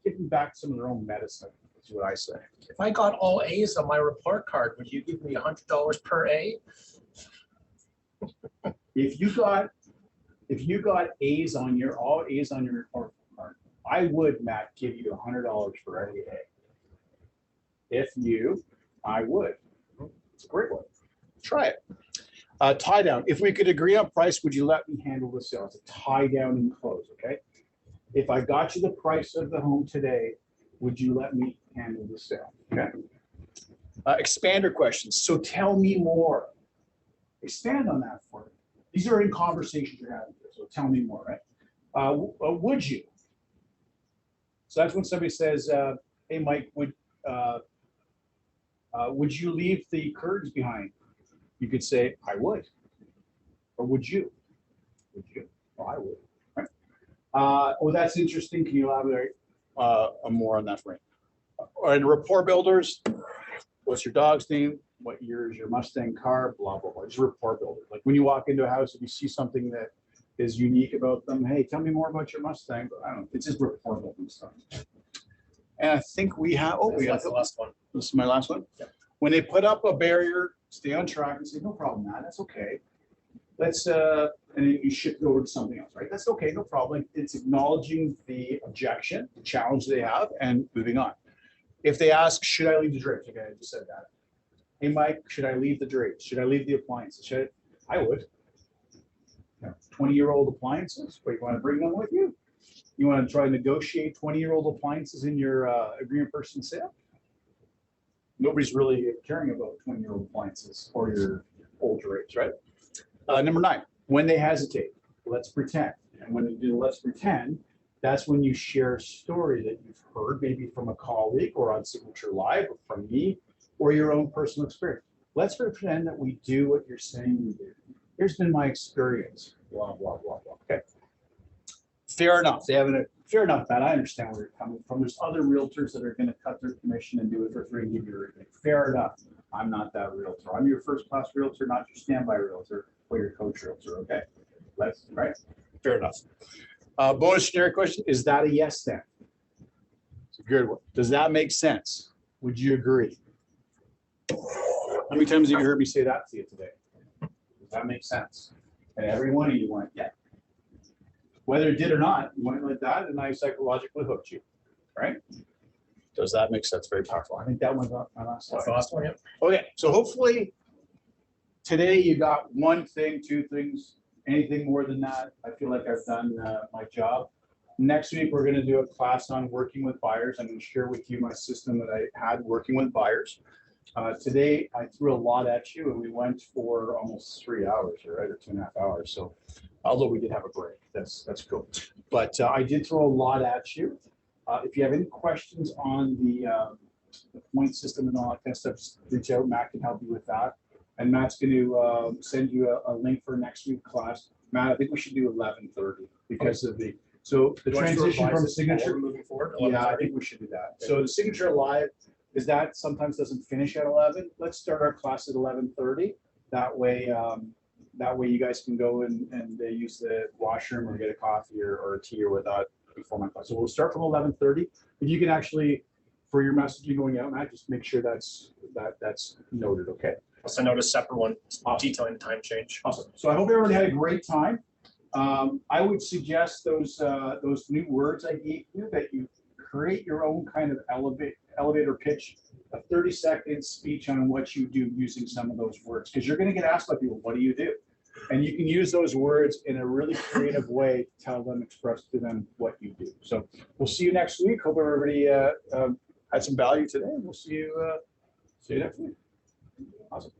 Give them back some of their own medicine, is what I say. If I got all A's on my report card, would you give me $100 per A? If you got A's on your report card, I would, Matt, give you $100 for every A. I would. It's a great one. Try it. Tie down. If we could agree on price, would you let me handle the sale? It's a tie down and close, okay? If I got you the price of the home today, would you let me handle the sale? Okay. Expander questions. So tell me more. Expand on that for me. These are in conversations you're having here, so tell me more, right? Would you? So that's when somebody says, hey, Mike, would you leave the curtains behind? You could say, I would. Or would you? Would you? Oh, I would. Right? Oh, that's interesting. Can you elaborate more on that for me? And rapport builders, what's your dog's name? What year is your Mustang car? Blah, blah, blah. It's a rapport builder. Like when you walk into a house, if you see something that is unique about them, hey, tell me more about your Mustang. But I don't know. It's just rapport building stuff. And I think we have, That's the last one. This is my last one. Yeah. When they put up a barrier, stay on track and say, no problem, Matt, that's okay. Let's, and then you shift it over to something else, right? That's okay, no problem. It's acknowledging the objection, the challenge they have, and moving on. If they ask, should I leave the drapes? Okay, I just said that. Hey, Mike, should I leave the drapes? Should I leave the appliances? I would. 20-year-old appliances, but you want to bring them with you? You want to try to negotiate 20-year-old appliances in your agreement person sale? Nobody's really caring about 20-year-old appliances or your old drapes, right? Number 9, when they hesitate, let's pretend. And when you do let's pretend, that's when you share a story that you've heard, maybe from a colleague or on Signature Live or from me or your own personal experience. Let's pretend that we do what you're saying we do. Here's been my experience, blah, blah, blah, blah. Okay. Fair enough. They haven't, fair enough, Matt. I understand where you're coming from. There's other realtors that are gonna cut their commission and do it for free and give you a rebate. Fair enough. I'm not that realtor. I'm your first class realtor, not your standby realtor or your coach realtor, okay? That's right. Fair enough. Bonus generic question, is that a yes then? It's a good one. Does that make sense? Would you agree? How many times have you heard me say that to you today? Does that make sense? And every one of you went, yeah. Whether it did or not, you went like that and I psychologically hooked you, right? Does that make sense? Very powerful. I think that one's on my last slide. Last one, yeah. Okay, so hopefully today you got one thing, two things, anything more than that. I feel like I've done my job. Next week, we're going to do a class on working with buyers. I'm going to share with you my system that I had working with buyers. Today, I threw a lot at you and we went for almost 3 hours, right, or 2.5 hours. So although we did have a break, that's cool. But I did throw a lot at you. If you have any questions on the point system and all that kind of stuff, just reach out. Matt can help you with that. And Matt's going to send you a link for next week's class. Matt, I think we should do 11:30 because of the, so the You want to transition revise from this signature. forward moving forward. Yeah, I 11:30? think we should do that. So the signature live is that sometimes doesn't finish at 11. Let's start our class at 11:30. That way you guys can go and use the washroom or get a coffee or a tea or whatnot before my class. So we'll start from 11:30. If you can actually, for your messaging going out, Matt, just make sure that's noted, okay? I'll send out a separate one Awesome. detailing the time change. Awesome. So I hope everybody had a great time. I would suggest those new words I gave you, that you create your own kind of elevator pitch, a 30-second speech on what you do using some of those words, because you're going to get asked by people, what do you do? And you can use those words in a really creative way to tell them, express to them what you do. So we'll see you next week. Hope everybody had some value today. We'll see you next week. Awesome.